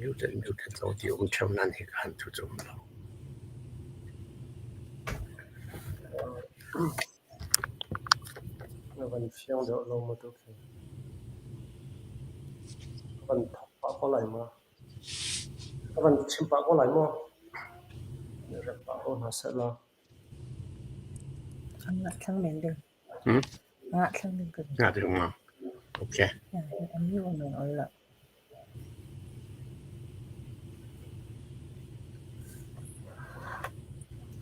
mutant zo ti cham nan he kan tu zum loวันเชียงเดี๋ยวลงมาทุกทีวันถับปะก็ไหลมาวันชิมปะก็ไหลมาเดี๋ยวปะก็หาเสร็จแล้วngã sang bên đường ngã sang bên gần ngã được mà ok anh như mình nói là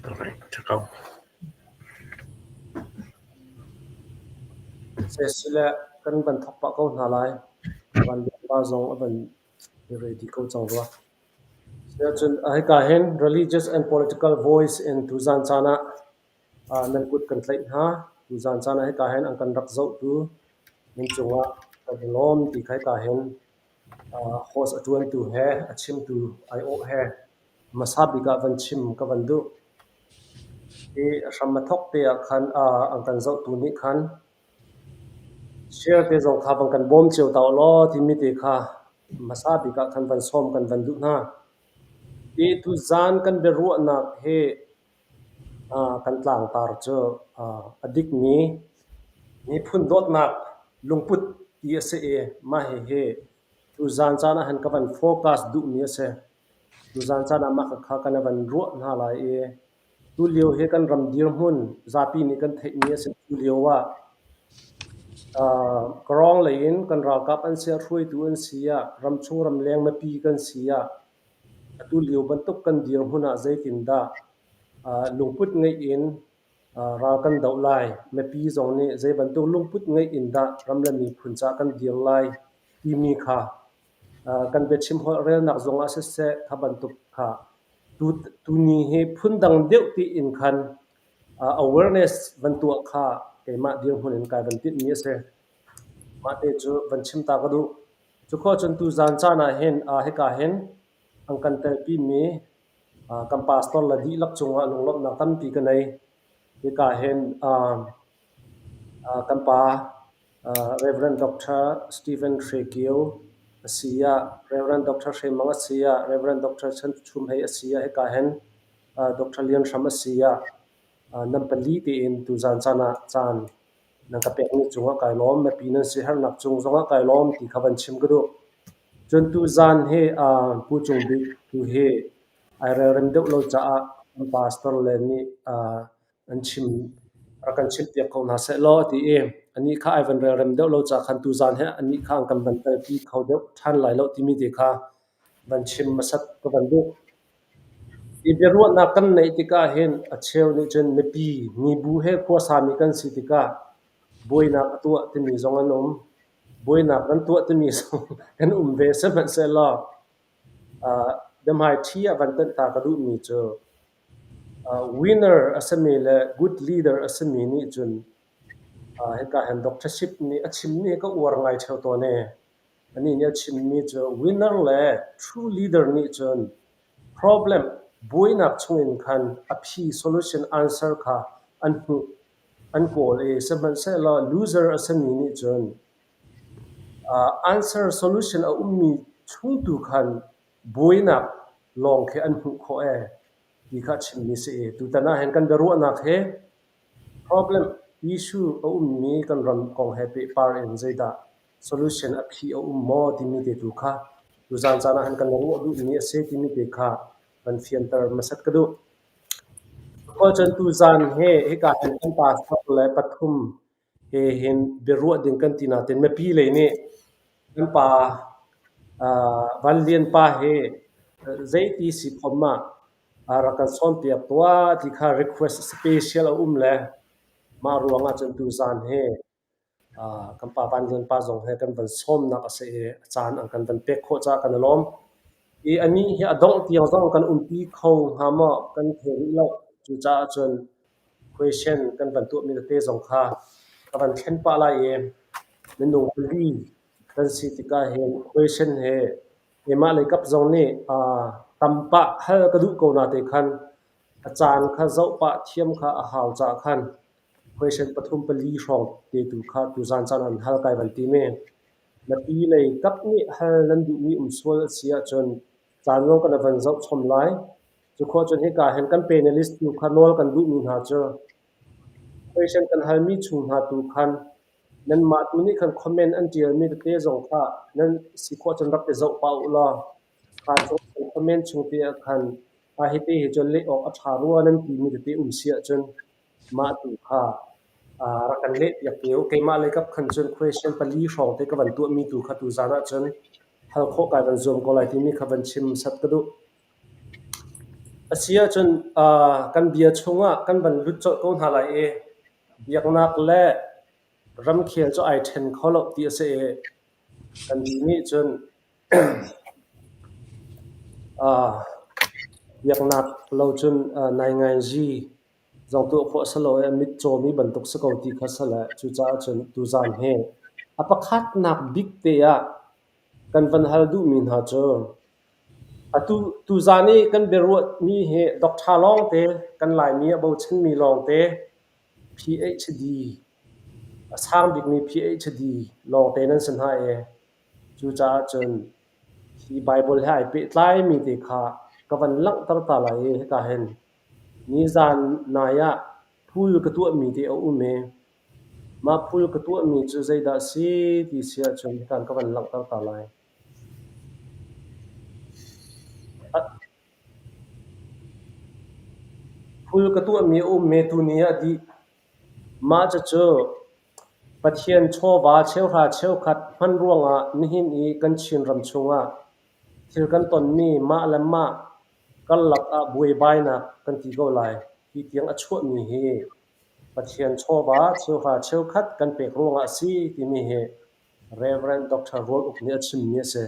alright chắc không sẽ là cần vận thập bạc câu nào lại vận ba dòng vận ready câu trong đó sẽ chân ai cả hen religious and political voice in Tuzan Chana nên cút cần lấy ha Tuzan Chana ai cả hen ang cần đặt dấu tu nên chúng cái lom thì khai cả hen host atuan tu he achim tu io he masabi ka van chim ka van du e ramathok te khan ang kan zo tu ni khan share te zo kha bang kan bom cheu taw lo ti mi te kha masabi ka khan van som kan van du na e tu zan kan be ru na he kan tlang tar cho adik ni phun dot na lungput ti ase e ma he tu zan chana han ka van focus du mi ase tu zan chana ma kha kana van ru na la e tu liu he kan ram dir hun zapi ni kan thei ni ase tu liu wa krong lein kan ra kap an sia thrui tu an sia ram chung ram leng ma pi kan sia tu liu ban tuk kan dir huna zaitin da lungput ngai in ra kan dau lai ma pi zong ni zai ban tu lungput ngai in da ram la mi phun cha kan dir lai ti mi kha kan be chim hol rel nak zong ase se thaban tuk kha tu ni he phun dang deu ti in khan awareness van tu kha ke ma dir hun in kai van tit mi se ma te chu van chim ta ka du chu kho chon tu zan cha na hen he ka hen ang kan tel pi mi kam pastor la di lak chunga lunglop na tam pi ka nei he ka hen kam pa Reverend Dr. Stephen Trekio Asia Reverend Dr. Shemang Asia Reverend Dr. Chan Chum Hei Asia he ka hen Dr. Lian Sham Asia nampali te in tu zan chana chan nang ka pek ni chunga kai lom ma pinan si har nak chung zonga kai lom ti khaban chim gadu chon tu zan he pu chung bi tu he ai rem deuh lo cha pastor le ni an chim rakan chim te ko na se lo ti e ani kha ai van rem deuh lo cha khan tu zan he ani kha kan ban ta pi khau deuh than lai lo ti mi te kha ban chim masat ko ban du iberu na kan nei tika hen acheu ni chen me pi ni bu he kho sa mi kan si tika boina atua te mi zong anom boina kan tua te mi song kan ve se man se la dem hai thia van tan ta ka du mi cho winner asami le good leader asami ni chun he ka han doctorship ni achim ni ka war ngai cheu to ne ani ni achim ni cho winner le true leader ni chun problem boina chungin khan aphi solution answer kha an call e seven se la loser asami ni chon answer solution a ummi chung tu khan boina long khe an hu kho e ti kha chim ni se tu tana hen kan beru na khe problem issue a ummi kan ram kong happy par in zaida solution aphi a ummo ti mi te tu kha tu zan chana han kan ru du ni se ti mi te kha ban fian tar masat ka du ko chan tu zan he ka han pa sa le pathum he hin beru din kan tina ten me pi le ni kan pa van lien pa he zaiti si khoma ara kan som pi apwa ti kha request special le ma ruanga chan tu zan he kan pa van lien pa zong he kan ban som na ka se chan ang kan ban pek kho cha kan lom e ani hi adong tiang zong kan umpi khong hama kan theri lo chu cha chon question kan ban tu mi te zong kha ka ban khen pa la e menu li kan si ti ka he question he e ma le kap zong ni tampa hal ka du ko na te khan achan kha zo pa thiam kha a haw cha khan question pathum pali rong te tu kha tu zan chan an hal kai ban ti me na pi le kap ni hal nan du mi swal sia chon จานลงกันวันเจ้าชมไล่จุดข้อจนให้การเห็นกันเป็นในลิสต์อยู่คันโนลกันดูมีหาเจอ question กันให้มีชุมหาตูคันนั้นมาตัวนี้คันคอมเมนต์อันเดียวมีแต่เตะจงค่ะนั้นสิข้อจนรับเตะเจ้าเปล่าละการจงคอมเมนต์ชุมเตะคันอาเหตุจนเละออกอัฐารัวนั้นปีมีแต่เตะเสียจนมาตูค่ะรักกันเละอยากเกี่ยวเกี่ยมาเลยกับคันจน question ปลีช่องเตะกับวันตัวมีตูค่ะตูจานะจนฮัลโคกายวันจงก็เลยที่มีขับวันชิมสัตกระดูอาเซียจนกันเบียชงอ่ะกันบรรลุจก็หาไรอยากนักเล่รำเขียนจะไอเทนเขาหลอกที่เสียกันดีนี่จนอยากนักเราจนในงานจีจงตัวพอสโลเอมิดโจมีบรรทุกสกอตีขัสละจุจ้าจนตุจานเฮอปคัดนักบิ๊กเตียกันวันฮัลดูมินฮาจอtu zani kan berut mi he doctor long te kan lai mi about chen mi long te phd sang big mi phd long te nan san ha e chu cha chen hi bible hai pe tlai mi te kha ka van lang tar ta lai e ka hen ni zan na ya phul ka tu mi te au me ma phul ka tu mi chu zai da si ti sia chen kan ka van lang tar ta lai phul ka tu mi me tu ni a di ma cha cho pathian cho wa cheu ra cheu khat man ruanga ni hin I kan chin ram chunga thil kan ton mi ma lamma kan lak a buai bai na kan ti go lai ti tiang a chhuat mi hi pathian cho wa cheu ra cheu khat kan pek ruanga si ti mi he reverend dr rol up ni achim ni se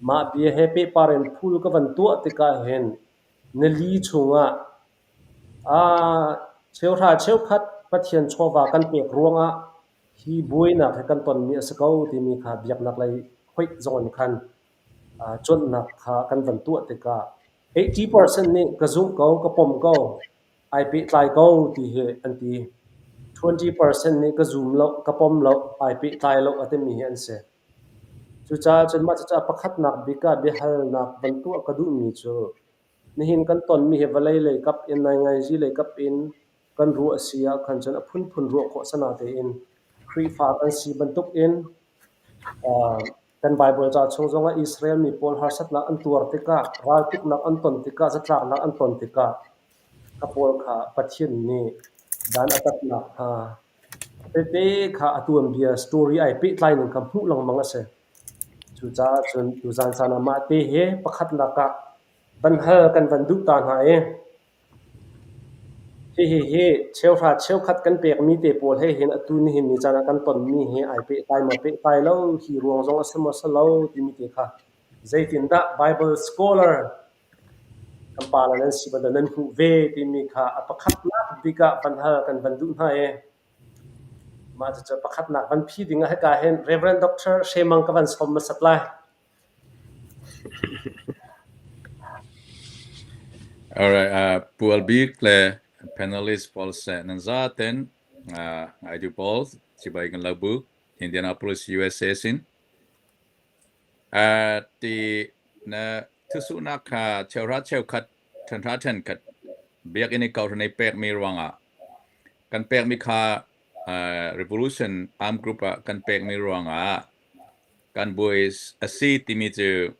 ma bi he pe parent phul ka van tu te ka hen ne li chunga cheu ra cheu khat pathian cho wa kan pek ruanga hi buai na kan ton mi se ko ti mi kha biak nak lai khoi zon khan chon nak kha kan van tu te ka 80% ni ka zum ko ka pom ko ai pe tlai ko ti he an ti 20% ni ka zum lo ka pom lo ai pe tlai lo ate mi han se chu cha chen ma cha pakhat nak bika be hal nak van tu ka du mi chu ni hin kan ton mi he valai le kap in nai ngai ji le kap in kan ru asia khan chan phun phun ru ko sana te in khri fa kan si bantuk in kan bible cha chung zonga israel mi pol har sat na an tur te ka ral tik na an ton te ka zatla na an ton te ka ka pol kha pathian ni dan atat na te kha atuam bia story ai pe tlai ning kam hu lang manga se chu cha chun tu zan sana ma te he pakhat na ka ban ha kan van du ta na he cheu ra cheu khat kan pek mi te pol he hin atu ni hin ni chana kan ton mi he ai pe tai ma pe tai lo hi ruang zong asama salo ti mi te kha zaitin da bible scholar kampala nan si bada nan hu ve ti mi kha apakhat na bika ban ha kan van du na ma cha pakhat na ban phi dinga he ka hen reverend dr shemang ka van som ma satlai Alright, Paul Big le panelist Paul Nanzaten, I do both. Sibayan Labu, Indianapolis, USA sin. The na tusuna ka cheurat cheu kat tanratan kat biak ini kau rene pek mi ruanga. Kan pek mi ka revolution arm group kan pek mi ruanga. Kan boys asi timitu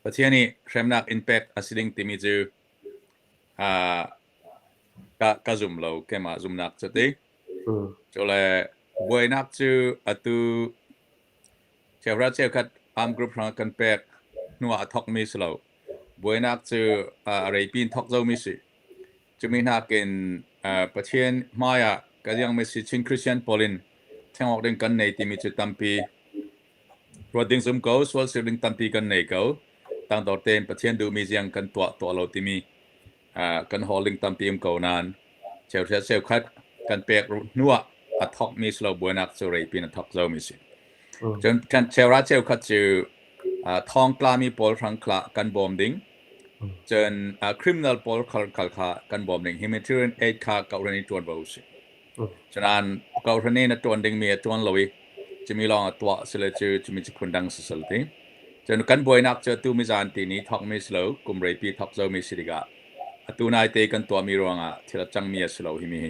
Patiani Remnak impact asiding timizu ka zoom lo kema zoom nak chate chole boy nak chu atu chevra chevkat arm group rang kan pek nuwa thok mi slow boy nak chu arepin thok zo mi si chumi nak in patien maya ka yang mi si chin Christian Polin thengok ding kan nei timizu tampi roding zoom go swal sibling tampi kan nei goตั้งต่อเต็มประเทศดูมีเสียงกันตัวเราที่มีกันฮอลลิงตั้มปีมเก่านานเชลคัดกันเปียกนัวอัดท็อกมีสโลบัวนักสุริปีนท็อกเจ้ามีสิจนกันเชลคัดจือทองกลามีปอลรังคลากันบอมดิ้งจนคริมินัลปอลคากันบอมดิ้งฮิมิทรีนเอ็ดคาเกาหลีจวนบ่าวสิฉะนั้นเกาหลีนั้นจวนดิ้งมีจวนลอยจะมีลองตัวสิเลจือจะมีจุดดังสุดๆที่ จนกันบวยนักเจอตูมิจานตีนี้ทอกมิสโลกุมเรปีทอกเจ้ามิสิริกะตูนายเตกันตัวมีรวงที่ละจังมีสโลหิมี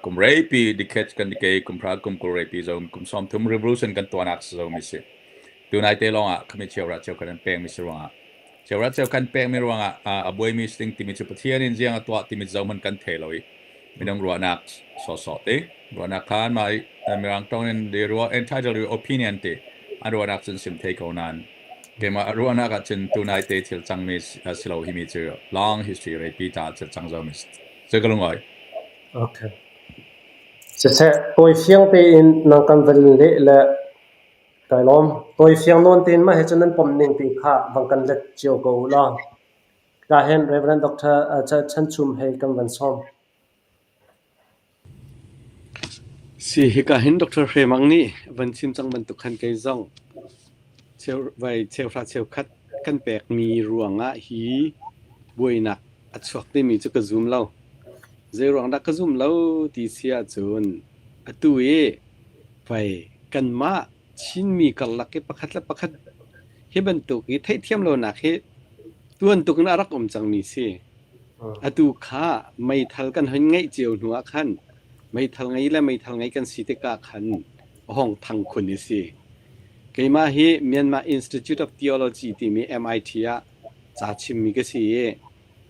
กุมเรปีดิเคทกันดิเกกุมพระกุมกุเรปีเจ้ากุมซอมทุมรีบรูสันกันตัวนักเจ้ามิสิตูนายเตลองขมิเชียวรัเจ้ากันเปงมิสรวงเชียวรัเจ้ากันเปงมีรวงบวยมิสติงติมิจุปเทียนินเจียงตัวติมิเจ้ามันกันเทลอยมีน้องรัวนักสอดรัวนักขานมามีรังตรงนั้นเดี๋ยวรัว entitled opinion เตอันรัวนักจนสิมเทคเอานั้นเกมารัวนักจนตูนายเตที่จังมิสโลหิมีเจอ long history เรปีตาที่จังเจ้ามิสเจอกันลงไว้โอเคจะเสร็จตัวเฟียงเตอินนังกันวันเละและไก่ล้อมตัวเฟียงนนตีนมาให้จนนั้นผมหนึ่งตีขาบังกันเล็ดเจียวกูล่ะกาเห็น Reverend Dr. จะชั้นชุมให้กันวันซ้อมสิกาเห็นดรเรมังนี่วันชิมจังบรรทุกขันไกซ่องเชลไว้เชลฟราเชลคัดกันแปกมีรวงหีบวยหนักอัดชวกได้มีจุกระซุมเล่าเจรวงดักกระซุมเล่าตีเสียจนอัตุเอไปกันมาชินมีกัลลักเก็ประคัดและประคัดเฮบรรทุกไทยเทียมเราหนักเฮตัวตุกน่ารักจังมีสิอัตุข้าไม่ทันกันเห็นไงเจียวหัวขันไม่ทันไงและไม่ทันไงกันสิทกาขันห้องทางคนนี้สิเกี่ยมาฮีเมียนมา Institute of Theology ที่มี MIT จ่าชิมมีก็สิ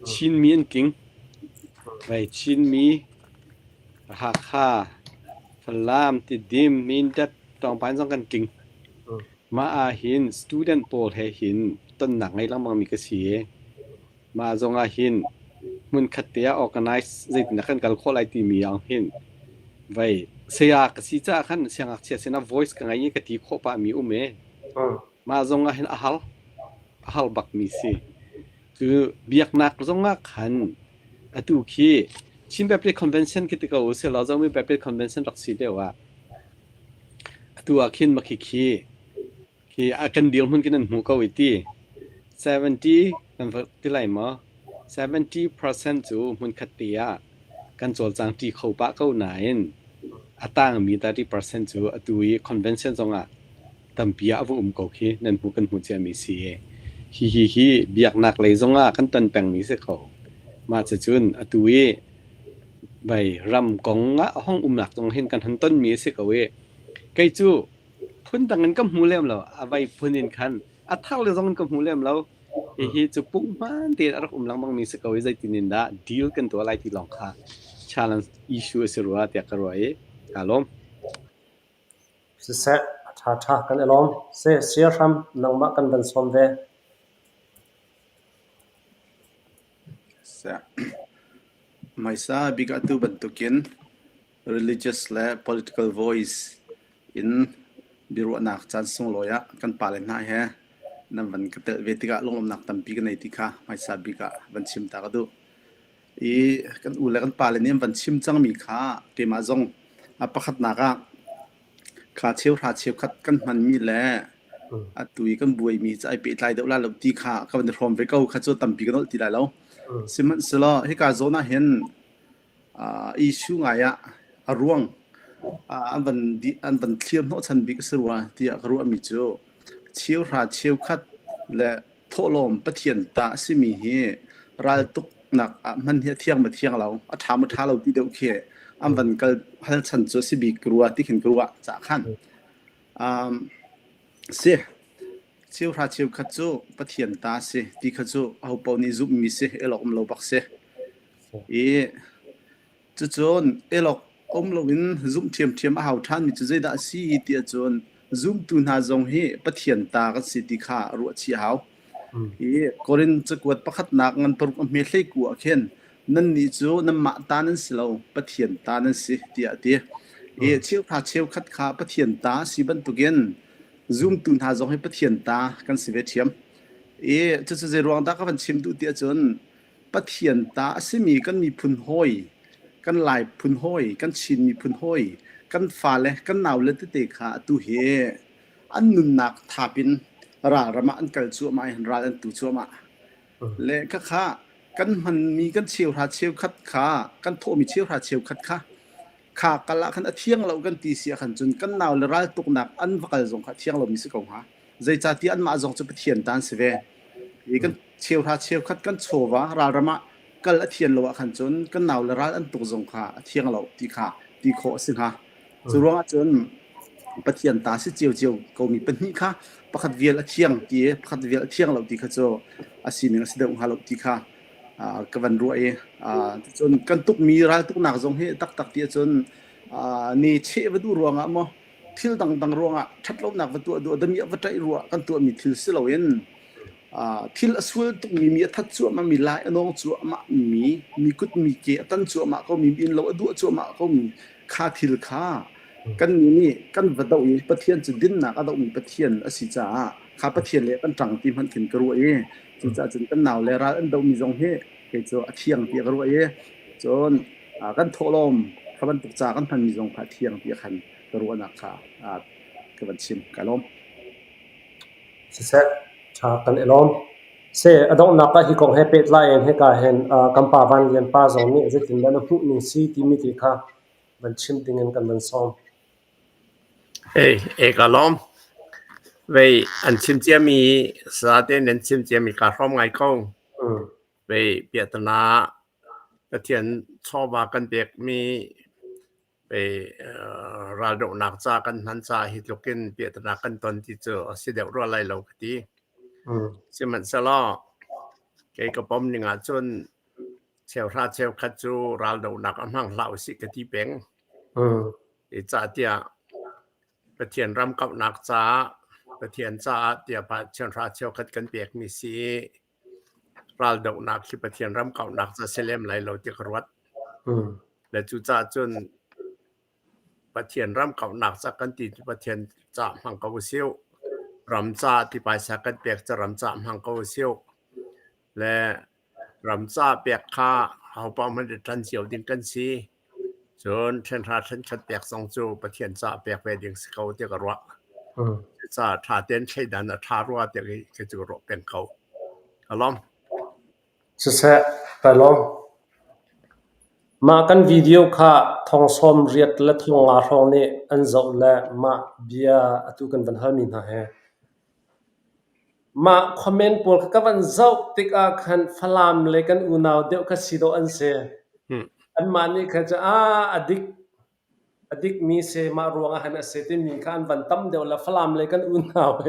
ชินมีอันกิ่งไปชินมีราคาพลามติดดิมมีดัดต้องผ่านสองกันกิ่งมาหิน student poll ให้หินต้นหนักไงลังมังมีก็สิมาจงหินมันขัดเตีย organize จิตนักการข้อไรที่มีอย่างหินไว้เสียกสิจ้าขันเสียงเสียเสียง voice กันไงกติข้อปามีอุเมมาจงหินอาหารบักมีสิคือเบียกนักจงขันตุคีชิมแบบเป็น convention คิดก็อุเสเราจะมีแบบเป็น convention รักสิเดียวตัวขินมาคีอาการเดียวมันกันหัวเขาไว้ที่70กันที่ไรมั้ง70% จูมันขัดเตียกันโจทย์จังที่เขาปะเขาไหนอัตรามี30% จูตัว convention จงตั้มเปียอาวุธเขาคีนั่นหูกันหูเจมีสิฮีเบียกนักเลยจงกันตันแปลงมีเสเขามาจะจุนตัวใบรำกงห้องหนักจงเห็นกันทันต้นมีเสเขาไกจูพุ่นต่างกันก็หูเล่มเราใบพุ่นอินคันอัตราเลยจงกันก็หูเล่มเราฮีจะปุ่งมันเตียนรักลังบางมีสกาวใจตินินดาดีลกันตัวอะไรที่ลองค่ะ challenge issue สิรัวเตียกรัวกาลมเสร็จท่ากันอารมณ์เสียรำนังมากันวันซ้อมเวไม่ทราบบิกาตูบรรทุกิน religious และ political voice in บิรุนักจันทร์สงลอยกันปาเลน่าเฮนั่นวันก็เตะเวทีกะลงลำนักตั้มปีกันในที่ค่ะไม่ทราบบิกาวันชิมตากระดูกันอุเลกันปาเลนี่วันชิมจังมีค่ะเกมาจงประคัดนักขาเชียวคัดกันมันมีแหละตุยกันบวยมีใจเปิดไล่เดี๋ยวลาลบที่ค่ะก็เป็นพร้อมไปเก้าขัดโจตั้มปีกันที่ไหนแล้วสิมันสละให้การโซน่าเห็นอิชูไงร่วงอันวันเทียมโนชันบิกสรัวที่กรัวมีโจเชียวคัดและโทลมปะเทียนตาสิมีเฮราตุกหนักมันเที่ยงมาเที่ยงเราถามเราที่เดียวเคอันวันก็ให้ฉันโจสิบิกรัวที่เห็นกรัวจากขั้นเสียเชียวคัดโจปะเทียนตาเสที่คัดโจเอาปนิจุมีเสหลอกเราบักเสจุดนหลอกเราวินจุ่มเทียมเอาท่านมีจุดใจด่าสีเตียจนจุ่มตุนหาจงเฮปะเทียนตากันสิที่ข้ารัวชี้เอาก็เรินจะกวดประคัดนักเงินปรุกเมลัยกัวเข็นนั่นนี่จูนั่นมาตานั่นสิเราปะเทียนตานั่นสิเตียเชียวคัดขาปะเทียนตาสิบันตุเกนจุ่มตุนหาจงให้ปะเทียนตากันสิเวทียมจะเจรวงตากันชิมดูเตียจนปะเทียนตาสิมีกันมีพุนห้อยกันลายพุนห้อยกันชินมีพุนห้อยกันฟ้าเลยกันหนาวเลยที่เตะขาตุเฮอันนุนนักทาปินระมาอันเกิดชัวมาอันตุชัวมาและข้ากันมันมีกันเชียวคัดขากันโทมีเชียวคัดขากันละขันเที่ยงเรากันตีเสียขันจนกันหนาวเลยร้ายตกหนักอันวักเลยสงขาเที่ยงเรามีสิกงหา zai cha ti an ma zong chu pathian tan se ve i kan cheu tha cheu khat kan chowa ral rama kal a thian lo khan chun kan naw la ral an tu zong kha thiang lo ti kha ti kho sin ha chu ronga chun pathian ta si cheu cheu ko mi pani kha pakhat vial a thiang ti pakhat vial a thiang lo ti kha cho asining asida ha lo ti kha ka van ru e chun kan tuk mi ral tuk nak zong he tak tak ti chun ni che va du ronga mo thil dang dang ronga that lo nak va tu du dami va tai ru kan tu mi thil si lo en thil asul tuk mi that chu ma mi lai anong chu ma mi kut mi ke tan chu ma ko mi bin lo du chu ma ko mi kha thil kha kan ni kan va dau i pathian chu din na ka dau mi pathian asi cha kha pathian le kan tang ti man thin ka ru e chu cha chun kan naw le ra an dau mi zong he ke chu a thiang ti ka ru e chon kan tholom kha ban tuk cha kan than mi zong kha thiang ti khan ka ru na kha ka ban sim ka lom se cha kan elom se adong na ka hi kong he pet la en he ka hen kampa van lian pa zong ni je tin na hu ning si ti mi ti kha ban chim ting en kan ban som ê cả lom vậy anh chim chia mi sa tên anh chim chia mi cả hôm ngày không vậy biết na cái thiên cho ba căn biệt mi vậy ra độ nạc cha căn hắn cha hít lúc kinh biết na căn tuần thì chờ sẽ đều ra lại lâu tí chim mình sẽ lo cái bom những chun treo ra treo khát chú ra độ nạc âm hàng lão sĩ cái tí bén để cha tiaประเทียนรำกับนักจ้าประเทียนจ้าเดียบเชียนราเชียวขัดกันเปียกมีสีราดอกนักที่ประเทียนรำกับนักจะเสลมไหลเราจะกรวดและจูจ้าจนประเทียนรำกับนักจะกันตีประเทียนจ้าหังกาวเซียวรำจ้าที่ไปสักกันเปียกจะรำจ้าหังกาวเซียวและรำจ้าเปียกข้าเอาปอมันจะทันเสียวดิ้งกันสีจนเช่นถ้าฉันขัดแปลกสองจูประเทียนจ่าแปลกไปดิ่งสเขาเดียกรัวจ่าถ้าเต้นใช้ดันถ้ารัวเดียกจะรัวเป็นเขาอารมณ์seไปลองมากันวิดีโอค่ะทองส้มเรียดและทองอาทองนี่อันเจ้าและมาเบียตุกันวันฮามินฮะเฮมาคอมเมนต์ปวดกับวันเจ้าติกาคันฟลามเลยกันอุณาวเดียวกับสิโดอันเซอันมานี่คือจะอดิกมีเสมารวงอาหารเสติมีการวันตั้มเดียวละฟลามเลยกันอุ่นเอาเฮ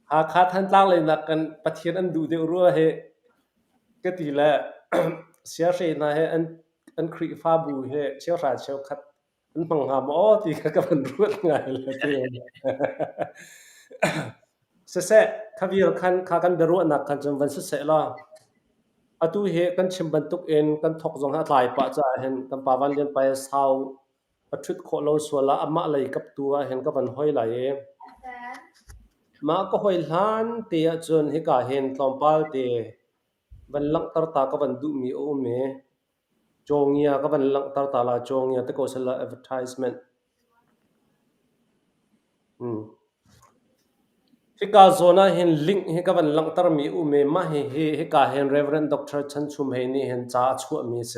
หาคาทันตั้งเลยนักกันปะเทียนอันดูเดียวรัวเฮก็ตีละเสียเสนะเฮอันครีฟาบูเฮเชี่ยวชาญเชี่ยวคัดอันพังหามอ๋อตีกับมันรัวไงเลยเตียนเสะขวิลคันขากันเบรัวนักกันจนวันเสะละอตุเฮกันชิมบรรทุกเอ็นกันทกจงหาตายปะจ่าเห็นกันปาวันเรียนไปสาวอชุดโคโลสวละอามาเลยกับตัวเห็นกับวันห้อยไหลมาก็ห้อยล้านเตียจนให้กาเห็นตอมปาลเตวันลังตาตากับวันดูมีโอเมจงเงียกับวันลังตาตาลาจงเงียตะโกสละ advertisement ฮิกาโซน่าเห็นลิงก์ฮิกาบันลังตรมีอุเมมาฮิกาเห็น Reverend Dr. ชันชุมเฮนี่เห็นจ้าชั่วมีเส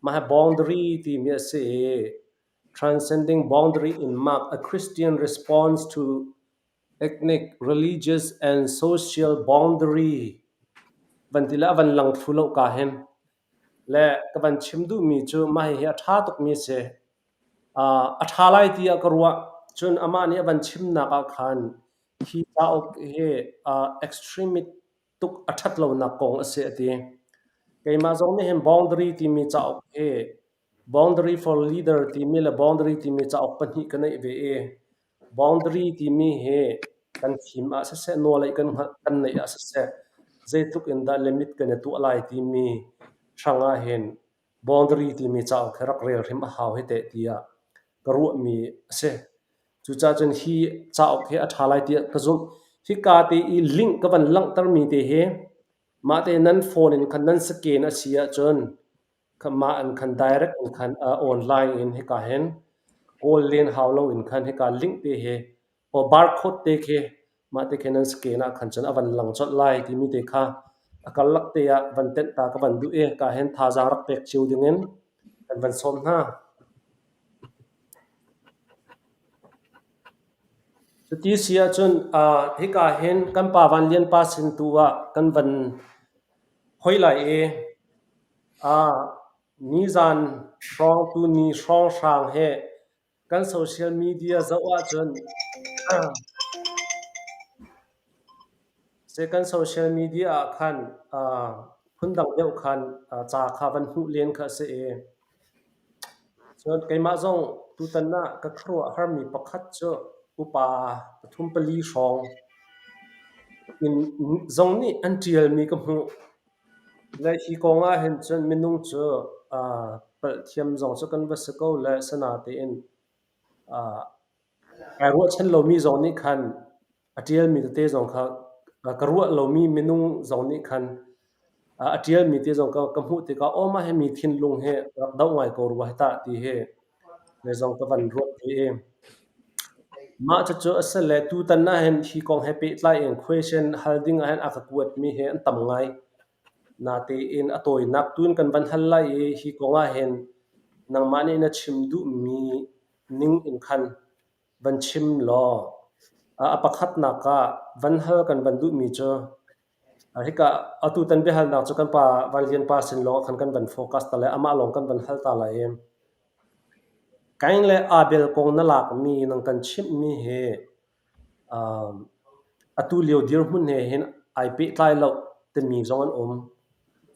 มาให้ boundary ที่มีเส transcending boundary in mark a Christian response to ethnic religious and social boundary วันที่ละวันลังฟุโลกาเห็นและกับวันชิมดูมีจูมาให้อัฐาตุกมีเสอัฐาไลที่อักรัวจนอามานี่วันชิมนักขันที่จะเอาextremist ตุกอัฐัตเราหนักกงเสียดีเกี่ยมาตรงนี้เห็น boundary ที่มีจะเอา boundary for leader ที่มีและ boundary ที่มีจะเอาปัญหากันในเว boundary ที่มีกันทีมอาศัยโนอะไรกันในอาศัยเจตุกอินดา limit กันในตัวอะไรที่มีช่างเห็น boundary ที่มีจะเอาแค่รักเรียลที่มาหาให้เตะที่กระรู้มีเสียจุดจ้าจนฮีจะเอาแค่อัฐาไลที่กระซุ่มฮิกาตีอีลิงก์กับวันลังตรมีเตะมาเตนั้นโฟนคันนั้นสแกนอาเซียจนขมาอันคัน direct อันคันออนไลน์อินฮิกาเห็นโอเลนฮาวโลอินคันฮิกาลิงก์เตะโอบาร์โค้ดเตะมาเตนั้นสแกนคันจนวันลังจดไลน์ที่มีเตะค่ะกัลลักเตะวันเต็นตากับวันดูกาเห็นท่าจารักเตะชิวดึงเงินกันวันสมนะ ที่เสียจนฮิกาเห็นกันป่าวันเลียนป่าสินตัวกันวันหอยไหลนิจานช่องตัวนี้ช่องช่างเฮกันโซเชียลมีเดียจะว่าจนเสกันโซเชียลมีเดียคันพุ่นดังเดียวคันจากข้าวันหูเลียนข้าเสียส่วนไกมาจงตุตันน่ะก็ครัวฮาร์มีประคัดเจออุปาทุมปลีช่องอินจงนี่อันเดียลมีกับหูและที่กงอาเห็นจนมินุงเจอเปิดเทียมจงจะกันวัสกุลและสนาตีอินไอ้รัวฉันเรามีจงนี่คันอันเดียลมีตัวเตจงเขากรัวเรามีมินุงจงนี่คันอันเดียลมีเตจงเขากำหูติกาโอ้มาให้มีทินลุงเฮรับดาวไงก็รัวให้ตาตีเฮในจงตะวันรัวตีเองมาจะเจอเสร็จตูตันน่าเห็นที่กงให้ปิดไล่เอง question ฮัลดิ้งเห็นอากาศวดมีเห็นต่ำไงนาตีอินอตัวนักตุนกันบันทัลไล่ที่กงอาเห็นนังมันนี่นัชิมดูมีนิ่งอินคันบันชิมล้อประคัดนักบันฮัลกันบันดูมีเจอฮิกะอตูตันเบฮัลนักจุกันป่าวันเรียนป่าสินล้อคันกันบันโฟกัสตะเลอามาลงกันบันฮัลตาไลเอ็มกันเลยอาเบลกงนั่นหลักมีนังกันชิมมีเฮอตูเลียวดีร์มุนเฮเห็นไอปิไลเราเต็มมีจงอันอม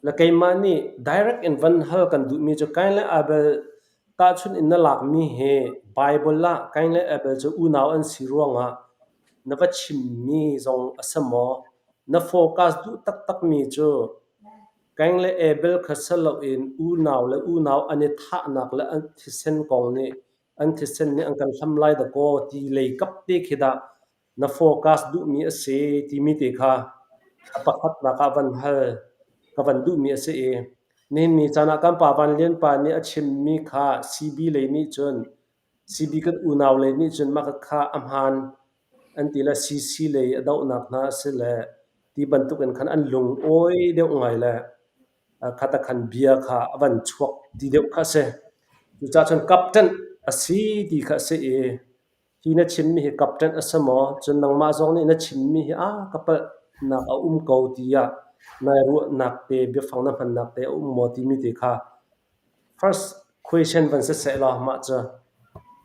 แล้วไกมานี่ direct in วันฮัลกันดูมีจะกันเลยอาเบลตาชุนอินนั่นหลักมีเฮไบเบิลละกันเลยอาเบลจะอูนาวอันสิรวงอ่ะนับชิมมีจงอสมอนับโฟกัสดูตักมีจูกันเลยอาเบลคัสเลอินอูนาวและอูนาวอันนี้ท่านักและอันที่เซนกองนี่อันที่เซนนี่อันกันทำลายตะโกตีเลยกับตีขิดานับโฟกัสดูมีเสียที่มีติค่ะประคัดนักวันฮัลกับวันดูมีเสียนี่มีจานักการป่าวันเลียนป่านี่อชิมมีค่ะซีบีเลยนี่จนซีบีกันอูนาวเลยนี่จนมากค่ะอัมฮันอันที่ละซีเลยดาวนักน่าเสียเลยที่บรรทุกกันขันอันลงโอ้ยเดี๋ยวไงเลยขัดขันเบียร์ค่ะวันชวกที่เดี๋ยวข้าเสียจุดจ้าจนกัปตันสีที่ข้าเสียที่นัดชิมมีกัปตันอสมอจนนังมาจงนี่นัดชิมมีกัปนักเกาตียนายรู้นักเตะเบียฟังน้ำพันนักเตะมอติมีติค่ะ first question วันเสร็จแล้วมาจะ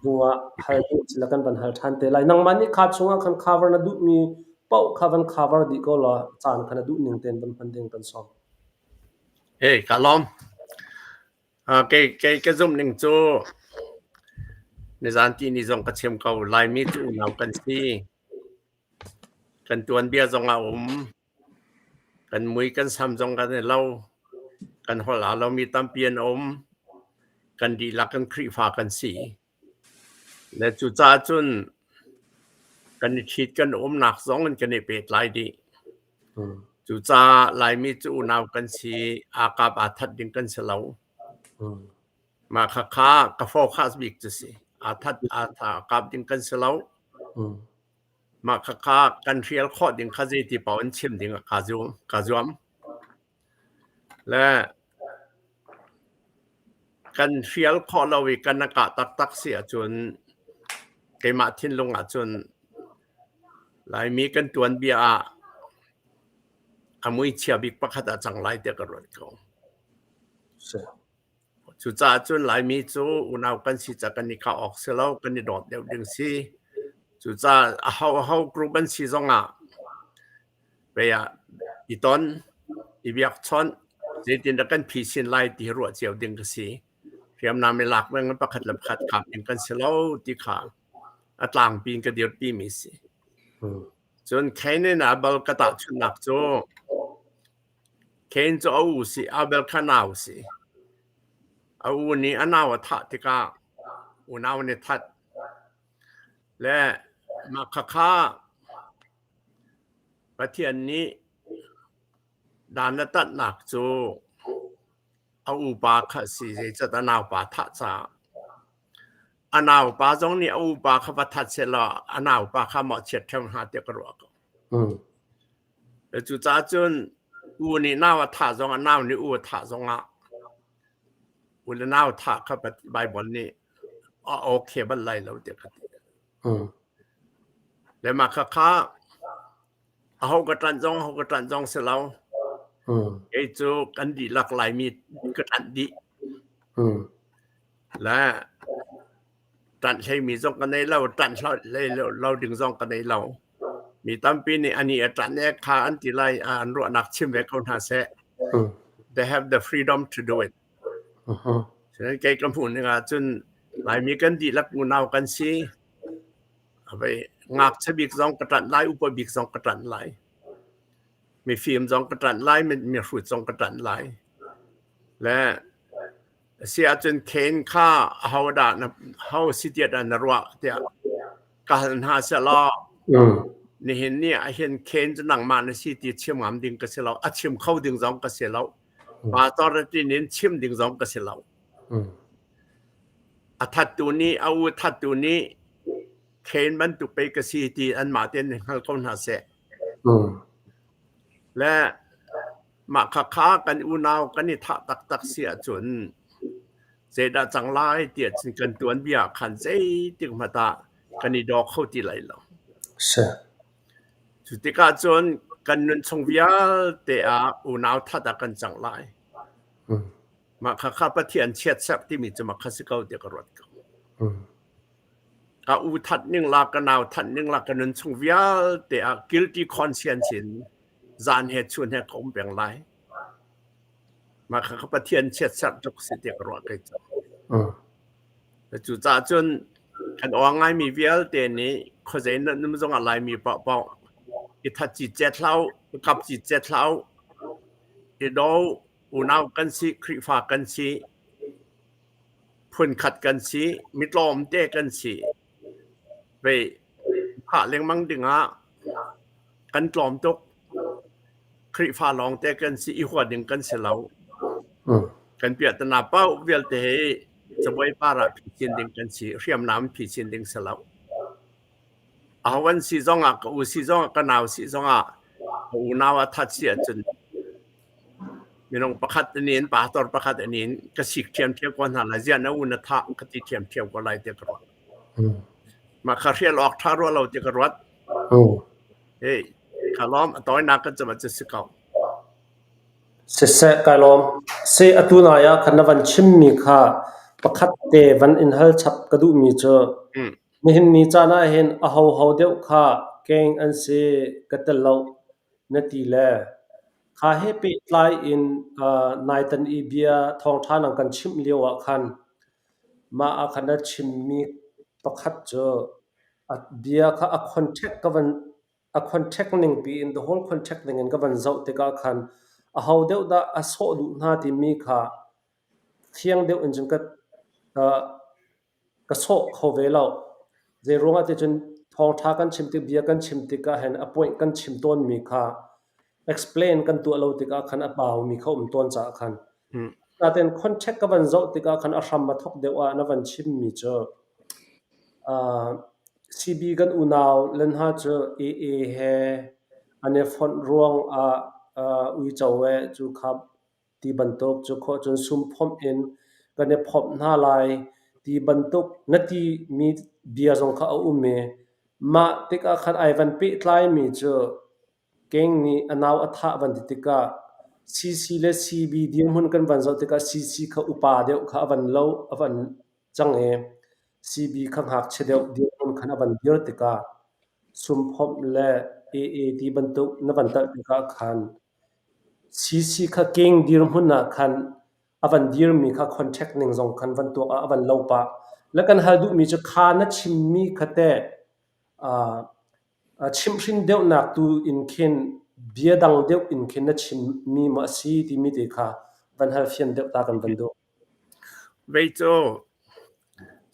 ดูว่าฮัลดูสิละกันบันฮัลทันเตะไลนังมันนี่ขาดช่วงคัน cover นะดูมีเป้าcover ดีก็ละจานคันดูหนึ่งเต็นบันพันเต็งกันสองกะล้อมแกซุ่มหนึ่งจูในจานที่นี่จงกระเทียมเก่าลายมีจูนเอากันสิกันตัวเบียจงเอากันมวยกันซ้ำจงกันเรากันหัวหลาเรามีตำเปียนกันดีลักกันครีฟ้ากันสีและจุจ้าจุนกันคิดกันหนักสองกันเป็ดลายดีจุจ้าลายมีจูนเอากันสีอากาศอาทัดดึงกันเสลามาค้ากระโฟกัสบิกจะสิอาทัดอาถากาบดึงกันเสลามาค้ากันเรียลข้อดึงข้าจะที่ป่าวชิมดึงกาจวมและกันเรียลข้อเราวิกันนักตักเสียจนเกมาทิ้งลงจนหลายมีกันตัวเบียอามุยเชียบิกประคัดจังไรเดียกันรถเขาจุจ้าจนหลายมีจูอุณากันสิจากกันนี่เขาออกเสลากันนี่ดอดเดียวดึงสิจุจ้าเขากรุ๊ปกันสิจงไปอีตอนอีเบียกชอนเจดินดักันพิชินไล่ที่รัวเจียวดึงกันสิเพียงนำไม่หลักเมื่อกันประคัดขับดึงกันเสลาที่ขาต่างปีนกันเดียวปีมีสิจนแค่นี้นะเบลกระตัดชุนนักโจแค่จะเอาสิเอาเบลขนาวสิเอาวันนี้อันนาวทัดที่ก้าอุณาวเนี่ยทัดและมาค้าประเทศนี้ดานตัดหนักโจเอาอุปาคสิจะตัดนาวปาทัดซาอันนาวปาจงนี่เอาอุปาข้าพทัดเสร็จแล้วอันนาวปาข้าหมดเช็ดเท่าหาเดียกรัวก็แล้วจุจ้าจนอูนี่นาวทัดจงอันนาวนี่อูทัดจงอุลนาวทัดข้าพไบเบิลนี่โอเคบันไลแล้วเดียกัน และมาค้าเขาก็ตันจองเสร็จแล้วไอ้จูกันดีหลากหลายมีก็ตันดีและตันใช้มีจองกันในเราตันเราดึงจองกันในเรามีตั้มปีนี้อันนี้ตันเนี่ยค่าอันที่ไรอันรู้นักชิมเวกคนหาเส they have the freedom to do it ฉะนั้นแกกำพูนเนี่ยจนหลายมีกันดีลักงูนาวกันสิเอาไปงักจะบิกจองกระตันไล่อุปบิกจองกระตันไล่มีฟิล์มจองกระตันไล่มีfruitจองกระตันไล่และเสียจนเคนค่าเฮาดานะเฮาสิเดียดนรัวเดียการหาเสลานี่เห็นเนี่ยเห็นเคนจะนั่งมาในสิติเชื่อมงามดิ่งกระเสลาอัดเชื่อมเข้าดิ่งจองกระเสลามาตอนที่นี้เชื่อมดิ่งจองกระเสลาอัทัดตัวนี้เอาทัดตัวนี้เคนมันตุไปกระสีตีอันมาเต้นให้คนหาเสและมาค้ากันอุณาวกันนี่ทักตักเสียจนเสดาจังไล่เตียจนกันตัวเบียขันใจตึงมาตากันนี่ดอกเข้าที่ไหลเราจุดที่กาจนกันนุนชงวิาเตอาอุณาวทัดกันจังไล่มาค้าปะเทียนเช็ดสักที่มีจะมาคัสเกาเดียกรถก็อุทัดนึงลากันเอาทัดนึงลากันนุนชงวิาเตอา guilty conscience จานเหตุชวนให้เขาเป็นไรมาข้าพเทียนเช็ดสักจุกสิเดียกรอกันจ้ะแต่จุดจ้าจนกันอ่างไงมีวิลเตนี้เขาจะนั่นมันต้องอะไรมีเปล่าอีทัดจีเจ็ดเล่ากับจีเจ็ดเล่าอีโดอุณาวกันสิคริฟ้ากันสิพุ่นขัดกันสิมิตรลมเตะกันสิไปผ่าเลี้ยงมังดึงอ่ะกันกลอมตกคริฟ้าลองเตะกันสิอีหัวดึงกันเสียแล้วกันเปียตนาเป้าเวลเตะจะไว้ปาระผีเชียนดึงกันสิเรียมน้ำผีเชียนดึงเสียแล้วเอาวันสีจงอ่ะก็อุสีจงก็นาวสีจงอ่ะอุณาวทัดเสียจนมีน้องประคัดอันนี้ป่าตอประคัดอันนี้ก็สิกเทียมเทียบกันหาละเจียนอุณทะก็ติเทียมเทียบกันไรเดียกรอดมาคาเรียลออกท่ารัวเราเดียกรอดเฮ้ยข้าล้อมต่อยนักก็จะมาจะสิเก่าเสเสกาลอมเสอตุนายาคันวันชิมมีค่าประคัดเตวันอินฮัลชับกระดูมีเจอนี่เห็นมีจานาเห็นอาเฮาเดียวค่าเก่งอันเสกตลาวนาทีแลข้าเฮปิไลอินนายตันอีเบียทองท่านังกันชิมเลียวคันมาอาคันชิมมีประคัดเจอเบียข้าa contact กับวันa contact หนึ่งปี in the whole contact หนึ่งกับวันเจ้าติกาคันhow deu da aso du na ti mi kha thiang deu in jung ka so kho ve lo je ronga te chen thong tha kan chim ti bia kan chim ti ka hen appoint kan chim ton mi kha explain kan tu lo ti ka khan a paw mi kha ton cha khan ta ten contact ka ban zo ti ka khan a ram ma thok deu a na van chim mi cho cb kan unaw len ha cho a he ane font ruang a ui chawe chu khap ti bantok chu kho chun sum phom in kane phom na lai ti bantok nati mi bia jong kha ume ma tika khan ai van pe tlai mi chu keng ni anaw atha van tika cc le cb ding hun kan van zo tika cc kha upa deu kha van lo avan chang e cb khang hak chedeu ding hun khan avan dir tika sum phom le a ti bantok na van ta tika khan cc kha keng dir hunna khan avan dir mi kha contact ning jong khan van to avan lo pa lakan haldu mi cha kha na chim mi khate chim hrin deu nak tu in khin bia dang deu in khin na chim mi ma si ti mi te kha van hal fian deu ta kan van do vậy cho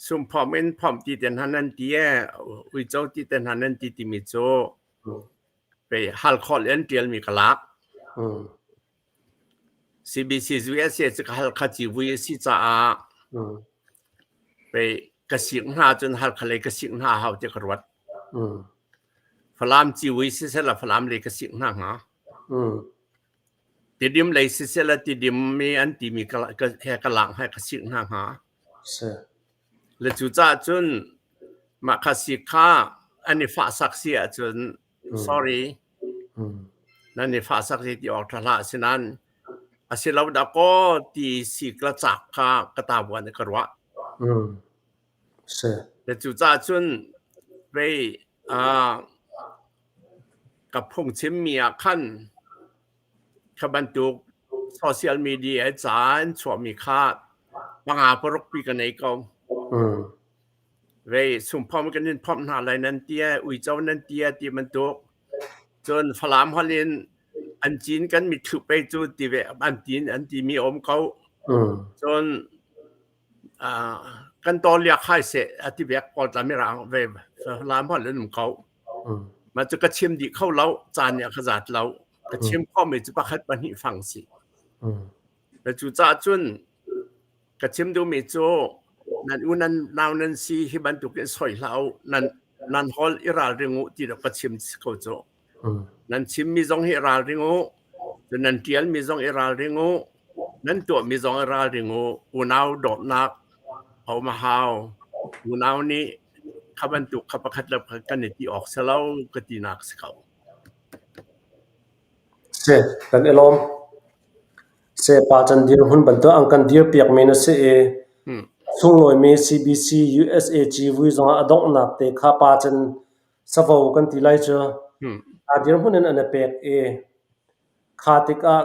sum phom in phom ti ten hanan ti e ui cho ti ten hanan ti mi choไปฮัลคอลเอ็นเตียลมีกลักCBC จุยเสียจะฮัลคาจิวุยสิจ้าไปกระสิงหาจนฮัลคาเลยกระสิงหาเฮาจะกรวดฟลามจิวุยสิเสละฟลามเลยกระสิงหาหาติดิมเลยสิเสละติดิมมีอันติมีกะแค่กะหลังให้กระสิงหาหาและจุจ้าจนมาคาสิคา อันนี้ฝาสักเสียจน sorry นั่นนี่ฝาสักที่ออกทะละสินั้นอาศิลาวดาก็ที่สิกระจักค่ะกระตาวันกระวะ是แต่จุจ้าจนไปกับพงชิมมีอาคันขบันตุกโซเชียลมีเดียจานชวมีค่าบางอาปรกปีกันในกองเว้ยสุ่มพร้อมกันนินพร้อมหาอะไรนั่นเตี้ยอุ้ยเจ้านั่นเตี้ยที่มันตุกจนฝรั่งฮอลลินอันจีนกันมีถือไปจูที่เวอันจีนอันที่มีอมเขาจนกันตอนเรียกให้เสร็จอธิเวกก่อนจะไม่รังเวฝรั่งฮอลลินของเขามาจะกระชิมดีเข้าเล้าจานเนี่ยขจัดเล้ากระชิมข้อไม่จะประคัดปัญหาฟังสิแล้วจู่จ้าจนกระชิมดูไม่โจนั่นอุนันนาวนันซีที่บรรทุกสอยเล้านั่นฮอลอิราเริงุที่เรากระชิมเขาโจนั่นชิมมีจงอิราเริงุจนนั่นเทียนมีจงอิราเริงุนั่นตัวมีจงอิราเริงุอุนาวดอกนักเอามาหาวอุนาวนี้ขับรรทุกขับประคัดแล้วกันที่ออกเสลาก็ตีนักสเขาเสกันเอลอมเสปาจันดีร์หุ่นบันตัวอังกันดีร์เปียกเมนเสสุ่งลอยเม CBC USA จีวีจงอดงนักเตะข้าปาจันสวาวกันที่ไล่เจออาดีร์หุ่นนั้นอันเปียกข้าติกา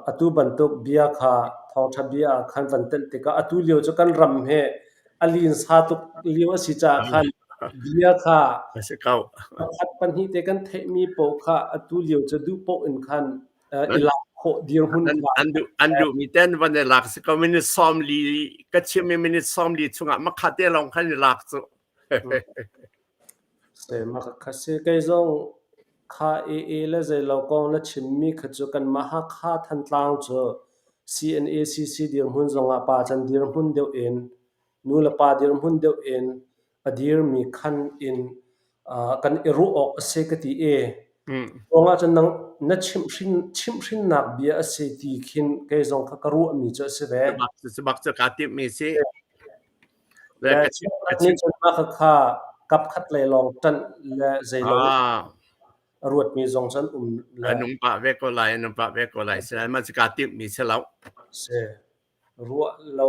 อตุบันตุกเบียข้าทองทับเบียขันวันเตติกาอตุเลียวจะกันรำเฮอลินสาตุเลียวสิจาขันเบียข้าขัดปัญหาเตกันเทมีโปข้าอตุเลียวจะดูโปอินขันอิลาโคดีร์หุ่นอันดูมีเต้นวันเดลักส์ก็มินิซ้อมลีก็เชื่อมินิซ้อมลีช่วงมาขัดเตลองขันลักส์เสมาคัสเกยจงข้าและใจเรากองและชิมมีขจุกันมาหักข้าทันตางเจอ CNACC ดีร์หุ่นจงอาปาจันดีร์หุ่นเดียวเองนูละปาดีร์หุ่นเดียวเองอดีร์มีขันอินกันอิรุออกเสกตีตรงอาจารย์นัดชิมชินนักเบียเสตีขินเกยจงข้ากรู้มีเจอเสเวสบักจะการติมีสิและนี่จนมาข้ากับขัดเลยลองจันและใจเรารวดมีจงจันและนุ่มปะเวกโกไลฉะนั้นมันจะการติมีเสลาเสรัวเ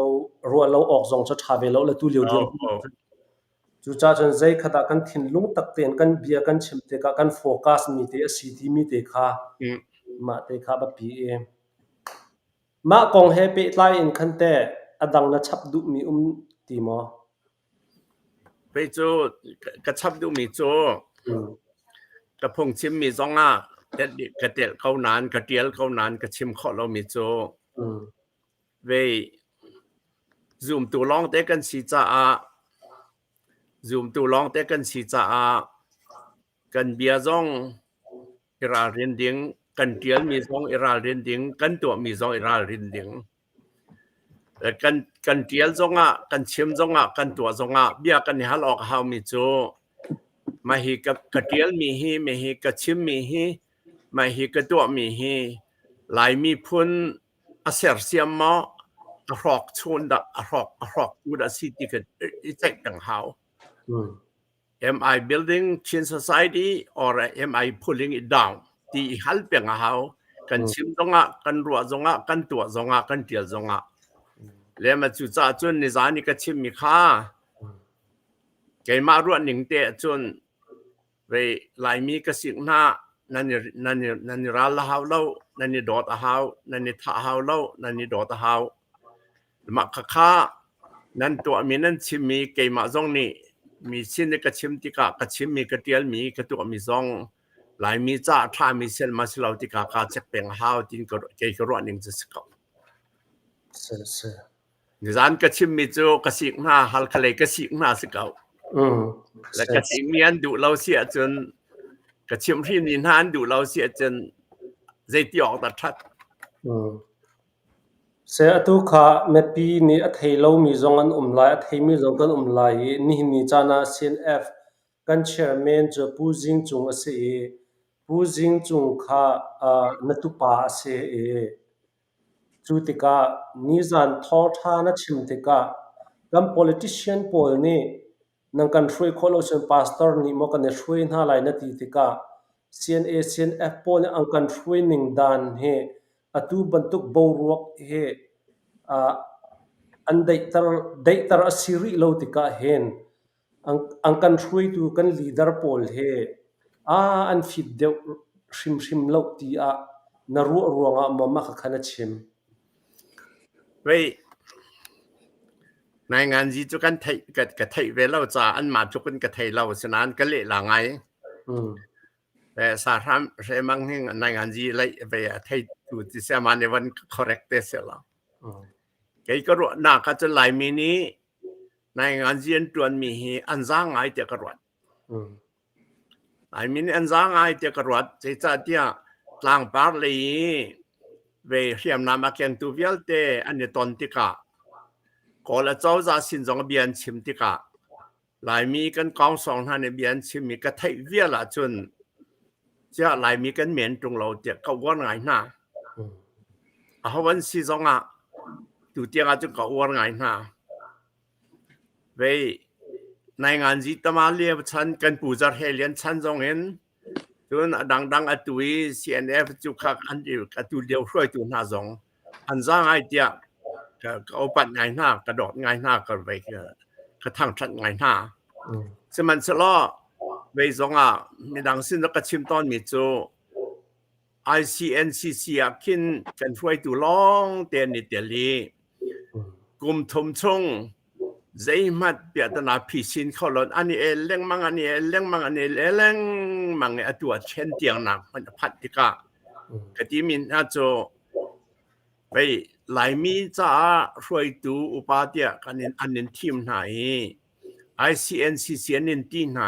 ราออกจงจะทาเวลแล้วตู้เลียวเดียวจู่จ้าจนใจขดากันทิ้งลุงตักเตียนกันเบียกันชิมเตะกันโฟกัสมีเตะสีที่มีเตะข้ามาเตะข้าแบบพีมากองเฮเปไลน์คันเตะอดังนัชับดุมีตีมอไปจูกระชับดูมีจูกระพงชิมมีจงอ่ะเด็ดกระเตียเข้านานกระเตียเข้านานกระชิมข้อเรามีจูเว้ยซูมตัวลองเตะกันสีจ้าซูมตัวลองเตะกันสีจ้ากันเบียจงอิราเรียนดิ้งกันเตียมีจงอิราเรียนดิ้งกันตัวมีจงอิราเรียนดิ้งกันเตียจงอ่ะกันชิมจงอ่ะกันตัวจงอ่ะเบียกันฮัลออกฮาวมีจูมาฮีกับกระเตียมีฮีมาฮีกับชิมมีฮีมาฮีกับตัวมีฮีหลายมีพุ่นอาเซียเซียมอรอกชนดรอกอุดสิติกันอีเจ็กต่างหาว Am I building chin society or am I pulling it down ที่ฮัลเปียงหาวกันชิมจงอ่ะกันรัวจงอ่ะกันตัวจงอ่ะกันเตียจงอ่ะแล้วมาจู่จ้าจนในสานี่ก็ชิมมีค่าแกมารัวหนึ่งเตะจนไปหลายมีกระสิงหน้านั่นรัลหาวเล่านั่นดอตหาวนั่นท่าหาวเล่านั่นดอตหาวมาค่านั่นตัวมีนั่นชิมมีแกมาจงนี่มีชิ้นในกระชิมติกากระชิมมีกระเตียลมีกระตัวมีจงหลายมีจ้าท่ามีเส้นมาสิเราติกากาจะเป็นหาวจินก็แกก็รัวหนึ่งจะสกัดนิสานกระชิมมีจูกระสิงหน้าฮัลคาเลกระสิงหน้าสกัดและกระชิมมีอันดูเราเสียจนกระชิมที่นินานดูเราเสียจนใจที่ออกตัดทัดเสียตุข้าเมื่อปีนี้อัฐเฮโลมีจงอันไลอัฐเฮมีจงกันไลนี่นี่จานา CNF กันเชียร์แมนจะผู้จิงจุงเสียผู้จิงจุงข้านตุปาเสียจุติกานิจันทอท่านัชิมติกากัน politician พอลนี่ nang kan thrui kholo chen pastor ni mo kan thrui na lai na ti tika CNA CNF pol ang kan thrui ning dan he atu bantuk boruak he an deitar asiri lo tika hen ang kan thrui tu kan leader pol he an fit deu shim lo ti a na ruanga mama kha khana chim 喂，นายงานจีจุกันไทยกับไทยเวลาจะอันมาจุกันกับไทยเราฉะนั้นก็เลยหลังไงแต่สาธารณเรื่องบางทีนายงานจีเลยไปไทยดูที่เสียมาในวัน correct เสียแล้วแกก็รู้น่าก็จะหลายมินินายงานจีนตัวมีอันซ่างไงเดียกรวดหลายมินิอันซ่างไงเดียกรวดจะจะเดียกลางปาร์ลีเวเฮียมนามาเกียงตูเวลเตอันนี้ตอนที่กะก็ละเจ้าจะสินจงเบียนชิมที่กะหลายมีกันกองสองท่านในเบียนชิมมีกระไทยเวียละจนจะหลายมีกันเหม็นตรงเราเดียก็ว่าไงนะเอาวันสิจงอ่ะดูเดียก็จะก็ว่าไงนะเว้ในงานจีตมาเลียบฉันกันปูจาเฮเลียนฉันจงเห็นจนดังอตุย CNF จุกอันเดียวอตุเดียวช่วยตัวหน้าจงอันซ่างไอเดียก็เอาปัดไงหน้ากระโดดไงหน้าก็ไปกระทั่งชัดไงหน้าสมันสล้อไปจงอ่ะมีดังสิ้นแล้วก็ชิมต้นมีจู ICNCC อ่ะขึ้นกันช่วยตัวล้องเตียนนิดเดียวลีกลุ่มทมชงใจมัดเปียตนาพิชินเขาหลอนอันนี้เลี้ยงมังอันนี้เลี้ยงมังอันนี้เลี้ยงมังไอ้ตัวเช่นเตียงหนักมันพัดติกะกติมินอาจจะไปหลายมีจ้าช่วยดูอุปาเดียกันอันนี้ทีมไหน ICNCC นี่ที่ไหน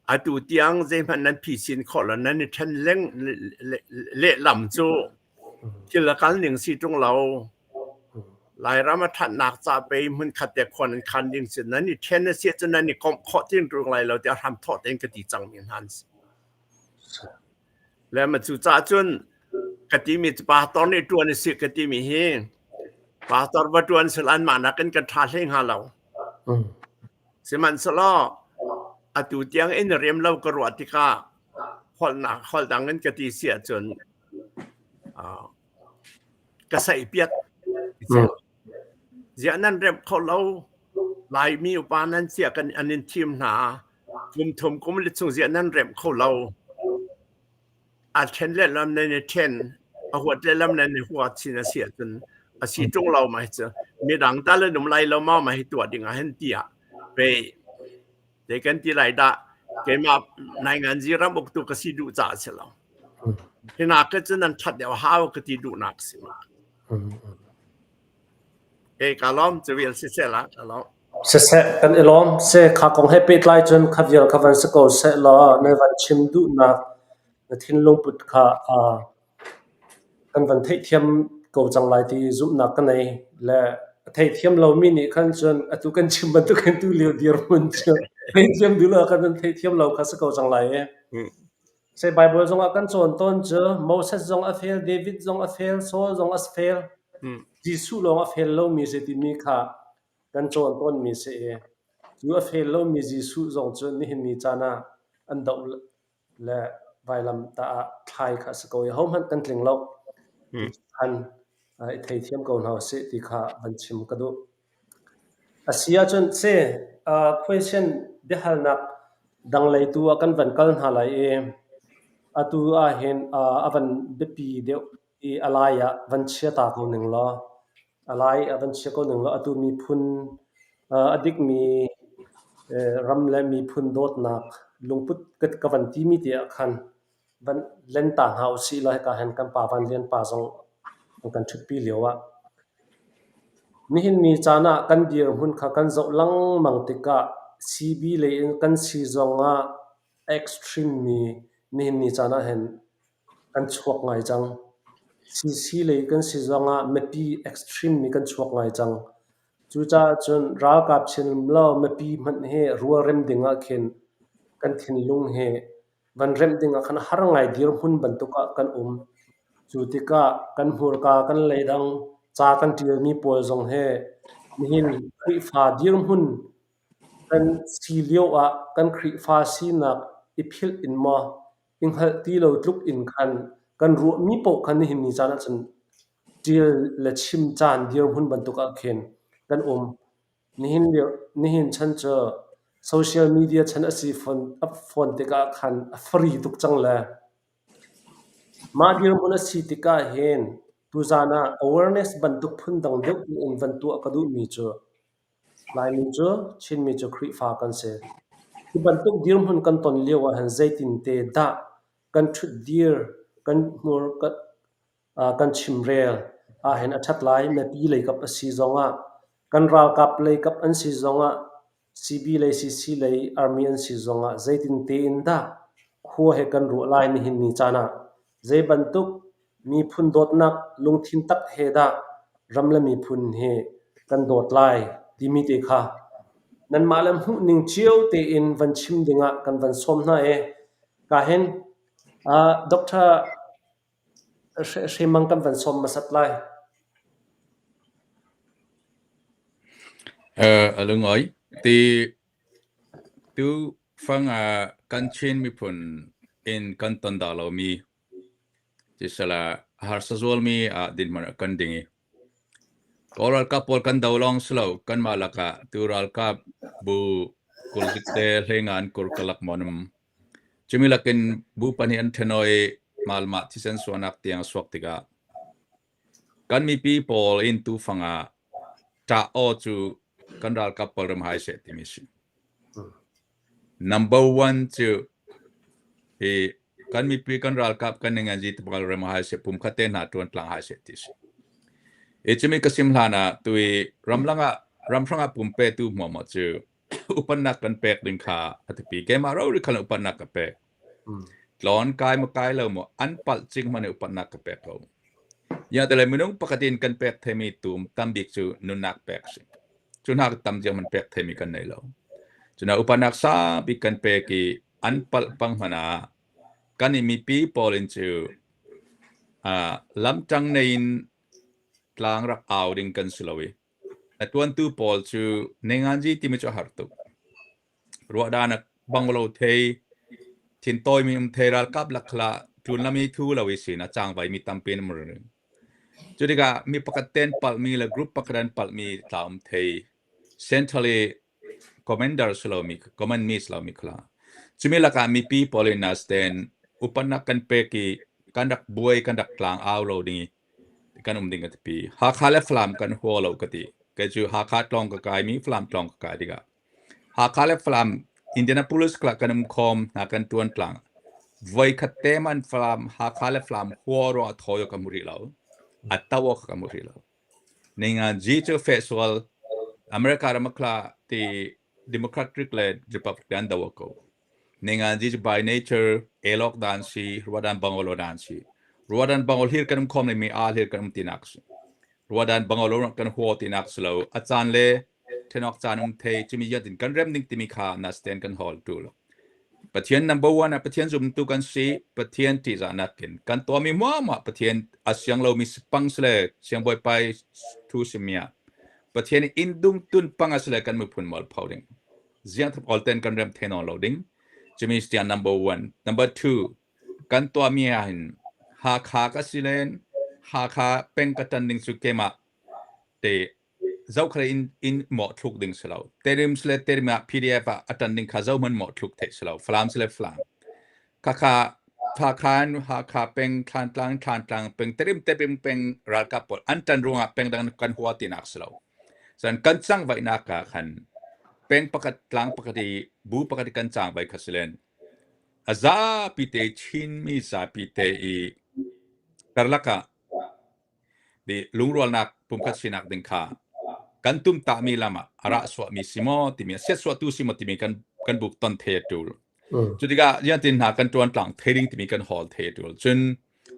อาตัวเตียงใจมันนั้นพิชินเขาหลอนนั้นฉันเลี้ยงเละลำจูที่ละกันหนึ่งสิตรงเราหลายรามาทันนักจะไปมันขัดแต่คนคันยิ่งสิ่งนั้นนี่เช่นนั้นเสียจนนั้นนี่ก็ข้อที่ตรงไรเราจะทำทอดเองกติจังมีหันแล้วมันจู่จ้าจนกติมีปาตอนนี้ตัวนี้สิกติมีเฮปาตอนว่าตัวนี้สลันมานักกันทาเล่งหาเราสิมันสล้ออตุเตียงเอ็นเรียมเรากระวดที่ก้าคนหนักคนดังนั้นกติเสียจนกระใสเปียกเสียนั้นเรียบเขาเราหลายมีอุปานั้นเสียกันอันนี้ทีมหนากลุ่มทมก็ไม่ได้ส่งเสียนั้นเรียบเขาเราอาเช่นเล่นลำในเช่นเอาหัวเล่นลำในหัวชินเสียจนอาชีจงเรามาเจอมีดังตาเล่นหนุ่มไล่เรามามาให้ตัวดิ่งให้เตี้ยไปเด็กกันที่ไรด่าเกี่ยมาในงานจีรำบกตัวก็สิดูจ่าเสียแล้วที่นักก็จะนั้นชัดเดียวหาว่าก็ที่ดูนักสิมากาล้อมจะเวียนเสียละกาล้อมเสกันล้อมเสขากองให้ปิดไล่จนขับเยอะขับวันสกอเสล้อในวันชิมดูนักทิ้งลงปุดขากันวันเทียมกูจังไรที่จุบนักกันในและเทียมเรามินิขันจนตุกันชิมมันตุกันตุเลียวเดียร์มันจนเทียมดูแลกันเทียมเราขัดสกอจังไรเสไบเบิลจงกันจนต้นเจอโมเสสจงอัฟเฟลเดวิดจงอัฟเฟลโซจงอัฟเฟลยิสุลงอัฟเฟลเรามีเสติมีค่ะกันจนต้นมีเสยูอัฟเฟลเรามียิสุจงจนนี่เห็นมีจานะอันดาวและไวลัมตาไทยขัดสกอยเขามันกันถึงเราอันไทยเทียมก่อนเขาเสติค่ะบัญชิมกระดูอาเซียจนเสquestion เดฮัลนักดังเลยตัวกันวันกันหาไรอตัวเห็นวันเดปีเดียวอะไรวันเชียตาคนหนึ่งล้ออะไรวันเชียคนหนึ่งล้อตัวมีพุนอดีกมีรำและมีพุนโดดนักลงพุทธกับวันที่มีเดียคันวันเล่นต่างหาสิเราให้การเห็นกันป่าวันเรียนป่าทรงกันชุดปีเหลียวอะนี่เห็นมีจานะกันเดียร์หุ่นขากันจะลังมังติกะซีบีเลยกันซีจงอะเอ็กซ์ตรีมมีนี่เห็นมีจานะเห็นกันชวกไงจังซีเลยกันซีจงอะไม่ปีเอ็กซ์ตรีมมีกันชวกไงจังจู่จ้าจนรักกับเช่นเราไม่ปีมันเฮรัวเร็มดิ่งอะเข็นกันทิ้งลุงเฮวันเร็มดิ่งอะขันหาไงเดียร์หุ่นบรรทุกกันจู่ติกะกันหัวกากันเลยดังจากกันที่มีป่วยจงเฮนี่หินคุยฟ้าเดียร์หุ่น กันสีเลียวอ่ะกันครีฟ้าสีนักอิพิลอินมาอิงหัลตีเราลุกอินคันกันรู้มีปกคันนี่หินนิจานะจันดีลและชิมจานเดียวหุ่นบรรทุกอักเข็นกันนี่หินเดียวนี่หินฉันเจอโซเชียลมีเดียฉันอสีฟอนติกาคันฟรีทุกจังเลยมาเดียวมันสีติกาเห็นตุจานะ awareness บรรทุกพุ่นดังเด็กอินบรรทุกกระดูมีเจอลายมีเจอชินมีเจอครีฟ้ากันเสที่บรรทุกเดียวหุ่นกันตอนเลี้ยวหันใจตินเตดะกันชุดเดียร์กันมัวกันชิมเรลเห็นอัชัดไลน์แม่ปีเลยกับสีจงกันราวกับเลยกับอันสีจงซีบีเลยซีเลยอาร์มีอันสีจงใจตินเตอินดะหัวเหกันรู้ไลน์นี่หินนิจานะใจบรรทุกมีพุ่นโดดนักลุงทินตักเฮดารำละมีพุ่นเฮกันโดดไลน์ดิมิเตค่ะนั้นมาลำหูนิ่งเจียวเตอินวันชิมดิงะกันวันสมนะกาเห็นด็อกเตอร์เชมังกันวันสมมาสัตไลลุงอ้อยที่ตูฟังกันเชนมีผลอินกันตันดาเรามีที่สละหาสะสวลมีดินมันกันดิ้งก็รัลกับพอลกันดาวลองสลาวกันมาละกะตูรัลกับบูกุลสิเตเฮงานกุลกลักมอนุมจะมีลักินบูปันยันเทนอยมาลมาที่เซนสวนักเตียงสวกติกากันมีปีพอลอินตูฟังจ่าโอจูกันรัลกับพอลรำหายเสติมิสิ number one จูกันมีปีกันรัลกับกันยังไงจิตพอลรำหายเสปุ่มขัดเตนหาตัวนพลังหายเสติสิจะมีกสิมลานะตุยรำฟังปุ่มเปตุหัวหมดจูอุปนักกันเป็กดึงขาอัตปีเกมาเราหรือขันอุปนักกันเป็กหลอนกายมากายเราหมดอันปัลจริงมันอุปนักกันเป็กเราอย่างแต่ละมื้อปกติกันเป็กเทมีตุ่มตั้มบิกจูนุนักเป็กสิจุนักตั้มจังมันเป็กเทมีกันในเราจุนักอุปนักซาบิกันเป็กีอันปัลปังมานากันมีปีพอลินจูลำจังในกลางรักเอาดิ้งกันสลาวีแต่ตัวตู้พอลจูในงานจีที่มีเจ้าหาตุรัวดานักบังโลเททินโตยมีเทรัลกับลักละจุนละมีทูลาวิสินะจางไว้มีตัมเป็นมรณะจุดที่มีปกติปัลมีและกรุ๊ปปกติปัลมีตามเทเซนทรัลคอมเมนเดอร์สลามีคอมเมนมีสลามีคลาจุมีลักมีปีพอลินัสเตนอุปนักกันเปกีกันดักบวยกันดักกลางเอาโลดีกันดิ่งกันปีหาคาเลฟลามกันหัวเรากติก็จูหาคาตลองกกายมีฟลามตลองกกายดีกว่าหาคาเลฟลามอินเดียนาโพลิสกลักกันคอมนักกันตัวนกลางไว้ขัดเตมันฟลามหาคาเลฟลามหัวเราทอยกันมุริเราอัตตาวกันมุริเราในงานจีจูเฟสติวัลอเมริกาเรามาคลาที่ดิโมแครติกเลดริพับลิกันดาวก็ในงานจีจูบายเนเจอร์เอล็อกดันซีรัวดันบังโอโลดันซีรัวดันบังโอลฮิร์กันคอมในมีอาลฮิร์กันตินักส์รัวดันบังโอโลกันหัวตินักส์เราอาจารย์เล่เทนอกจานุมเทจะมียอดดินกันเริ่มดิ้งติมีขานัสเตนกันฮอลดูลปะเทียน number one ปะเทียนจุ่มตุกันซีปะเทียนที่จะนักกินกันตัวมีมั่วปะเทียนอาเซียงเรามีสปังสเลเสียงบอยไปทูสิมียปะเทียนอินดุมตุนปังสเลกันมือพุ่นมอลพาวดิ้งเสียงทับออลเทนกันเริ่มเทนอลเราดิ้งจะมีสเตียน number one number two กันตัวมีหินหาคากสิเลนหาคาเป็นกตันดิ้งสุเกมาเตเจ้าใครอินหมอทุกดิ้งสลาวเตริมสเลเตริมา PDF อัตันดิ้งข้าเจ้ามันหมอทุกเทสลาวฟลามสเลฟลามคาคานหาคาเป็นคลานตางเป็นเตริมเป็นรัลกับปอลอันตันรุงเป็นดังกันหัวตินักสลาวส่วนกันจังไว้นักขันเป็นปกติบูปกติกันจังไว้ขัสเลนอาซาพิเตชินมีซาพิเตอีแต่ละกะdi lungrol nak pumkat sinak dengka kantum tak mi lama arak suat mi simo timi set suatu simo timi kan buk ton the tul jadi ga yan tin ha kan tuan tlang thering timi kan hol the tul chun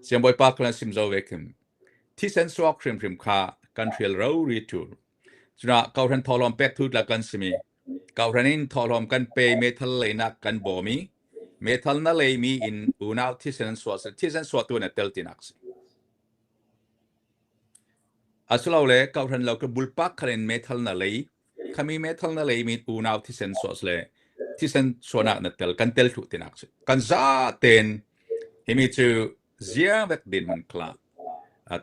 siam boy pa klan sim zo vekim thi sen swak krim kha kan thriel ro ri tul chuna kau ran tholom pek thut la kan simi kau ranin tholom kan pe metal le nak kan bo mi metal na le mi in unau thi sen swat tu na tel tinak asal awalnya kau ran lau ke bulpak kalian metal nalai ขมีเมทัลนั่นเลยมีปูนาวที่เซนสอสเลยที่เซนส่วนนักเตลกันเตลถูกตินักสิกันซาเต็นมีจูเสียแบบดินมันคลา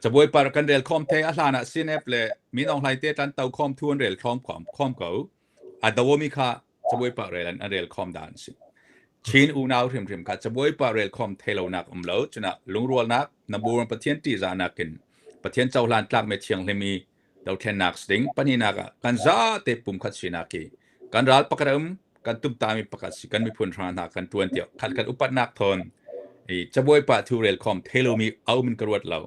จะบวยปาร์กันเรลคอมเทอลานะซีเนฟเลยมีน้องไลเตตันเตาคอมทวนเรลคอมเก่าดาวมีค่ะจะบวยปาร์เรลคอมดานสิชินอูนาวริมค่ะจะบวยปาร์เรลคอมเทลนักเลวจะนะลุงรัวนักนับบัวประเทศที่จานักกินประเทศเจ้าลานกลางเมเชียงเลมีดาวเทนนักสิงปนินักกันซาเตปุ่มขัดสินักกีกันรัลปกรมกันตุ้มตามีประกาศสิกันมีพูนทรานักกันตัวนเดียวขัดกันอุปนักทนจะบวยปาร์ทูเรลคอมเทลมีเอามันกระวดเรา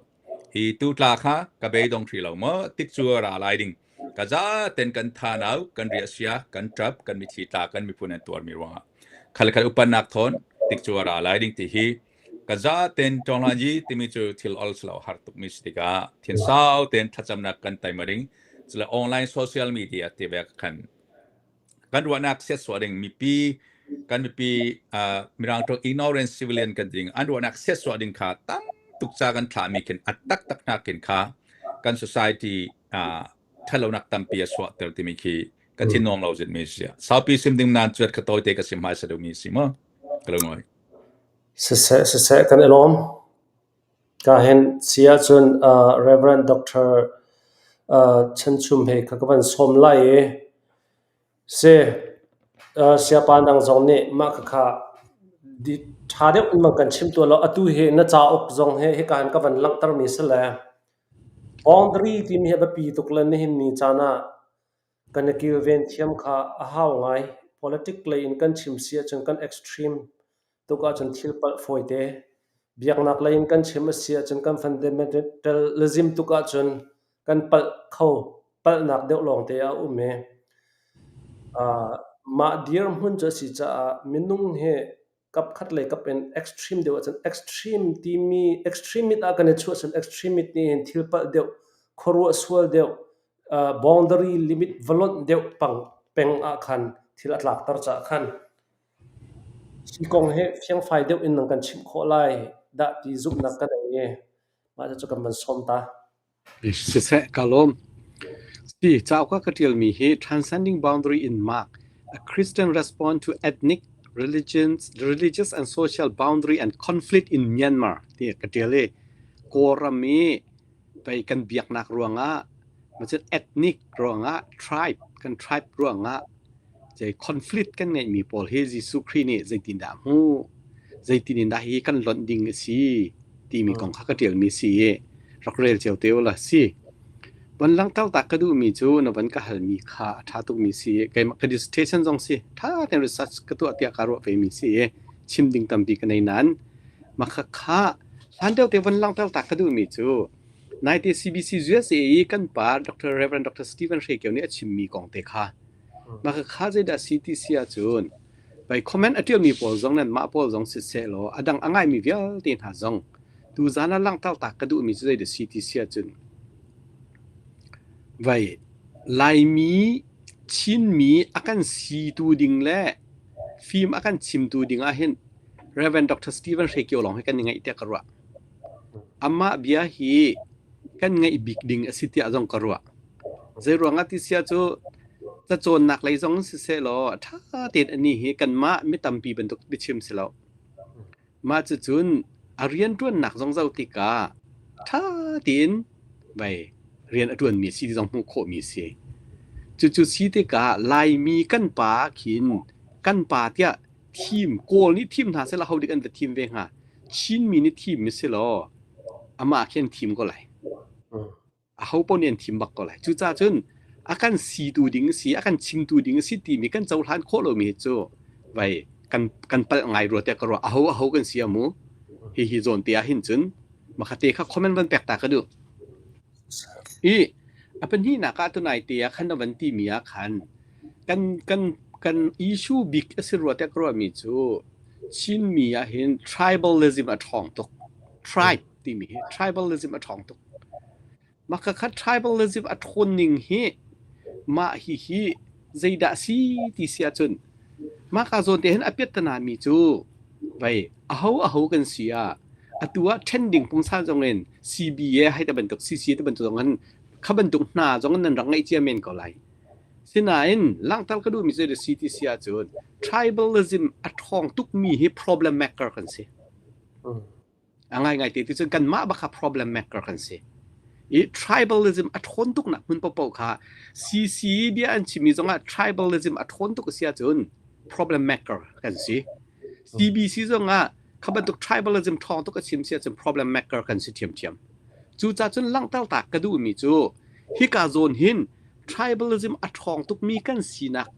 ตูตลาค่ะกับเบย์ดงทรีเราเมื่อติดชัวร์อะไรดิ่งก็จะเต็นกันทานเอากันเรียเสียกันจับกันมีทีตากันมีพูนตัวมีว่าขัดกันอุปนักทนติดชัวร์อะไรดิ่งที่ฮีก็จะเต็นจงหลังจีที่มีจูทิลอลส์เราหาตุกมิสติกาเทียนสาวเต็นทัศนักกันไต่มาดิ่งสละออนไลน์โซเชียลมีเดียที่แบบกันวันนักเสียสวดิ่งมีปีกันมีปีมีรางตรง ignorance civilian กันดิ่งอันวันนักเสียสวดิ่งค่ะตั้งตุกจากกันถามีกันอัดตักนักกินค่ะกัน society ถ้าเรานักตั้มปีสวดเติร์ติมีคีกันที่น้องเราจะมีเสียสาวปีสิมดิ่งนั้นจุดกระตุ้ยเตะกันสิมหายสะดุมีสิมั้งกระงอยเสกันอารมณ์ก็เห็นเสียจนReverend Dr. ชันชุมเฮก็กำลังสมไล่เสียปานังจงเนี่ยมาค่ะดิท้าเดียวมันกันชิมตัวเราอตุเฮน่าจะอกจงเฮการกำลังลังตรมีสละboundary ที่มีแบบปีตุกเล่นนี่นี่จานะกันเกี่ยวเวนเทียมค่ะอ้าวไง politically in กันชิมเสียจนกัน extreme ตุกอาจจะทิลปัลฟอยเตะเบียกนักเลยกันชิมเสียจนกัน fundamentalism ตุกอาจจะกันปัลเข้าปัลนักเดือดร้อนเตะอุ้มเอมาเดียร์หุ่นจะสิจะมินุงเฮกับขัดเลยกับเป็น extreme เดียวจน extreme ที่มี extreme มิดอากันเนี่ยชัวร์จน extreme มิดนี่เห็นทิลปัลเดียวครัวส่วนเดียวboundary limit วลต์เดียวปังเป็นอาคันทิลอัตลักตร์จะคันสิ่งของเฮเพียงไฟเดียวอินนังกันชิมโคไลดัดที่จุกนักกันเองมาจะกันมันสมตาเสกาลมที่เจ้าก็กระเทียมมี transcending boundary in Mark a Christian response to ethnic religious and social boundary and conflict in Myanmar ที่กระเทียมเลยโกรามีไปกันเบียกนักรวงอ่ะมันจะ ethnic รวงอ่ะ tribe กัน tribe รวงอ่ะจะ conflict กันไงมีพอลเฮจิสุครีนี่ใจตินดาหูใจตินดาฮีกันหล่นดิ่งสิที่มีของข้ากระเทียมมีสิรักเรียลเจียวเตียวละสิวันหลังเต้าตักกระดูมีจูนวันก็หันมีขาท้าตุกมีสิไกมักกระดิสเทชันจงสิถ้าแต่รีสัชกระตัวเตียการุไปมีสิชิมดิ่งตั้มปีกันในนั้นมักขาทันเดียวแต่วันหลังเต้าตักกระดูมีจูนายที่ CBC USA กันป่า Dr. Reverend Dr. Stephen Shea เกี่ยวนี้ชิมมีกองเตะค่ะมักขาจะได้สิที่เสียจูนไปคอมเมนต์อธิบมีพอจงนั้นมาพอจงสิเสลอดังอ่างไงมีเวียลตีนหาจงดูจานะหลังเต้าตักกระดูมีจูได้สิที่เสียจูนไว้ลายมีชินมีอาการสีตูดิ่งและฟิล์มอาการชิมตูดิ่งอาเห็น Reverend Dr. Stephen Shea เกี่ยวลองให้กันยังไงเตียกระวะอามาเบียฮีกันไงบิ๊กดิ่งสิที่อาจงกระวะเจรวงอาทิเสียจูจะโจนหนักเลยจงสิเสลอถ้าเด็ดอันนี้เฮกันมาไม่ตำปีเป็นตุกบิชิมเสลอมาจะจุนอาเรียนด้วนหนักจงเจ้าติกาถ้าดินไปเรียนอดวนมีสีที่ต้องหูโคมีเสียจุดสีที่กาลายมีกันป่าขินกันป่าเที่ยทีมโกลนี่ทีมหาเสละเขาดีกันแต่ทีมเวงหาชินมีนี่ทีมไม่เสลออามาเขียนทีมก็ไหลเขาปนเนียนทีมบักก็ไหลจุดจ้าจนอาการสีตูดิ่งสีอาการชิงตูดิ่งสีตีมีกันเจ้าทานโคโลมีจูไว้กันเปิดไงรัวแต่ก็รัวเขากันเสียมูฮิโซนเตียหินจนมาคติเขาคอมเมนต์มันแปลกตากันดูเป็นที่นักการตัวไหนเตียขันวันที่มีอาคันกันอิชูบิ๊กสิรัวแต่ก็รัวมีจูชินมีเห็น tribalism อัดท้องตก tribe ที่มี tribalism อัดท้องตกมาคัด tribalism อัดคนหนึ่งมาฮิใจด่าสีที่เสียจนมาคาโซนเตียเห็นอภิตนามีจูไปเอากันเสียตัวเช่นดิ่งปุ่มซ่าจงเงิน CBA ให้แต่บรรทุก CC แต่บรรทุกจงนั้นข้าบรรทุกหน้าจงนั้นรังไอเจียเมนก็ไหล สินายนลังตัลก็ดูมีเจอซีทีเซียจน tribalism อัดห้องตุกมีให้ problem maker กันสิง่ายๆที่จนกันมาบัก problem maker กันสิอี tribalism อัดห้องตุกนักมันเปล่าค่ะ CC เบียอันชิมีจงอ่ะ tribalism อัดห้องตุกเสียจน problem maker กันสิ CBC จงอ่ะขบันตุก tribalism ท้องตุกชิมเสียจน problem maker กันสิเทียมจู่จ้าจนลังตัลตากก็ดูมีจู่ฮิกาโซนหินtribalism อัดห้องตุกมีกันสีนัก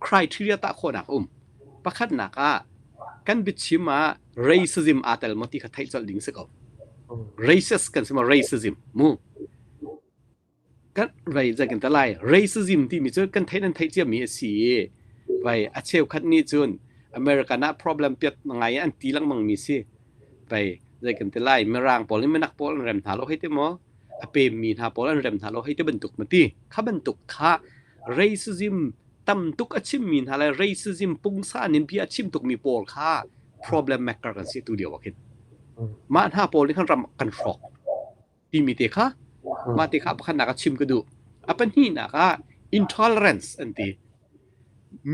criteria ตะคนนักประคัดนักกันบิดชิมา racism อาแต่ละมันที่เขาไทยจะลิงก์สักเอา racist กันสิมา racism มูกันไรจะกันแต่ไร racism ที่มีเจอกันไทยนั้นไทยจะมีสีไปอาเชลคัดนี้จนอเมริกาน่า problem เปียดไงอันตีลังมังมีสิไปจะกันแต่ไรไม่ร่างปอลไม่นักปอลเรมทาโลให้เต็มมั้อเปมีนาปอลเรมทาโลให้เต็มบรรทุกมาตีข้าบรรทุกข้า racism ตั้มตุกอาชิมมีอะไร racism ปุ่งซ่านินพี่อาชิมตุกมีปอลข้า problem maker กันสิตัวเดียวว่าคิดมาถ้าปอลนี่ขันรำกันฟอกที่มีเตะข้ามาเตะข้าขันนักอาชิมก็ดูอ่ะเป็นที่นักintolerance อันที่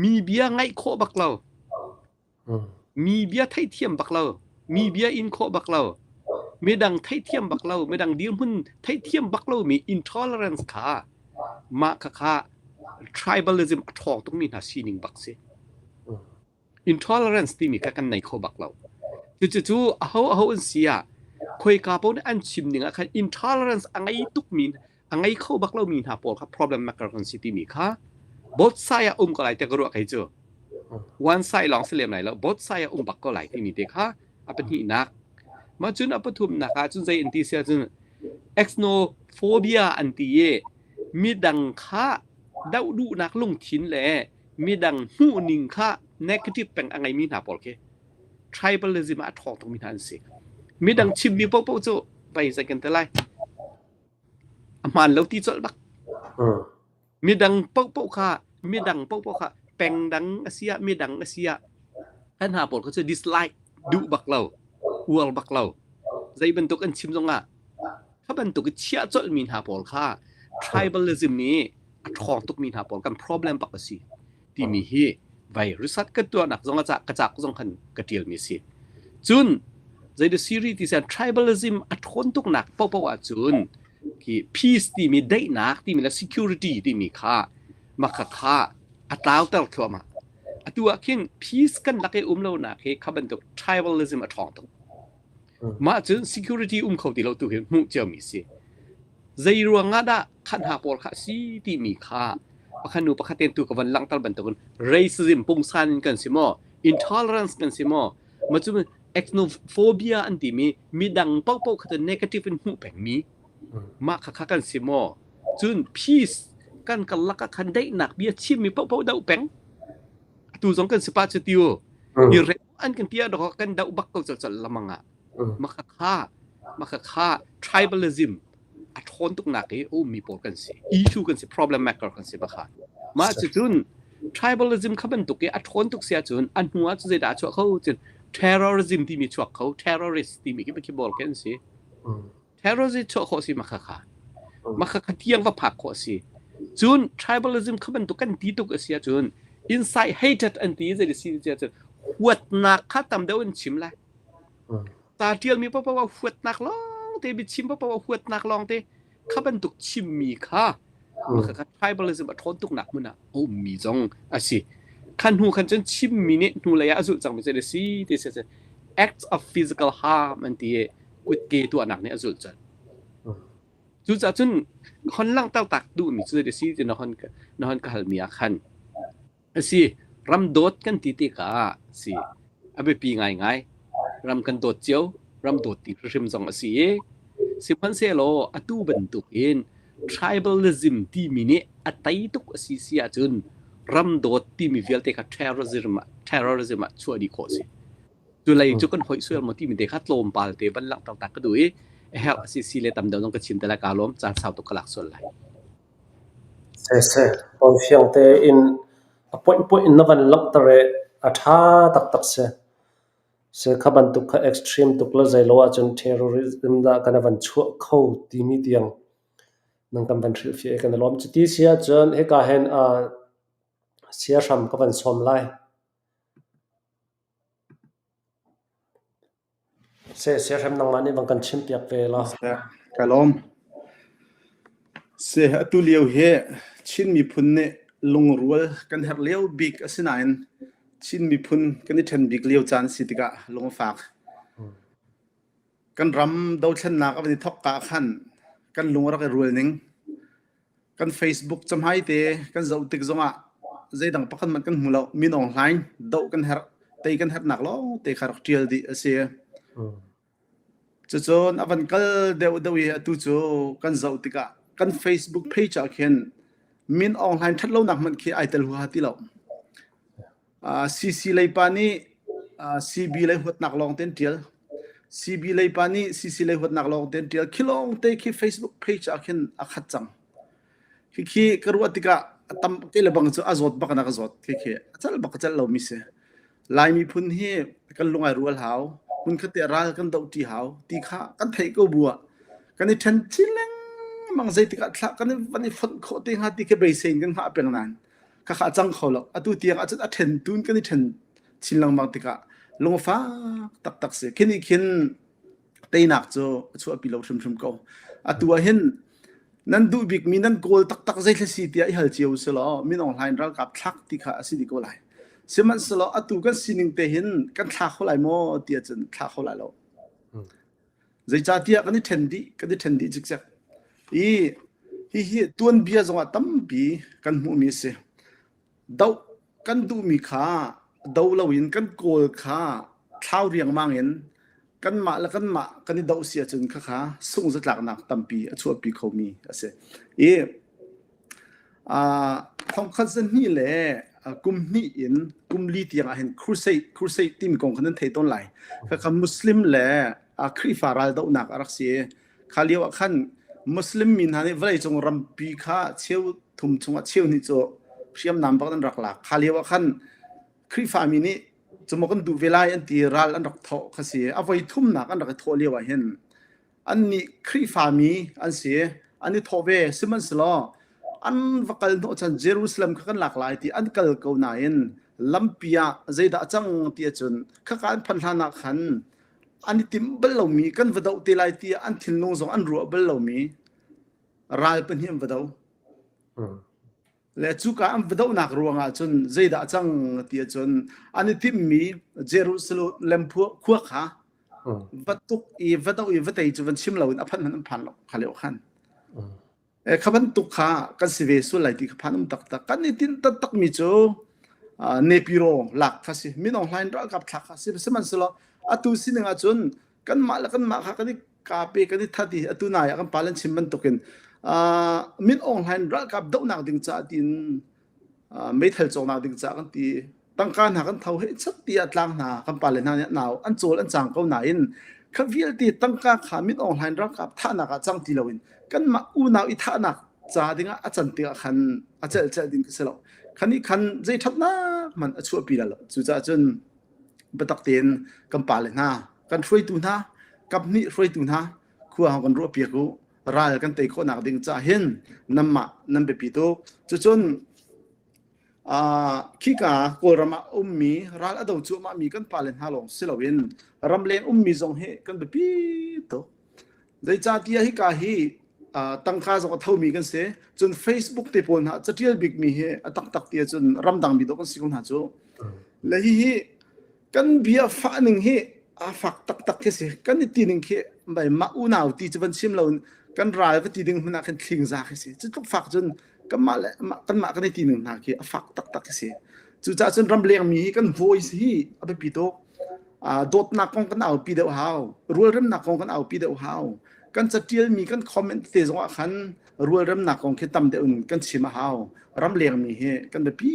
มีเบียไงโคบักเรามีเบียไทยเทียมบักเรามีเบียอินโคบักเราไม่ดังไทยเทียมบักเราไม่ดังเดียวหุ่นไทยเทียมบักเรามี intolerance ค่ะมาค่ะ tribalism ทองต้องมีหน้าซีนิงบักสิ intolerance ที่มีกันในโคบักเราจู่ๆเอาอันเสียคุยกับพวกนั้นอันชิมหนึ่งค่ะ intolerance อันไงตุกมีอันไงโคบักเรามีหน้าปอลครับ problem maker กันสิที่มีค่ะ both side ก็หลายแต่ก็รู้ใครเจอ one side ลองเสียมไหนแล้ว both side บักก็หลายที่มีเด็กค่ะเป็นที่นักมาจุนปฐุมนะคะจุนใจอันที่เสียจุน xenophobia อันที่มีดังค่ะดาวดูนักลงทิ้นแหละมีดังหูหนึ่งค่ะ negative เป็นอะไรมีหน้าปอลเค tribalism อัดทองต้องมีทางสิมีดังชิมมีปุ๊บๆจะไปใส่กันแต่ไรมันแล้วที่จะบักมีดังปุ๊บๆค่ะมีดังปุ๊บๆค่ะแปลงดังเสียมีดังเสียท่านหาปอลเขาจะ dislike ดูบักเราวัวบักเราใจบรรทุกอันชิมตรงอ่ะถ้าบรรทุกเชี่ยจดมีหาปอลค่ะ tribalism นี้ทองตุกมีหาปอลกัน problem ปักสิที่มีฮีไวรัสก็ตัวหนักจงกระจากจงขันกระเทียมมีสิจุนใจเดซีรีส์ที่เสีย tribalism อัดทนตุกหนักปุ๊บๆว่าจุนที่ peace ที่มีได้หนักที่มีและ security ที่มีค่ามาค่าอัตราเท่าเข้ามาตัวเข่ง peace กันนักเล่าหนักให้ขับเป็นตัว tribalism อัดทองตุกมาจน securityเขาที่เราตัวเห็นมุ่งเจ้ามีสิใจรวงงาดะขันหาปอลค่ะสิที่มีค่าประคันนูประคันเต็นตัวกับวันลังตัลบันตุกัน racism ปุ่งซันกันสิโม intolerance กันสิโมมาจุน xenophobia อันที่มีดังเป้าๆคือ negative เป็นหูแบ่งมีมาค่ะกันสิโมจุน peace กันลักกันได้หนักเบียชิมมีเป้าๆดาวแบ่งตัวสองกันสปาร์ติโอมีเรื่องอันกันเปียดอกกันดาวบักก็จะละมังอ่ะมาค่ะ tribalism อัดทนตุกหนักโอ้มีปอลกันสิ issue กันสิ problem maker กันสิบ้าค่ะมาจุน tribalism เขาเป็นตุกอัดทนตุกเสียจุนอันหัวจะได้ด่าชัวเขาจุน terrorism ที่มีชัวเขา terrorist ที่มีกี่บอลกันสิ terrorist ชัวเขาสิมาค่ะเที่ยงว่าผักเขาสิจุน tribalism เขาเป็นตุกกันตีตุกเสียจุน inside hated อันที่จะได้สิจุนหัวหนักข้าทำเดินชิมเลยตาเทียมมีเพราะว่าหัวหนักล้อเตบิชิมเพราะว่าหัวหนักลองเตข้าเป็นตุกชิมมีค่ะมันก็ tribalism ทนตุกหนักมันอ่ะโอ้มีจังสิคันหูคันจนชิมมีเนี่ยหูเลยอ่ะสุดจังไม่ใช่เลยสิที่เสีย acts of physical harm อันที่กุดเกตัวหนักเนี่ยสุดจังจุดจนคนล่างเต้าตักดูมีสุดเลยสิที่นอนก็หันมีอาคันสิรำโดดกันตีกาสิเอาไปปีง่ายรำกันโดดเจียวรำโดดติดริมสองสิพันเซโลอตูบรรทุกเอง tribalism ที่มีเนี่ยอัตย์ตุกสิเสียจนรำโดดที่มีเวลเตกับ terrorism ช่วยดีโคสิจุลัยจุกันหอยส่วนมันที่มีเด็กขัดลมปาลเตบันหลังต่างๆก็ดูเฮลสิเลตำเดิมต้องกระชิมแต่ละการล้มจากสาวตุกหลักส่วนไหลเซ่ปอยเฟียงเตอินปุ่นนวันลักตระอัฐาตักเสขบันตุกเอ็กซ์ตรีมตุกละใจโลอาจนเทอร์ริซึมดากันวันชั่วเข้าที่มีเดียง นังกำบันทริฟีกันล้อมจุดที่เสียจนเฮกาเห็นเสียชำกับวันสมไลเสียชำนังมันนี่บางกันชิมเปียกเวลา kalom se atu liu he chin mi phun ne lung rual kan her leo big asinain chin mi phun kan ni then big leo chan sitika lung fak kan ram do chen nak avani thok ka khan kan lung ra ka rual ning kan facebook cham hai te kan zau tik zonga zai dang pakhan man kan mulo min online do kan her te kan her nak lo te khar tial di ase chon avan kal deu deu ya tu chu kan zau tika kan facebook page a khen min online that lo nak man khi ai tel hu ha ti lo cc lei pani cb lei hot nak long ten tial cb lei pani cc lei hot nak long ten tial khilong te khi facebook page a khen a khat chang khi karwa tika tam ke le bang chu azot bak na ka zot khi chal bak chal lo mi se lai mi phun hi kan lungai rual hau mun khate ral kan dau ti hau ti kha kan thei ko bua kan ni than chileng mang zai ti ka thla kan ni phot kho ti ha ti ke be sein kan ha peng nan kha kha chang kho lo atu tiang a chat a then tun kan ni then chilang mang ti ka long fa tak tak se kini kin te nak cho chu a pi lo thum thum ko atu a hin nan du big mi nan gol tak tak zai thla si ti a hal chiu se lo min online ral kap thak ti kha asi di ko lai seman selo atu kan sining te hin kan thla kho lai mo tia chen thla kho lai lo zai cha tia kan ni then di jik jak hi tuan bia zonga tam bi kan mu mi se dau kan du mi kha dau lawin kan kol kha thlau riang mangin kan ma kan ni dau sia chun kha sung za tlak nak tam pi a chu pi kho mi ase thong khan san ni le kum ni in kum li tiang a hen crusade tim kong khan thei ton lai kha muslim le khri faral do nak arak se khaliwa khan muslim min hani vai chong ram pi kha cheu thum chunga cheu ni cho siam nam bak dan rak la khaliwa khan khri fa mi ni chmo kan du velai an ti ral an rak tho kha se avai thum nak an rak tho lewa hen an ni khri fa mi an se an ni tho ve siman slo an vakal no chan jerusalem kan lak lai ti an kal ko na in lampia zaida chang ti chun kha kan phan hlana khan ani tim bel lo mi kan vadau te lai ti an thil no zong an ru bel lo mi ral pen hiam vadau le chu ka am vadau nak ruanga chun zaida chang ti chun ani tim mi jerusalem khu kha vatuk vadau vatai chu van chim lo in aphan han phan lo khale khan khaban tukha kan sive su lai ti phanum tak tak kan ni tin tak tak mi chu ne piro lak khasi min online ra kap thak khasi seman selo atu sinanga chun kan ma kha kan ka pe kan thati atu na ya kan palan chimman token min online ra kap do nak ding cha tin me thel chong nak ding cha kan ti tangkan ha kan thau he chak ti atlang na kan palan na naw an chol an chang ko na in khavial ti tangka kha min online ra kap tha na ka chang ti lawin kan ma u naw i tha nak cha dinga a chan ti khan a chel din selo khani khan jai that na man a chu pi la lo chu cha chun batak ten kan pal na kan throi tu na kap ni throi tu na khuwa kan ro pi ku ral kan te kho nak ding cha hen namma nam be pi to chu chun khika kolrama ummi ral ado chu ma mi kan palen halong silowin ramleng ummi zong he kan be pi to dai cha tia hi ka hi tangkha zo thau mi kan se chun facebook te pon ha chatial big mi he atak tak tia chun ramdang bi do kan sikon ha chu la hi kan bia fa ning hi a fak tak tak ke se kan ni tining ke bai ma u naw ti chuan sim lo kan ral va ti ding hna kan thling za ke se chu tok fak chun kan ma kan ni tining na ke a fak tak tak ke se chu cha chun ramleng mi kan voice hi a be pi to dot na kong kan au pi de haw rual ram na kong kan au pi de haw kan chatial mi kan comment te zonga khan rual ram na kong ke tam de un kan chima haw ram leng mi he kan be pi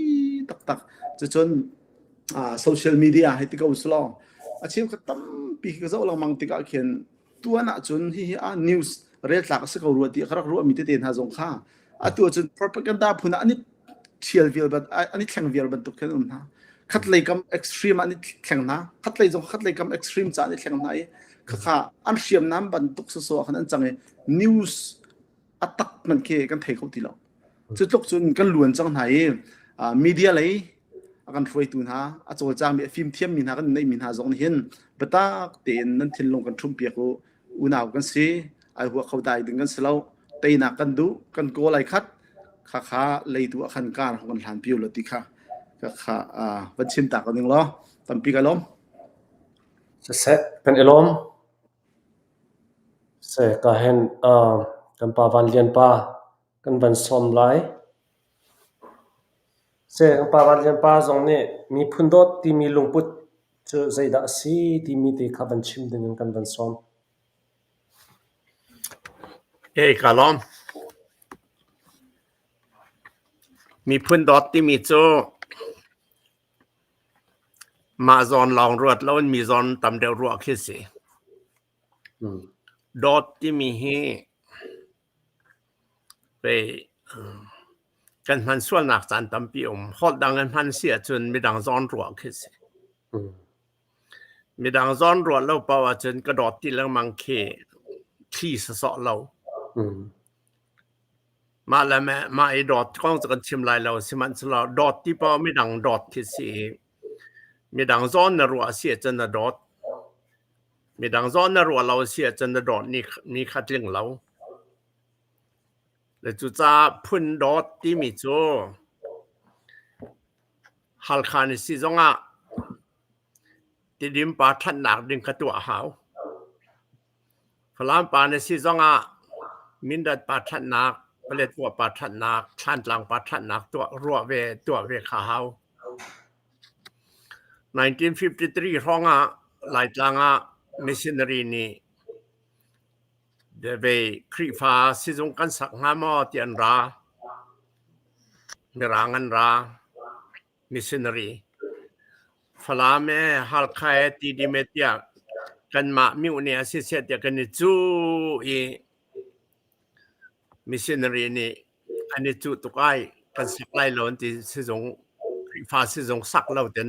tak tak chu chon social media he ti ko slo achiu khatam pi ka zo lang mang ti ka khen tuana chun hi news rel tlak se ko ru ti kharak ru mi te ten ha zong kha atu chun propaganda phuna ani thial vil bat ani thlang vil bat tu khen na khatlei kam extreme ani thlang na khatlei kam extreme cha ani thlang na kha an siam nam ban tuk so khan an change news atak man ke kan thei khoti lo chu tlok chun kan luan chang hai media lei akan foi tun ha a chol chang mi film thiam min ha kan nei min ha zong hin bata ten nan thin long kan thum pia ko unaw kan si ai huwa khodai ding kan selo teina kan du kan ko lai khat kha lei tu khan kan hon hlan piu lo ti kha kha van chim ta kan ding lo tampi kalom se pen elom se ka hen kan pa van lian pa kan van som lai se kan pa van lian pa zong ne mi phundot ti mi lungput chu zaida si ti mi te kha van chim ding kan van som kalomมีพื้นดอทที่มีโจมาซอนลองรวดแล้วมีซอนตำเดียวรัวขึ้นสิดอทที่มีให้ไปกันพันส่วนหนักสารตำปีฮอดดังกันพันเสียจนมีดังซอนรัวขึ้นสิมีดังซอนรัวแล้วเปล่าจนกระดอดที่เรื่องมังเคที่สะเรามาแล้วแม่มาไอ้ดอทก้องจะกันชิมลายเราสิมันสลาดอทที่เปล่าไม่ดังดอทขึ้นสิมีดังซ้อนนรัวเสียจนดอทมีดังซ้อนนรัวเราเสียจนดอทนี่มีคัดเรื่องเราแล้วจุจ้าพุ่นดอทที่มีโจฮัลคานิสิจงอ่ะที่ดิมปาทันหนักดึงกระตัวหาวพลามปาในสิจงอ่ะมินดัดปาทันหนักเปลตัวปาทันหนักชันหลังปาทันหนักตัวรัวเวขาหาว1953 ห้องอ่ะหลายจังอ่ะมิชชันนารีนี่เดเวครีฟ้าสิจงกันสักหามอเตียนรามีรังันรามิชชันนารีฟลาเมฮัลคายตีดิเมเตียกันมามิวเนี่ยสิเสียเตียกันจูอีมิชชันนารีนี่อันนี้จูตุกไอกันสักไล่ล้นที่สิจงครีฟ้าสิจงสักเราเต็น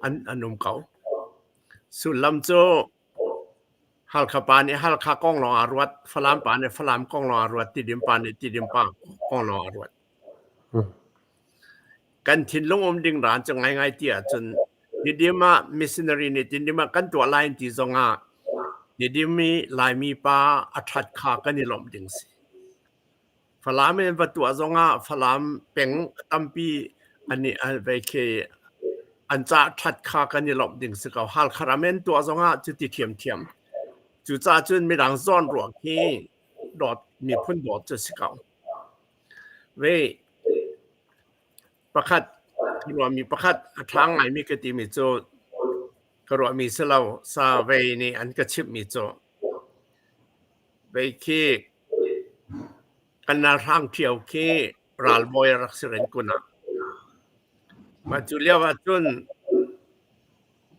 อันนุ่มเขาสุดลำโจฮัลคาปานี่ฮัลคากองลองอารวดฟลามปานี่ฟลามกองลองอารวดติดิมปานี่ติดิมปากองลองอารวดกันทินลงดิ่งร้านจะไงเตียจนดิดิมามิสซินารีนี่ดิดิมากันตัวลายที่จงอ่ะดิดิมีลายมีปาอัฐัดขากันนี่ลมดิ่งสิฟลามเป็นตัวจงอ่ะฟลามเป็นตั้มปีอันนี้อันไปเคอันจะทัดขากันนี่หลบดิ่งสิเขาฮัลคาราเมนตัวสองอ่ะจุดที่เทียมจุดจ้าจุดไม่ดังซ้อนหลวงที่ดอดมีพุ่นดอดจุดสิเขาเว้ประคัดที่ว่ามีประคัดทางไหนมีกติมีโจก็ว่ามีเสลาซาเวนี่อันก็ชิบมีโจเว้ที่กันนาทางเที่ยวที่รัลบอยรักษาเรนกุนะมาจุเลียว่าจน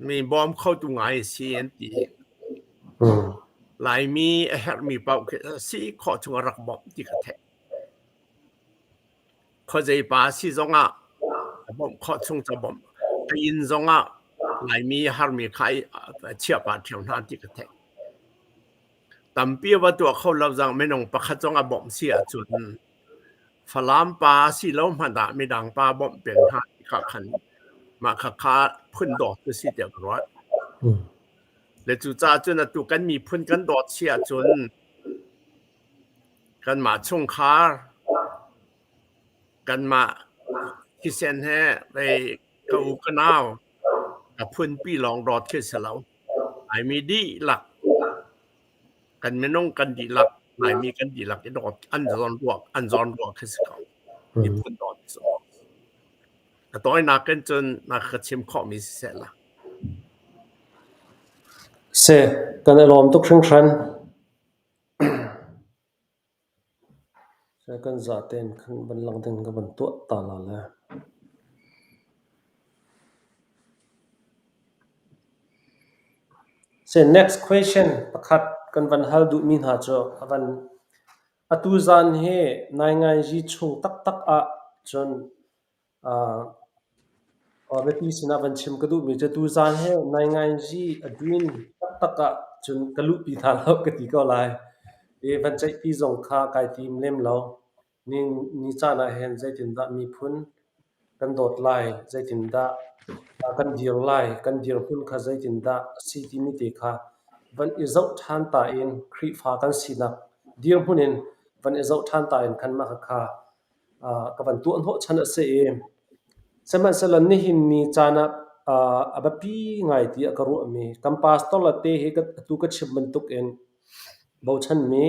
มีบอมเข้าตรงไหนซีเอ็นตีหลายมีเฮร์มีเป่าสีขอจงรักบอมที่กระแทกเขาจะป่าสีจงอ่ะบอมขอจงจะบอมยินจงอ่ะหลายมีเฮร์มีใครเชื่อป่าเที่ยวนั้นที่กระแทกตั้มเปียว่าตัวเขาเราจังไม่นงประคัดจงอ่ะบอมเสียจุดฟลามป่าสีล้มหันดาไม่ดังป่าบอมเป็นท่าขาขันมาขาพุ่นดอดก็สิเดียวกันว่าแล้วจู่จ้าจนตุกันมีพุ่นกันดอดเชียจนกันมาชงขากันมาที่เซนแห่ไปกูกันเอากับพุ่นปีลองดอดขึ้นเสลาไอ้มีดีหลักกันไม่น้องกันดีหลักไอ้มีกันดีหลักจะดอดอันจอนบวกขึ้นเสลามีพุ่นดอดสองแต่ตอนนักกันจนนักชิมข้อมีเสร็จละเสกันอารมณ์ทุกครั้งเสกันจะเต้นขึ้นบนหลังเต้นกับบนตัวตาละแล้วเส next question ประคัดกันวันฮัลดูมินหาจอวันอตุจานเฮนายงานจีชงตักอะจนเวทีสินะวันชิมกระดูมีจะตูจานเฮนายงานจีอดุนตักอะจนกระลุปีทาแล้วกติก็ลาย van chai pi zong kha kai tim lem lo ning ni chana hen zaitin da mi phun kan dot lai zaitin da kan dir lai kan dir hun kha zaitin da si ti mi te kha van izau than ta in khri pha kan sinak dir hunin van izau than ta in kan ma kha ka van tu an ho chan ase seman salan ni hin ni chana abapi ngai ti akaru ami kampas tola te he ka tu ka chimban tuk en bo chan mi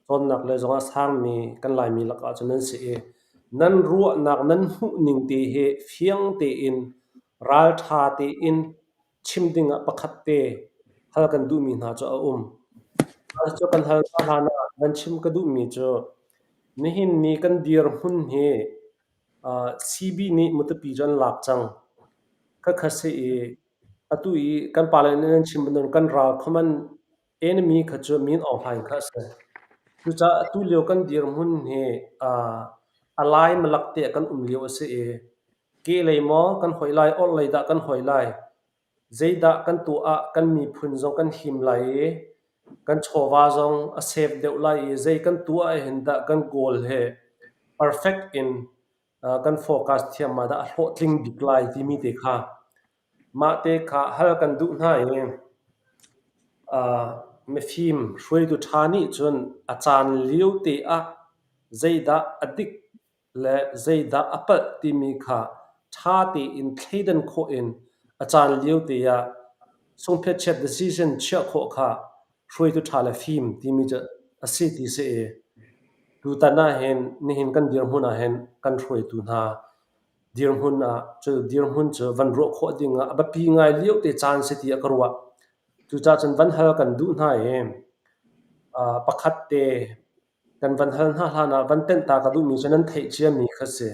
ton nak le zonga sang mi kan lai mi laka chanan se nan ruwa nak nan hu ning te he phiang te in ral tha te in chimdinga pakhat te hal kan du mi na cho cho kan hal na na ban chim ka du mi cho ni hin ni kan dir hun he CB ni mutapi jan lak chang ka khase atui kan palen nan chimban kan ra khaman enemy kha cho min online kha se tu cha tu leo kan dir mun he alai malak te kan leo se ke leimo kan hoilai ol lai da kan hoilai zeida kan tu a kan mi phun zong kan him lai kan chowa zong a save deu lai zei kan tu a hinda kan goal he perfect in kan focus thiam ma da hlo tling dik lai ti mi te kha ma te kha hal kan du na me phim hroi tu thani chun achan liu te a zeida adik le zeida apal ti mi kha tha te in thleidan kho in achan liu te ya song phe chat decision chia kho kha hroi tu thala phim ti mi cha ase ti se tu ta na hen ni hin kan dir huna hen kan hroi tu na dir huna chu dir hun chu van ro kho dinga aba pi ngai liu te chan se ti akarwa tu cha chan van hal kan du na pakhat te kan van hal na hlana van ten ta ka du mi chanan thei chia mi khase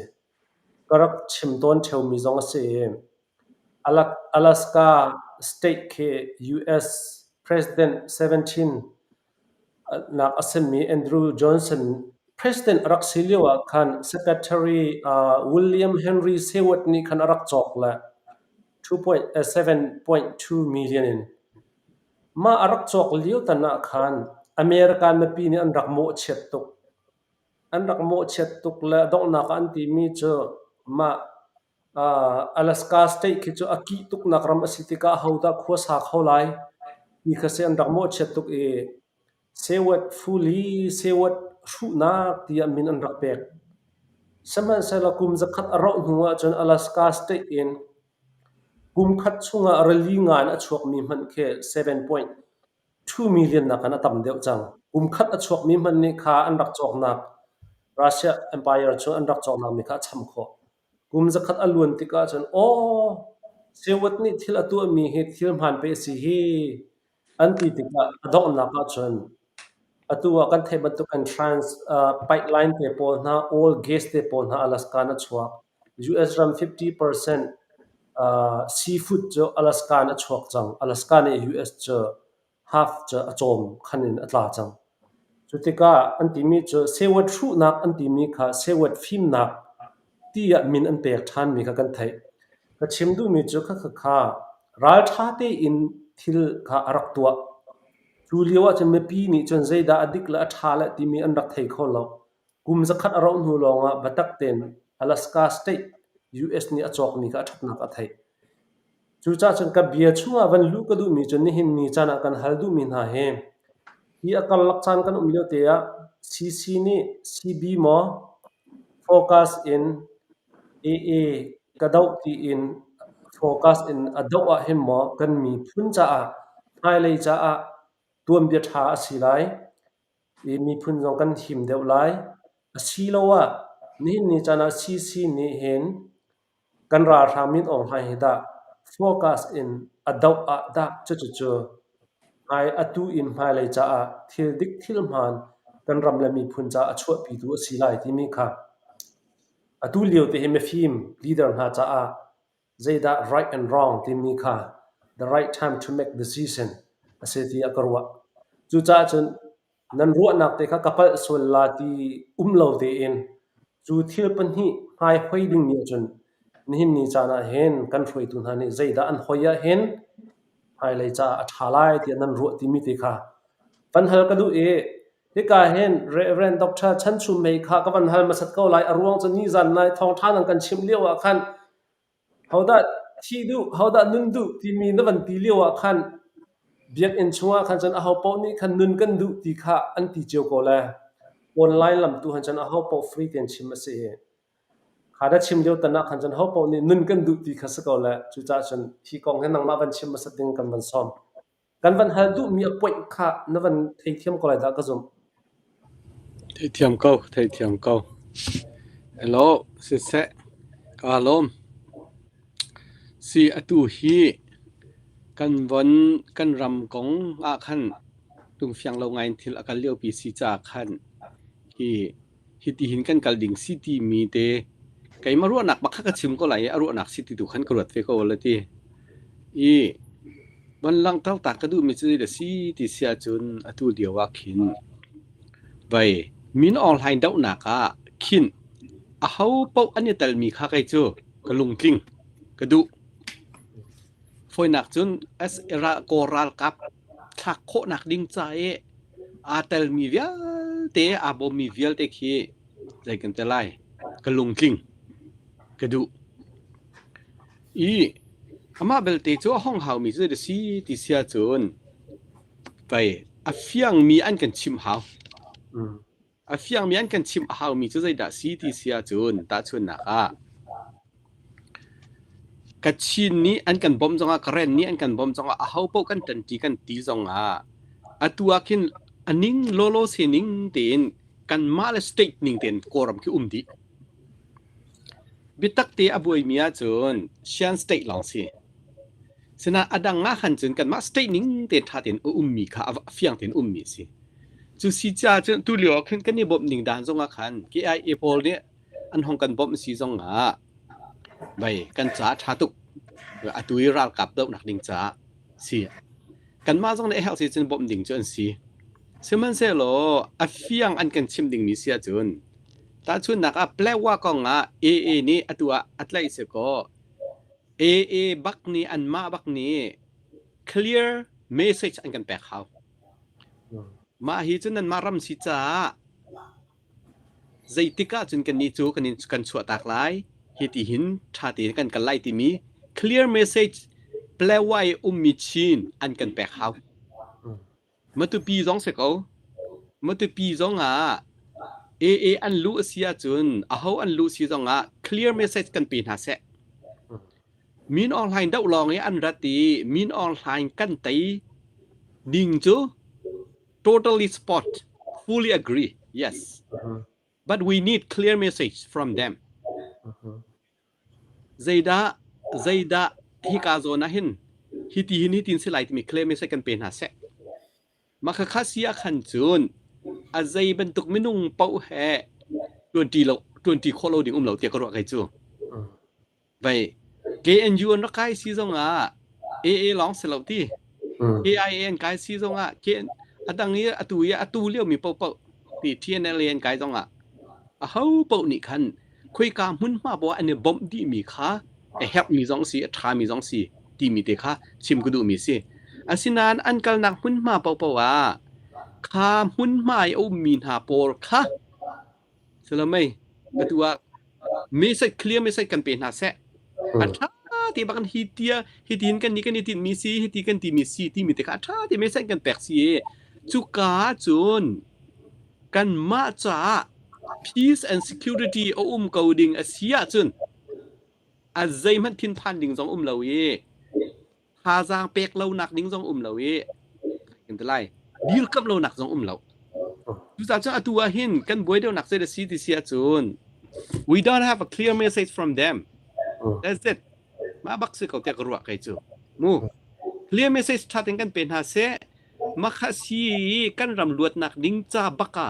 karak chim ton theu mi zong ase Alaska state ke US president 17 na asemi Andrew Johnson president arak siliowa khan secretary William Henry Seward ni khan arak chok la 7.2 million in ma arak chok liu tana khan American na pi ni an rak mo chet tuk la dong na kan ti mi cho ma Alaska state ki cho aki tuk nakram asitika hauda khosa kholai ni khase an rak mo chet tuk sewat fully sewat shu na ti min an rak pek saman sala kum zakhat aro huwa chon Alaska state in kum khat chunga rali ngan a chuak mi man khe 7.2 million na kana tam deuh chang kum khat a chuak mi man ni kha an rak chok na Russia empire chu an rak chok na mi kha cham kho kum zakhat alun tika chon sewat ni thil atu mi he thil man pe si hi anti tika adok na ka chon atua kan thai batu kan trans pipeline te pol na all gas te pol na Alaska na chua US ram 50% seafood cho Alaska na chuak chang Alaska ne US cho half cho achom khanin atla chang chutika antimi cho sewat thru nak antimi kha sewat phim nak tia min an pek than mi kha kan thai ka chimdu mi cho kha ral tha te in thil kha arak tua Juliwa chen me pi ni chon zeida adik la athala ti mi an rak thei kholo kum zakhat aro nu longa batak ten Alaska state US ni achok ni ka thakna ka thei chu cha chen ka bia chunga van lu ka du mi chon ni hin ni chana kan hal du mi na he hi akal lak chan kan umlo te ya CC ni CB mo focus in AA kadau ti in focus in adawa him mo kan mi phun cha a hai lei cha a tuam bia tha asilai mi phun jong kan him deuh lai asilowa ni chana CC ni hen kan ra ramin ong hai da focus in adau a da chu ai atu in hai lai cha a thil dik thil man kan ram la mi phun cha a chhuat pi tu asilai ti mi kha atu leo te hem film leader na cha a zeida right and wrong ti mi kha the right time to make decision aseti akarwa chu cha chun nan ru nak te kha kapal sol la ti umlo te in chu thil pan hi hai hoi ding ni chun nihin ni chana hen kan hroi tu na ni zeida an hoya hen hai lai cha a thalai ti nan ru ti mi te kha pan hal ka du hi ka hen Reverend Dr. Chan Chum Mei kha ka ban hal masat ko lai arwang chani zan nai thong than ang kan chim lewa khan hauda thi du hauda nun du ti mi na ban ti lewa khan biak in chunga khan chan a hau pau ni khan nun kan du ti kha an ti cheu ko la online lam tu han chan a hau pau free ten chim ase khada chim leo tana khan chan hau pau ni nun kan du ti kha sa ko la chu cha chan thi kong hen nang ma ban chim masat ding kan ban som kan ban hal du mi a point kha na ban thei thiam ko lai da ka zum thầy thiam câu hello sẽ cả lom si atu hi kan von kan ram kong a khan tung fiang lo ngai thil akal leo pi si cha khan hi ti hin kan kal ding city mi te kai maru nak bakha ka chim ko lai aru nak city tu khan karut fe ko la ti ban lang tau ta ka du mi chi de si ti sia chun atu diawa khin vai min online dau na ka khin a hau pau ani tal mi kha kai chu ka lung king ka du foi nak chun as era coral kap thak kho nak ding cha e a tel mi vial te a bom mi vial te khi dai kan te lai ka lung king ka du ama bel te chu hong hau mi chu de si ti sia chun vai a fiang mi an kan chim hau a fiang mi an kan chim hau mi chu zai da si ti sia chun ta chun na a ka chin ni an kan bom zonga karen ni an kan bom zonga a hau po kan tan ti zonga atua kin aning lolo sening ten kan mal state ning ten koram ki di bitak te aboi mia chun sian state long si sena adang nga khan chun kan ma state ning te tha ten mi kha fiang ten mi si chu si cha chun tu lio khen kan ni bom ning dan zonga khan ki ai apol ne an hong kan bom si zonga bai kan cha tha tuk atui ral kap dau nak ding cha si kan ma zong ne hel si chun bom ding chun si seman se lo a fiang an kan chim ding mi sia chun ta chun nak a plewa ko nga a ni atua atlai se ko a bak ni an ma bak ni clear message an kan pek how ma hi chun an maram si cha zaitika chun kan ni chu kan chua tak lai hi ti hin tha ti kan lai ti mi clear message plewai mi chin an kan pek how matu pi zong se ko matu pi zong a an lu sia chun a ho an lu si zong a clear message kan pi na se min online dau long an rati min online kan tai ding chu totally spot fully agree yes but we need clear message from them zaida hi ka zo na hin hi tin se lai mi clear message kan pe na se makha khasia khan chun a zai ban tuk minung pau he 20 kholo ding lo te ko ro kai chu vai KNU an kai si zonga AA long se lo ti AIN kai si zonga ken adang ye atu leo mi pau ti TNL en kai zonga a hau pau ni khan khoi ka mun ma bo an bom di mi kha a help mi zong si a tha mi zong si ti mi te kha chim ku du mi si asinan an kal nak mun ma pau wa kha mun mai o min ha por kha selamai atua message clear message kan pe na se atha ti bakan hitin kan ni tin mi si hiti kan ti mi si ti mi te kha atha ti message kan pek si chu ka chun kan ma cha peace and security o coding asia chun azai man thin phan ding jong lo ye ha jang pek lo nak ding jong lo ye kan te lai deal kap lo nak jong lo tu sa cha atua hin kan boy deu nak se de si ti sia chun we don't have a clear message from them that's it ma bak se ko te ko ru kai chu mu clear message tha ten kan pen ha se ma kha si kan ram luat nak ding cha baka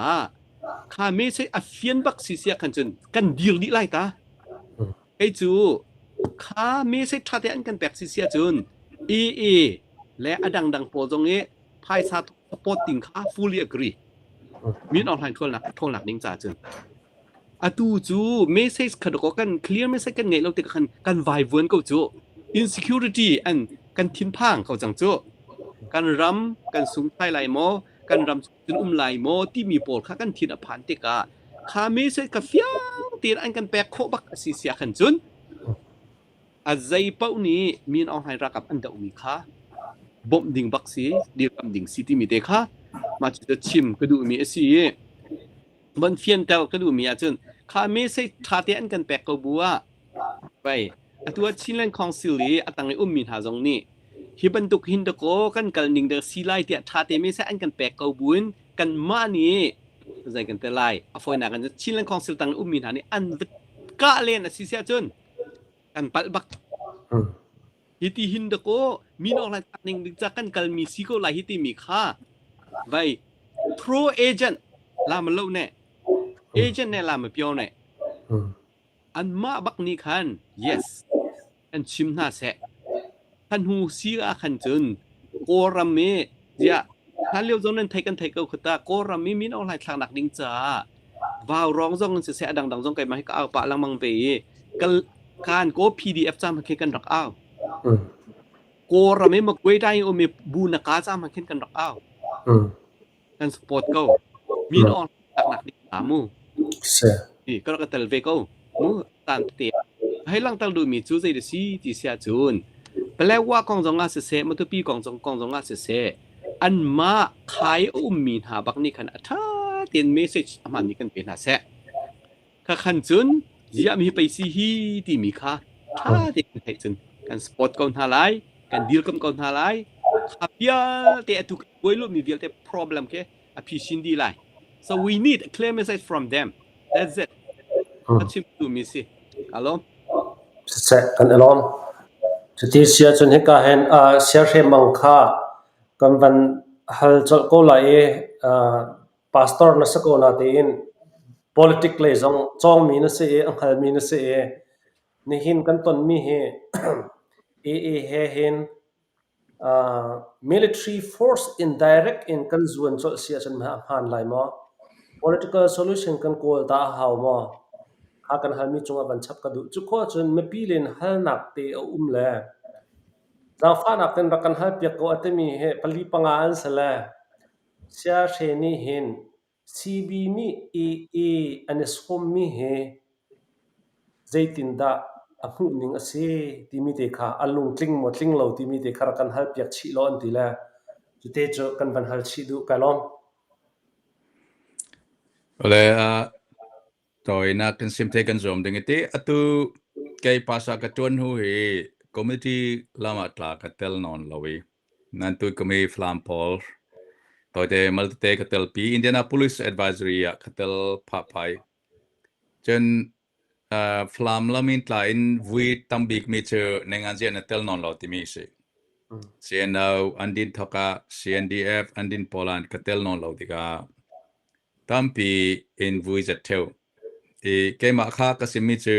kha message a fian bak si sia kan chun kan deal di lai ta ai chu kha message tha ten kan pek si sia chunและอดังโปรจงเอภายซาโปรติงค่า fully agree มีออนไลน์โทรหนักนิ่งจ่าจึงตูจู message ขัดก็กัน clear message กันไงเราติดกัน vibrant ก็จู insecurity and กันทิ้งพังเขาจังจูกันรำกันสูงไทยไหลโม กันรำจนไหลโมที่มีโปลข้ากันทินอภันติกาข้าไม่ใช่กาเฟียงตีนอันกันแปกโคบักสิเสียขันจุนอาใจเป้านี้มีนเอาให้รักกับอันเดามีข้าบ่มดิ่งบักซีดีกับดิ่งซิตี้มีเด็กข้ามาจะชิมก็ดูมีสิบนเฟียนเตลก็ดูมีอาจารย์ข้าไม่ใช่ท่าเตียนกันแปกกบัวไปตัวชินเลนคองซิลีตั้งในมีหาจงนี้ฮิบันตุกหินตะโกกันกันนิ่งเดอซีไลเตียท่าเตียไม่ใช่อันกันแปกกบุญกันมานี่ใจกันเตลายฟอยนักกันชินเลนคองซิลตั้งในมีหานี่อันกะเลนสิเสียจนกันปัดบักฮิติหินตะโกมีนออกอะไรนิ่งจะกันกันมีซิโกไลฮิติมีค่าไป through agent ลามันเล่าเนี่ยเอเจนต์เนี่ยลามันเปียวเนี่ยอันมาบักนี่คัน yes อันชิมหน้าเสะคันหูเสียคันจนโกรามเมยะถ้าเลี้ยวจงนั้นไทยกันไทยเก่าขตาโกรามเมมีนออนไลน์ทางหนักดิ้งจ้าวาวร้องจงเสะดังๆจงไกมาให้ก็เอาปะลังมังเปการโก PDF จ้ามาเข็นกันรักอ้าวโกรามเมมากวยได้โอเมบูนักจ้ามาเข็นกันรักอ้าวกันสปอร์ตเก่ามีนออนหนักดิ้งมูก็เราเตลเวก็มูตันเตียให้ลังตัลดูมีจูใจเดซีที่เสียจูนแปลว่ากองจงอาเสมันตัวปีกองจงอาเสอันมาขายมีหาบักนี่ขันท่าเตียนเมสเซจมันนี่กันเป็นหาเสข้าขันจูนจะมีไปซีฮีที่มีค่าท่าเตียนให้จูนกันสปอร์ตก่อนหาไลกันดีลก่อนหาไลขับยาเตะทุกวัยรุ่นมีเดียวแต่ problem แค่อภิชินดีไล so we need a clear message from them that's it ถ้าชิมดูมีสิอารมณ์เสะกันอารมณ์จุดที่เสียจนให้การเห็นเสียเรื่องมังค่ากันวันฮัลจก็ไหลพาสตอร์นัสก็นาตีน politics เลยจงมีนัสเออังคารมีนัสเอนี่หินกันต้นมีเฮเฮเห็นmilitary force indirect in kan zuan cho sia chan ma han lai ma political solution kan kol ta haw ma ha kan hal mi chunga ban chap ka du chu kho chun me pilin hal nak te le za fa nak kan rakan hal pya ko atemi he pali panga an sala sia she ni hin cb mi an som mi he zaitin da ahu ning ase timi te kha alung tling mo tling lo timi te khar kan hal pyak chi lo an ti la chute cho kan ban hal chi du kalom ole toy na kan sim te kan zom ding ite atu kai pasa ka ton hu he committee lama tla ka tel non lawi nan tu kami flam pol toy te mal te ka tel pi Indianapolis advisory ya ka tel pa pai chen flam lamin tla in vui tambik mi che nengan je na tel non lo ti mi se CNO andin thoka CNDF andin Poland ka tel non lo diga tampi in vui za tel e ke ma kha ka simi che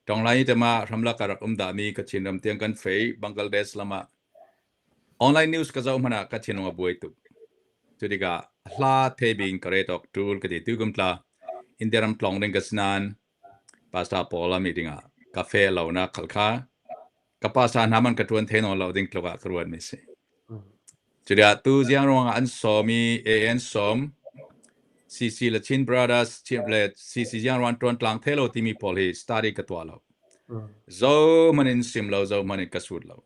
tong lai te ma ramla karak da mi ka chin ram tiang kan fei Bangladesh lama online news ka zau mana ka chin wa buai tu chu diga hla the bing kare tok tul ka ti tu gum tla indiaram tlong ding ka snan pasta pola meetinga cafe lo na khalkha kapasa naman ka tuan the no lo ding tloka kruan mi se chudia tu jiang rong an so mi an som CC la Chin Brothers Chiplet CC jiang ran tuan tlang thelo timi poli study ka twa lo zo manin sim lo zo manin kasut lo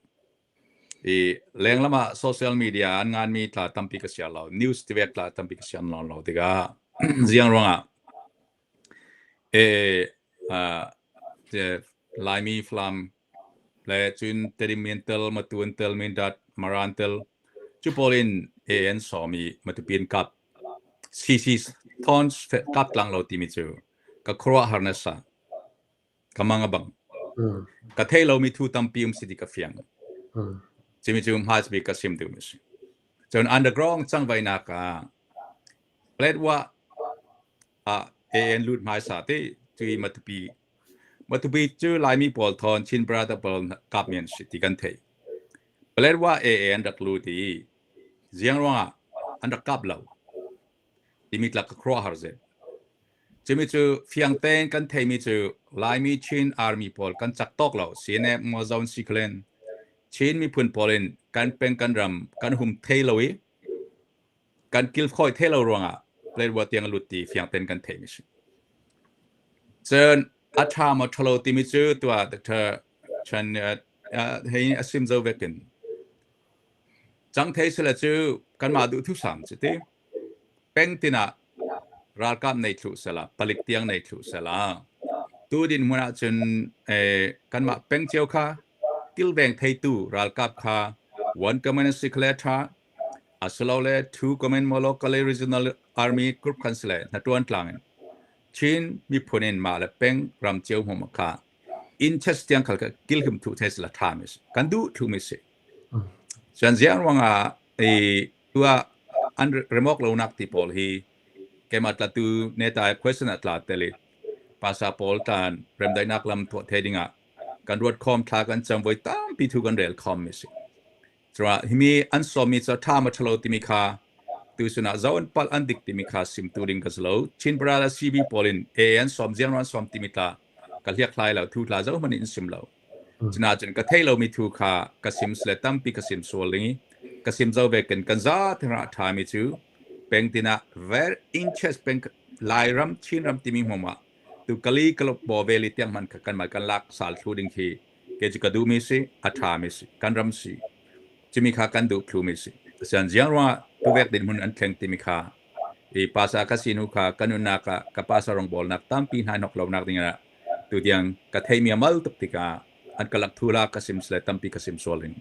e leng lama social media an ngan mi tla tampi ka sia lo news tiwek tla tampi ka sia lo diga jiang rong the Limi Flam le chun terimental matuantel mindat marantel chupolin an somi matupin kap CC tons kap lang lo timichu ka khroa harnesa kamanga bang ka thelo mi thu tampium city ka fiang chimichum has be ka sim dumis chon underground changwai na ka pledwa an lut mai sa te chui matupi chu lai mi pol thon chin brother pol kap mien city kan thei pledwa an dak lu ti jiang ronga under kap lo limit la ka khro harze chimichu fiang ten kan thei mi chu lai mi chin army pol kan chak tok lo cne mo zone siklen chin mi phun polin kan peng kan ram kan hum thei lowi กันกิลค่อยเทเรารวงอ่ะเลยว่าเตียงลุตีเฟียงเต็นกันเทมิชเจนอัชามาทะเลติมิจูตัวเธอฉันให้อสิมเจอเวกินจังเทสละจูกันมาดูทุกสังจิตเป็งตินะรักกับในทุสละผลิตเตียงในทุสละตูดินมุนาจนกันมาเป็งเจียวค่ะกิลแบงเทตูรักกับค่ะวันก็มันสิเคลท่าอาศัยเลยทูก็มันมาโลกาล regional army group กันสิเลยนัดวันกลางชินมีผลเองมาเลยเป็งรำเจียวหัวมาค่ะอินเชสเตียงเขากิลหิมทุเทสละทามิสกันดูทุมิสฉันเสียงว่าตัวอันเรมอกเรานักที่พอลฮีเกมาตัดตัวเนตาย question อัตลาดเตลิภาษาพอลกันเรมได้นักลำตัวเทดิงะกันรวดคอมทากันจำไว้ตามปีทุกันเรลคอมมิสตราฮิมีอันสมิจะท่ามาทะเลติมิคาตัวสุนัขเจ้าอันปัลอันดิกติมิคาซิมตูดิงกัสโลชินบราดาซีบีพอลินอันสมเจียนวันสมติมิตากัลเฮียคลายแล้วทุกลาเจ้ามันอินซิมแล้วจนาจนกระเทยเรามีทุกขากสิมสเลตัมปีกสิมสวลิงกสิมเจ้าเบกันกันจ้าที่เราทำมิจูเป็นที่น่า very interest เป็นลายรำชินรำติมิหัวมาตุกลีกลบบอเวลิเตียงมันกันมากันลักสาลทูดิงคีเกจิกดูมิสิอัฐามิสิกันรำสิจิมิคากันดูพลูมิสิส่วนเจียงว่าตัวเวกดินมุนอันแข็งติมิคาภาษาคาสินุคากันุนักกับภาษารองบอลนักตั้มปีนายนกเหล่านักดิ่งละตัวเดียงกระเทยมีมัลตุติกาอันกลักทุลากสิมสเลตัมปีกสิมสวลิง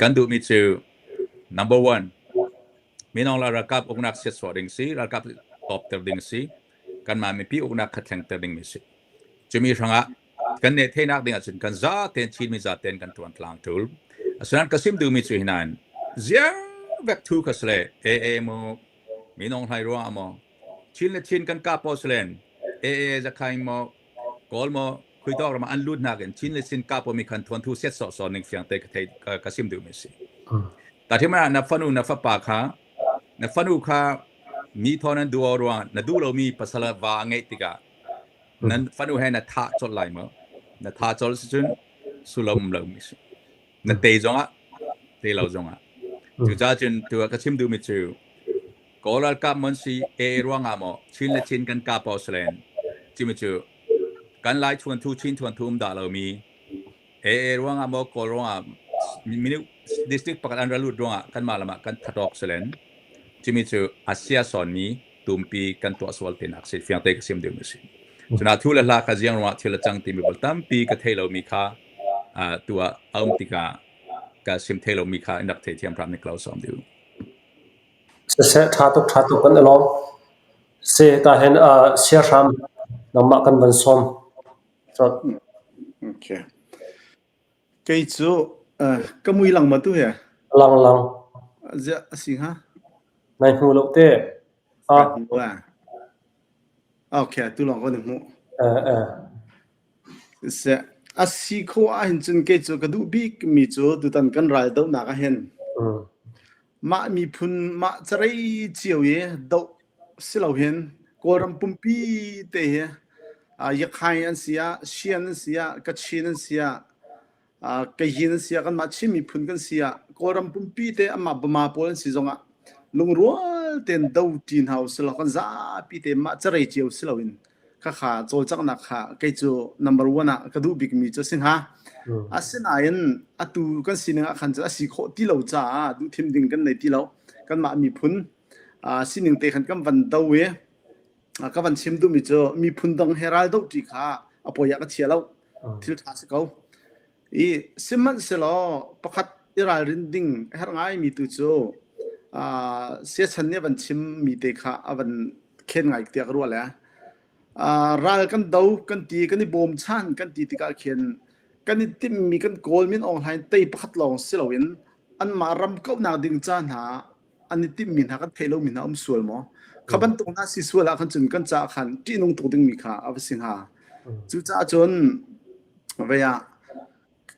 กันดูมิจู number one มีน้องเราระกับองนักเสียสวดิงสีระกับตอบเติมดิงสีกันมามีพี่องนักขัดแข่งเติมดิงมิสิจะมีช่างกันเนเทนักดิ่งสิกันจ้าเต็นชินมิจ้าเต็นกันตัวกลางทุลส่วนกสิมดูมิจูหินันเจ้าเวกทุกข์เลยโมมีน้องไทยรัวโมชินและชินกันกับโพสเลนจะใครโมกอลโมคุยต่อเรามาอันลุ่นนักกันชินและชินกับโพมีคันทวนทุเสียสอหนึ่งเฟียงเตะกสิมดูมิสิแต่ที่มันนับฟันูนับฟัปากค่ะนับฟันูค่ะมีทอนันดูอรัวนัดูเรามีภาษาว่าไงติกานั้นฟันูให้นัทท่าจดไหลมั้งนัทท่าจดสินสุลมุมเรามิสินัทเตยจงอ่ะเตยเราจงอ่ะจุดจ้าจนตัวกสิมดูมิจูกอลกับมันสิรัวงามชินและชินกันกับโพสเลนจิมิจูกันไล่ชวนทุชินชวนทุมด่าเรามีรัวงามกอลรัวมีนิวดิสตริกประกันรัลุดรัวกันมาละมากันทัดออกเซเลนจิมิจูอาเซียสอนมีตุมปีกันตัวสวลเตนักสิฟียงเตกซิมเดมิสิจนอาทุเลลาคาเจียงรัวที่ละจังติมีบอลตัมปีกับเทเรามีค่าตัวอัลติกากับซิมเทเรามีค่าอินดักเทที่อันพรามในคลาวสอมดูเสถาตุกันอลองเสกาเห็นเสียรำนำมากันบันซอมโอเคเกยจูก็มุยหลังมาตัวเหรอลังจะสิงฮะในหูโลเต้ว่าโอเคตัวหลังก็หนึ่งหูเสียอาศิโคอาเห็นจนเกยจูก็ดูบิ๊กมีจูดูตันกันไรเดาหนักเห็นมามีพุนมาจะไรเจียวเย่เดาสิเราเห็นกอรำปุ่มปีเตะยักษ์ไฮอันเสียเชียนอันเสียกัดชินอันเสียกะยินเสียกันมาชิมีพุนกันเสียกอรำปุ่มปีเตะมาบมาปอนสิจงอ่ะลุงรัวเต็นดาวจีนเฮาสิเรากันจ้าปีเตะมาจะไรเจียวสิเราเห็นข้าขาโจจักนักขาเกจู number one อ่ะกระดูบิ๊กมีจะสิงฮะสินายนตูกันสินงขันจะสิโคที่เราจ้าดูทีมดิ่งกันในที่เรากันมามีพุนสิหนึ่งเตะขันกันวันดาวเวก็วันชิมดูมีพุนดังเฮรัลดูจีขาอพอยากเชียร์เราที่ท้าสิเขาสิมันเสลอประคัดอิราลินดิ่งเฮรังไอมีตัวโจเสียชันเนี่ยวันชิมมีเตะขาวันเข่นไงเตะกรัวแล้วรัลกันดาวกันตีกันนี่บอมชันกันตีติกาเข่นกันนี่ที่มีกันโกลมินออนไลน์เตะประคัดลองสิเราเห็นอันมารำก็นาดิ่งจานหาอันนี้ที่มินหากันเทโลมินหาสวยมั้งขับตรงนั้นสิสวยแล้วขันจนกันจ้าขันที่นุ่งตัวดึงมีขาเอาไปสิงหาจู่จ้าจนเวีย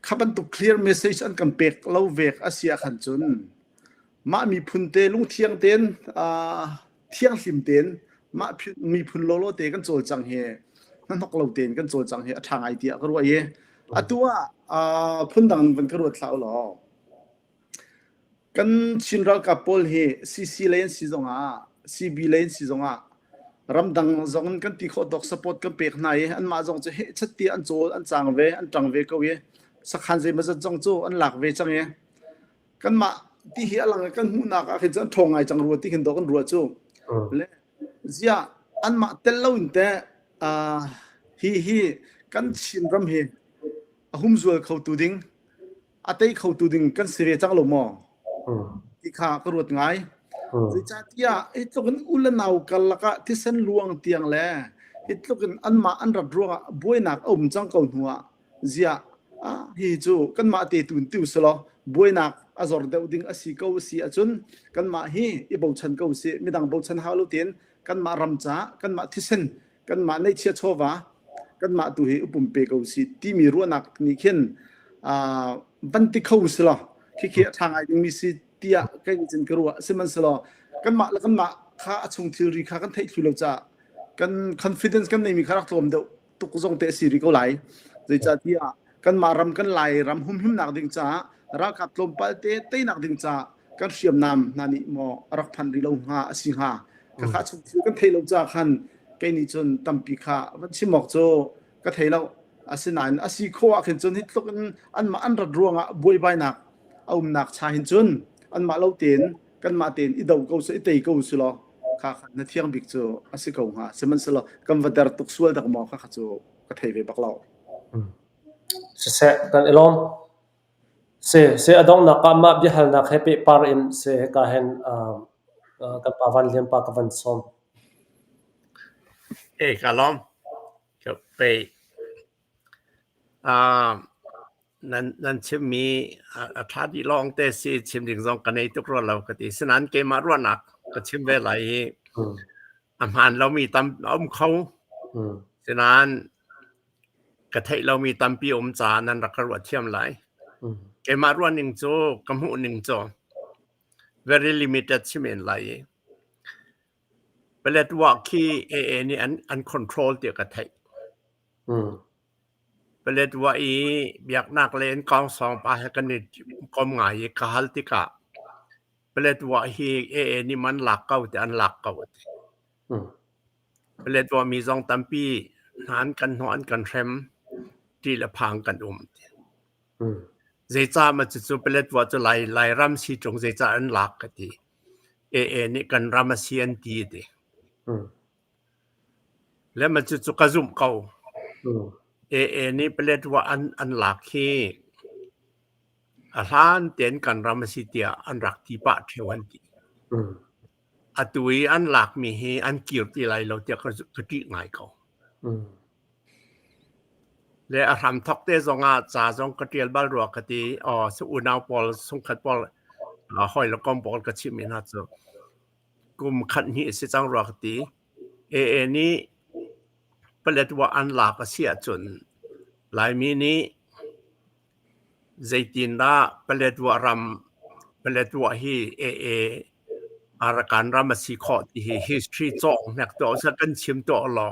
ขับตัว clear message อันกันเป็กเล่าเวกอาเซียขันจนมามีพุนเตลุงเทียงเต้นเทียงสิมเต้นมามีพุนโลโลเตกันโจจังเฮนั่นนกเราเต้นกันโจจังเฮทางไอเดียก็รู้เย่ตัวพุนดังมันก็รู้เท่าหรอ กันชินรัลกับปอลเฮซีซีเลนซีจงอาซีบีเลนซีจงอารำดังจงกันที่เขาดอกสปอร์ตกันเปกไหนอันมาจงจะเฮชัดที่อันโจอันจางเวอันจังเวก็เวสักขันใจมาจะจงโจอันหลักเวจังเงกันมาที่เฮียหลังกันหูนักอาคิดจะทงไงจังรัวที่เห็นดอกกันรัวโจเละเสียอันมาเตลล์อินเตฮีกันชินรำเฮหุ่มจวลเขาตูดิงอาเต้เขาตูดิงกันเสียจังลมอที่ข้ากรวดไงสิจ้าที่ไอ้ตัวกันอุลนาวกันละก็ที่เส้นลวงเตียงแหละไอ้ตัวกันอันมาอันรัดรัวบวยนักอมจังเก่าหัวเสียฮิจูกันมาเตตุนติวสลอบวยนักอาจจะเดาดิ้งอาศิเก่าสิอาจุนกันมาฮีไอ้บ่าวชันเก่าสิไม่ดังบ่าวชันฮาลุเตียนกันมารำจ้ากันมาที่เส้นกันมาในเชียชวากันมาตุเฮอุปมเปเก่าสิที่มีรัวนักนี่เข็นบันติเขาสลอที่เขียทางไอ้ยังมีสิเตียกันจินกรัวสิมันสลอกันมาแล้วกันมาข้าชงทีรีข้ากันเทคิวเราจะกัน confidence กันในมีคาแรคเตอร์ผมเดาตุกจงเตะสิริเขาไหลจะจ้าที่กันมารำกันไหลรำหุ่มหิมหนักดิ่งจ้ารักขับลมไปเตะเตะหนักดิ่งจ้ากันเสียมนำนันนี่มอรักพันรีเราหาสิหาข้าชงทีกันเทเราจะขันแกนี่จนตั้มปีข้าวันชิมอกโจก็เทเราอาศินันอาศิโคอาเข็นจนฮิตลกันอันมาอันรัดรวงบวยใบหนักเอาหนักชาหินจนอันมาเล่าเตียนกันมาเตียนอีดาวเกาสอีเตยเกาสุลข้าขันเที่ยงบิกโจอาศิเกาหาสมันสลอกันวันเดอร์ตุกสวลดักหมอข้าขัดโจก็เทไปบักเล่าเสกันเอลอมเสอดองนักมาบิฮัลนักเฮปปี้ปาร์อินเสกาเห็นกันปาวันเลียนปากวันซอมกาลอมจะไปนั่นชิมมีท้าที่ลองเตสิชิมถึงสองกันในทุกรอบเราก็ตีสนานเกมมาร่วนักก็ชิมเวลาอาหารเรามีตำเขาสนานกระเทยเรามีตำปีอมจานั่นรักรวดเทียมไหลเกมมาร่วหนึ่งโจกำหูหนึ่งโจ very limited ชิมเองไหลเป็นตัวที่นี่อัน control เดียวกระเทยเป็นตัวอยากนักเล่นกองสองไปให้กันนี่กลมง่ายกฮัลติกะเป็นตัวที่นี่มันหลักเก่าแต่อันหลักเก่าเป็นตัวมีสองตั้มปีหานกันหอนกันแรมที่ละพังกันเจจ้ามันจะเป็นตัวจะไล่รำชีตรงเจจ้าอันหลักกันที่นี่กันรำเสียนดีดิแล้วมันจะกระซุ่มเก่านี่เป็นตัวอันหลักที่อาหารเตียนกันรำสิเตียอันรักที่ปะเทวันดีตัวอันหลักมีอันเกี่ยวที่ไรเราจะกระดิกง่ายเขาและอาหารทักเตจงอาจ่าจงกระเทียมบาลรัวกติสุนาวปอลสงขัดปอลหอยละกอมปอลกระชิมินาจกุมขัดนี้สิจังรัวกตินี่เป็นตัวอันหลักเสียจนหลายมีนี้ใจตินละเป็นตัวรำเป็นตัวที่อารัการรำสิขอที่ history จงนักตัวสักกันชิมตัวหล่อ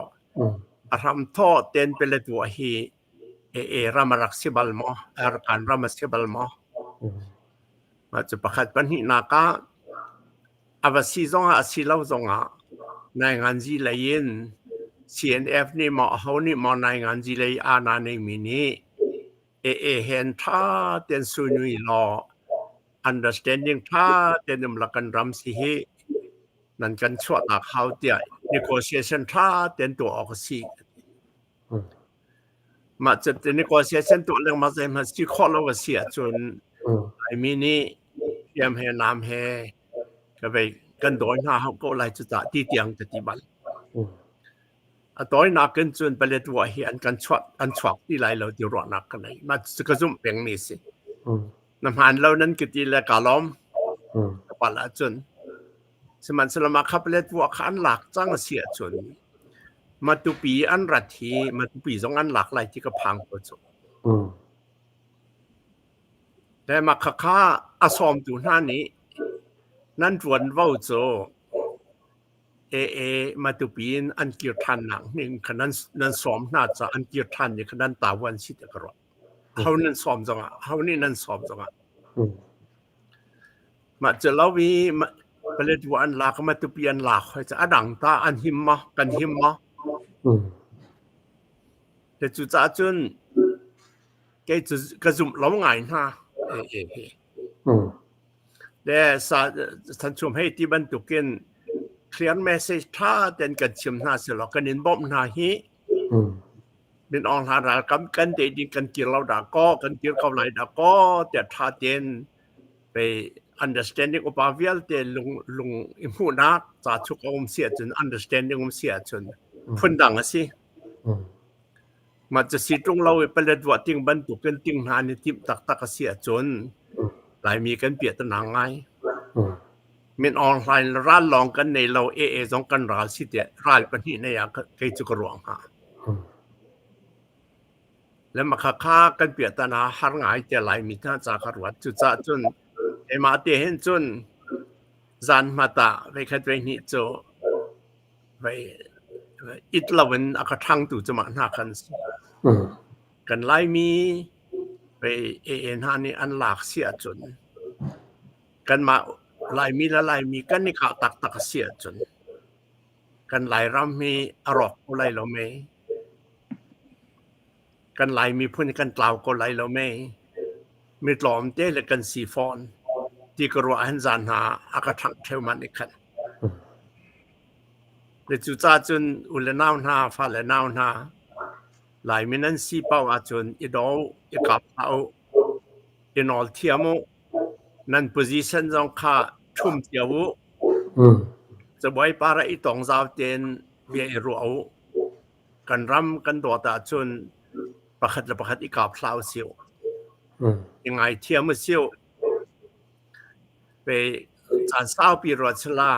รำทอดเต็นเป็นตัวที่รำรักสิบัลมออารัการรำสิบัลมอมาจะประคัดปัญหานักอาวัสีจงอาศิลาจงในงานจีเลยยินCNF นี่มาเขานี่มาในงานจีเลยอาณาในมินิเห็นท่าเต็นสุนุยรอ understanding ท่าเต็นมลักกันรำสิเฮนั่นกันชวดนักเขาเดีย negotiation ท่าเต็นตัวออกสิมาจะเต็น negotiation ตัวเรื่องมาจะมาสิข้อเราเสียจนไอ้มินิยามเฮน้ำเฮก็ไปกันโดนหน้าเขาก็เลยจะจัดที่เตียงจะที่บ้านตัวนักกันจนไปเลยตัวเห็นกันชวดที่ไรเราที่รอนักกันเลยมาสกัดจุ่มเป็นมิสิน้ำหันเรานั้นก็ที่ละกาล้อมปัลละจนสมันสลมาขับเลยตัวขันหลักจังเสียจนมาตุปีอันรัฐีมาตุปีสองอันหลักไรที่ก็พังไปจบแต่มาข้าอาสอมตัวหน้านี้นั่นจวนว่าโจมาตุปีนอันเกี่ยวทันหนังหนึ่งขนาดนั้นซ้อมน่าจะอันเกี่ยวทันอย่างขนาดตาวันสิเดกรอเขานั่นซ้อมจังเขานี่นั่นซ้อมจัง มาจะเล่าวีเปเลดวันลากมาตุเปียนลากจะอดังตาอันหิมมะกันหิมมะแต่จุจ้าจุนแกจะกระจุมล้มไงนะแต่สันชมให้ที่บรรทุกินเคลียร์เมสเซจท่าเดินกันชิมนาสิลกันนินบอมนาฮีเป็นออนไลน์กันเดินกันกินเราด่าก็กันกินเขาไหลด่าก็แต่ท่าเดินไป understanding อุปาวิลเตลุงอิมูนักจะชุกอมเสียจน understanding อมเสียจนพุ่นดังสิมันจะสิตรงเราไปเล่นวัดติ้งบรรทุกกันติ้งหาในทิมตักเสียจนหลายมีกันเปียตนางไงมีออนไลน์ร้านลองกันในเราสองกันร้านสิเดียร้านปัญหาในอย่างใครจุกรวงฮะแล้วมาค้ากันเปียตนาหางายจะหลายมีท่าจากรวัดจุดจนมาเตเห็นจนจันมาตาไปคัดไปนี่โจไปอิตลาวันอากาศทางตู่จะมาหน้ากันไล่มีไปหานี่อันหลากเสียจนกันมาไล่มีและไล่มีกันนี่ข่าวตักเสียจนกันไล่รำมีอรอกก็ไล่เราไม่กันไล่มีพุ่นกันกล่าวก็ไล่เราไม่มีหลอมเต้และกันสีฟอนที่กระว่าหันจานหาอากาศทางเทวมันอีกขันเดี๋ยวจุจ้าจนอุลนาวนาฟ้าเลนาวนาหลายมินันสีเป้าอาจนอีดาวอีกับเอาอีนอลเทียมนั่น position จงค่าชุ่มเทียวจะไว้ปาระอีตองสาวเจนเวียรัวกันรำกันตัวตาจนประคัดอีกับพลาวเสียวยังไงเทียมเสียวไปจานสาวปีรถชลา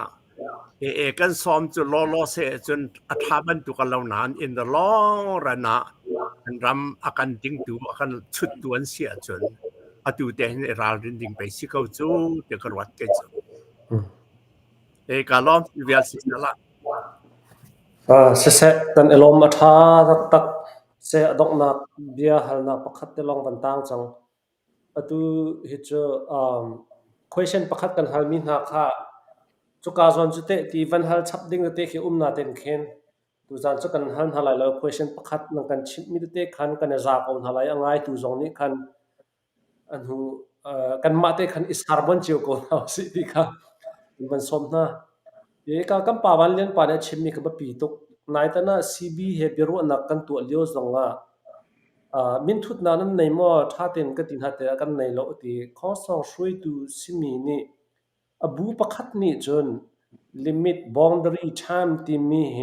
กันซ้อมจนล้อเสียจนอัฐบันตุกันเหล่านั้น in the long run กันรำอาการดิ้งตัวอาการชุดตัวเสียจนอาตุเตนราลินดิ้งไปสิเขาจูเด็กกระวัดเกจการล้อมวิลสินั่นละเสะกันอารมณ์มาท้าตักเสะดอกนักเบียหันนักประคัดเตลองบันตางจังอาตุฮิจquestion ประคัดกันหันมีนักค่ะจุกาจวนจุดเตะที่วันหันชับดิ้งเตะขี้นาเต็นเข็นตุจานจุกันหันหลายแล้ว question ประคัดนั่งกันชิดมีเตะขันกันจะจากเอาหลายง่ายตุจงนี้ขันอันหูกันมาเตะขันอิสฮาร์บอนเจียวก็เอาสิที่ค่ะมันสมนะกัมป่าวันเลี้ยงป่าเนี่ยชิมมีกับปีตุกนายตนะ CB เฮบิรุนักกันตัวเลี้ยวสงมินทุดนั้นในมอท่าเต็นก็ตินหัดแต่กันในโลกที่ข้อสองช่วยดูสิมีนี่บูประคัดนี่จน limit boundary time ที่มีเห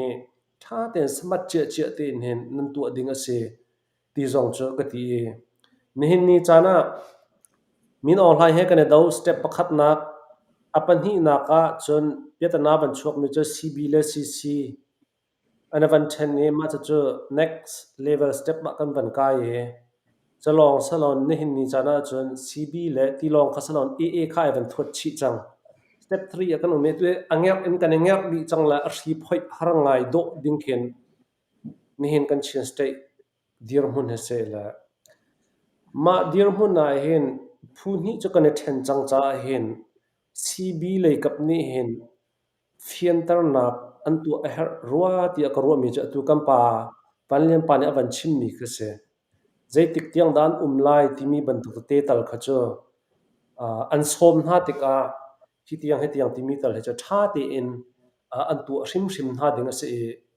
ท่าเต็นสมัติเจเต็นเห็นนั่นตัวดิ่งเสียที่สองเจก็ที่นี่จานะมินออนไลน์ให้กันในดาวสเต็ปประคัดนักอปันหีนักจนเยตนาบันชกมีเจอ CB และ CC อันนั้นวันเช่นนี้มาจะเจอ next level step มากันบันกายจะลองสลอนนี่จานะจน CB และที่ลองคัสลอน AA ค่ายเป็นทวดชิจัง step 3กันหนูเมตัวอังเงียบอันกันเงียบดีจังละรีพอยหางไงโดดิ้งเข็นนี่เห็นกันเชียนสเตย์ดีร์มุนเฮเซละมาดีร์มุนน่ะเห็นผู้นี้จะกันเห็นจังจ้าเห็นCB เลยกับนี่เห็นเฟียนตร์นักอันตัวรัวที่กรัวมีจะตัวกัมปาปันเลียนปานเนี่ยวันชิมมีคือเสใจติกเตียงด้านไลที่มีบรรทุกเตตัลขจรอันสมหาติกาที่เตียงให้เตียงที่มีตัลให้จะท่าเตียนอันตัวชิมหาดิ่งเส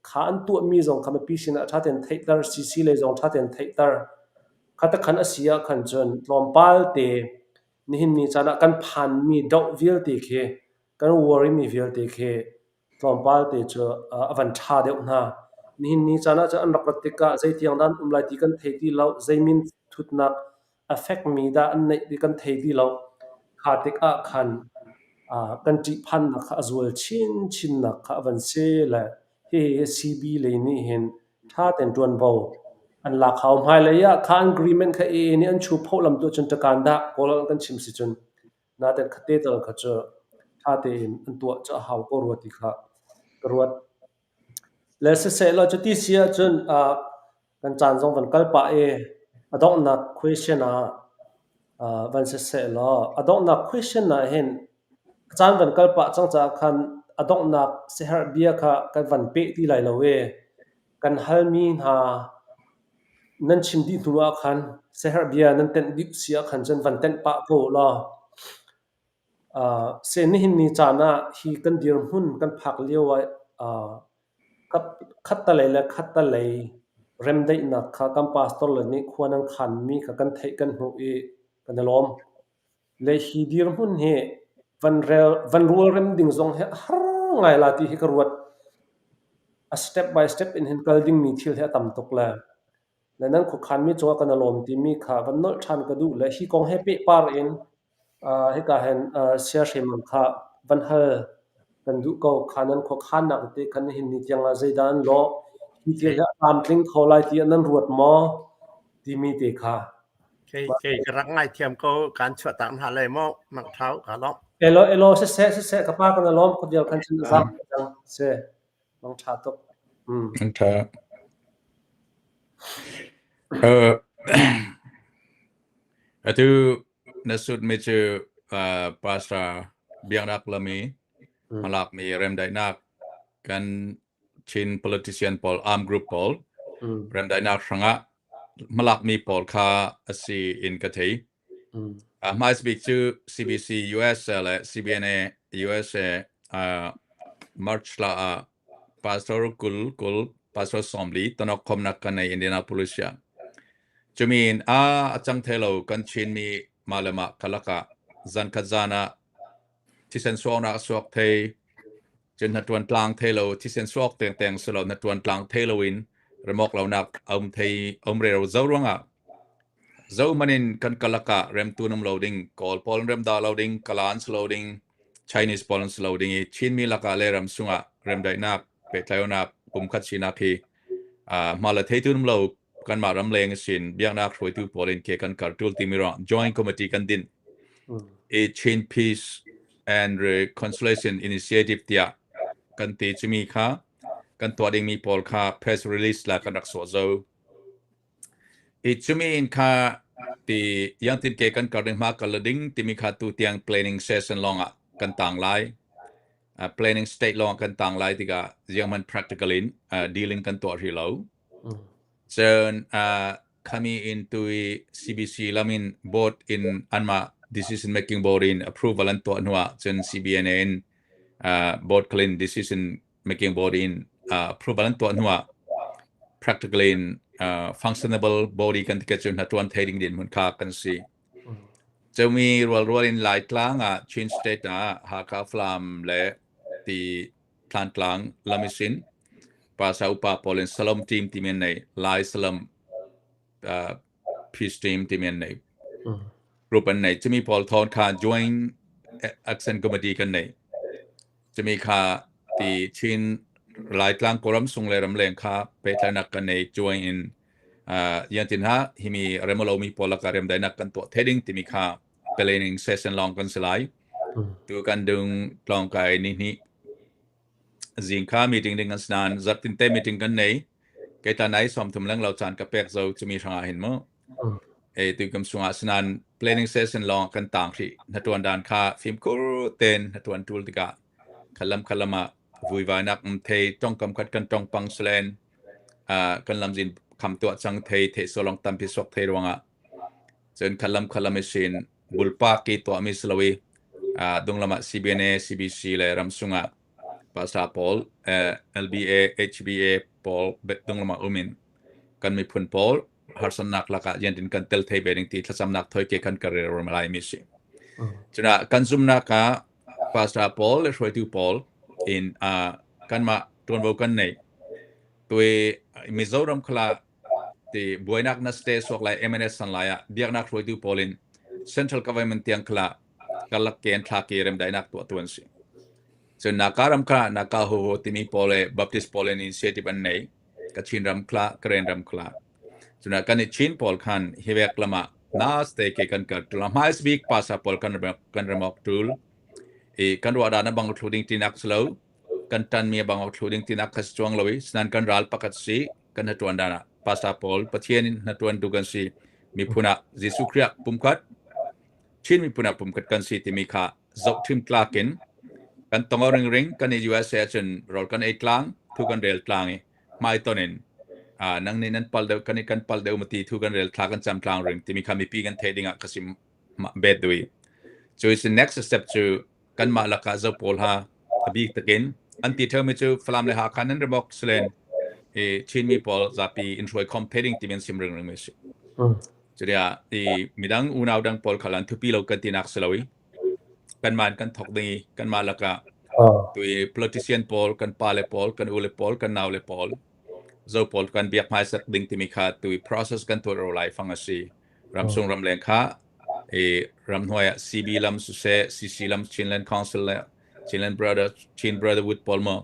ขาอันตัวมีจงคำพิสินะท่าเตียนไทตร์ซีเลยจงท่าเตียนไทตร์ขัดขันอาเซียขันจนลอมปาลเตนี่จานะกันผ่านมีดอกวิลติเคกันวอร์มีวิลติเคตอนปาลเตจอวันชาเดียวนะนี่จานะจะอันรักติกาใจที่ยังด้านไลที่กันเทดีเราใจมินทุดนัก affect มีด้านในที่กันเทดีเราขาติกาขันกันจีพันนักas wellชินนักวันเซละเฮ CB เลยนี่เห็นท่าเต็นจวนเบาอันหลักเขาหมายเลยข้า agreement ข้านี่อันชูพอลำตัวจนตะการด่าก็แล้วกันชิมสิจนน่าแต่ขัดเตะก็จะท่าเต็นอันตัวจะหาก็รัวติค่ะรัวแล้วเสร็จแล้วจะที่เสียจนกันจานทรงวันกัลปะอดอกนัก question วันเสร็จแล้วอดอกนัก question เห็น จานวันกัลปะจังจากคันอดอกนักเซฮาร์เบียค่ะกันวันเปที่ไหลละเวกันฮัลมีหานั่นชิมดีตัวคันเซฮาร์เบียนั่นเต็นดิบเสียคันจนวันเต็นปะโกละเซนี่หินนี่จานะฮีกันเดียร์หุ่นกันผักเลี้ยวไว้กับคัตตะเลยและคัตตะเลยเริ่มได้นักค่ะกันพาสตอร์เลยนี่ควรนั่งขันมีค่ะกันเทกันหัวกันล้อมเลยฮีเดียร์หุ่นเฮวันรัวเริ่มดิ่งซงเฮฮาร์ไงล่ะที่เฮกรวดstep by step in hin kal ding mi thil he tam tok la le nan khu khan mi chaw kan alom ti mi kha van nol than ka du le hi kong he pe par in he ka hen sia shem kha van hal kan du ko khanan kho khan nak te khan hin ni tianga zaidan lo hi thil he am tling kholai ti nan ruat mo ti mi te kha cái răng ngay thiam câu cán chuột tạm hạ lời mô mặc tháo cả lắm elo se ka pa kan alom ko dial kan chin zak jang se long tha tok Anta atu nasud meju pasra biangrak lami malak mi rem dainak kan chin politician pol arm group pol rem dainak sanga malak mi pol kha asi in kathei my speak to CBC US la CBNA US march la pastor kul pastor assembly tanok komnak kanใน Indianapolis ya jumin achang thelo kan chin mi malama kalaka zan khazana tisen suana suak thei chen hatwan tlang thelo tisen suak teng selo natwan tlang theloin remok launak thei rero zawranga zo manin kan kalaka rem tunam loading call pol rem da loading kalans loading Chinese polans loading chin mi laka le ram sunga rem dainak pe tlayona pum khat china khi mala thei tunam lo kan ma ram leng sin biang nak roi tu polin ke kan kartul timira joint committee kan din a chain peace and reconciliation initiative tia kan te chimi kha kan to ding mi pol kha press release la kan rak so zo chumi in kha ti yang tin ke kan karding ma kalading timi kha tu tiang planning session longa kan tang lai planning state long kan tang lai tiga zaman practical in dealing kan to ri lo so coming into CBC lamin board in anma decision making board in approval and to anwa chen CBNN board clean decision making board in approval and to anwa practically in functionable body kan tikachun hatuan thading din mun kha kan siจะมีรัวinหลายครั้งชินสเตตหากาฟลามและตีพลานกลางลามิสินภาษาอุปาปอลนสลัมทีมที่มีในไลสลัมพีชทีมที่มีในรูปในจะมีพอลทอนคา join action committee กันในจะมีคาตีชินหลายครั้งกรมส่งเลยรำแรงคาไปทนักกันใน join in ยันตินฮะที่มีเรมโลมีพอลการเรมได้นักกันตัวเทดดิ้งที่มีค่าplanning session ลองกันสลายตัวกันดึงลองกายนี่จิงค่ามีติ้งกันสนานจัดตินเต้มีติ้งกันในเกิดไหนสมทุมเรื่องเราจานกับเปกเราจะมีช่างเห็นมั้ยตัวกันส่งสนาน planning session ลองกันต่างที่นัดวันด่านค่าฟิล์มกูเต้นนัดวันทูลติกาขลัมมาวุยวายนักเทจ้องกำคัดกันจ้องปังสแลนกันลำจินคำตัวจังเทสลองตัมพิศกเทรวงจนขลัมเมชินบุลปากีตัวมิสลาวีดงลำ CBNA CBC เลยรำสุงภาษาพอลLBA HBAพอลดงลำมินกันมีพุนพอลฮาร์สันนักลักยันดินกันเตลเทเบดิงตีทัศน์นักถอยเกกันกระเรือมาลายมิสิจนกันซุมนักภาษาพอลและช่วยตัวพอลin กันมาตวนโวกันในตัวมิโซรัมคลาที่บวยนักนัสเตสวกไล MNS สันไลเบียกนักช่วยตัวพอลิน Central Government ที่อังคลากัลเกนทากีเรมได้นักตัวสิส่วนนักการรำคลานักการหัวที่มีพอลบัพติสพอลอินิเชติบันในกับชินรำคลากระเรนรำคลาส่วนนักการชินพอลขันเฮเวกลามานาสเตเกกันกัดลามาสบิกภาษาพอลกันรำออกทูลกันรัวดานะบางทุดิงที่นักสโลกันตันมีบางทุดิงที่นักขัดจวงลอยสนันกันรัลปักกัดสีกันหัดวันดานะภาษาพอลปัจเจียนหัดวันดูกันสีมีพุนะจิสุครียปุ่มกัดชินมีพุนะปุ่มกัดกันสีที่มีค่า dọc tim klakin kan tongor ring kan i USA chun rol kan e klang thu kan rel klang mai tonin nang ni nan pal de kan pal de umati thu kan rel klang kan cham klang ring timi kami pi kan theding a kasim bed dui so it's the next step to kan ma la ka zo pol ha abi takin anti term chu flam le ha kan remok slen e chin mi pol zapi enjoy competing timen sim ring ring mes jadi di midang unaw dang pol khalan thupi lo kan tinak selawi kan man kan thok ni kan ma la ka tui politician pol kan pale pol kan ule pol kan naw le pol zo pol kan biak mai sak ding timi kha tui process kan to ro lai fangasi ram sung ram leng kha e ram hoya CB lam su se CC lam Chinland Council la Chinland Brotherhood pol mo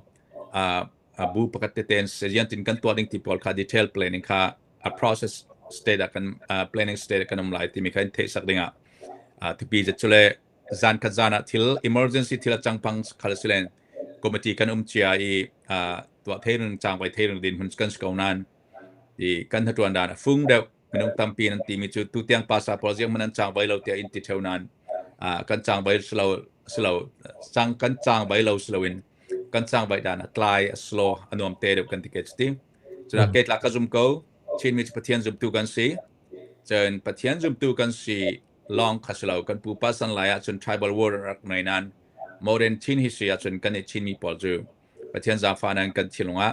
bu pakat ten se yantin kan to ding ti pol kha detail planning kha a process state kan planning state kan lai timi kha the sak dinga to be the chule zan khazana til emergency til changpang khalsilen committee kan chia I to theirung changbai theirung din hun kan skaunan I kan hatuan dan fung de minung tampi nan ti mi chu tu tiang pasa project manan changbai lo tia in ti theunan kan changbai slow chang kan changbai lo slowin kan changbai dan tlai slow anom te de kan ticket ti chuna ke tla ka zum ko chin mi pathian zum tu kan si chen pathian zum tu kan si long khaslo kan pu pasan laya chun tribal war rak nainan modern chin history chun kan chin mi pol ju pathian za fanan kan thilunga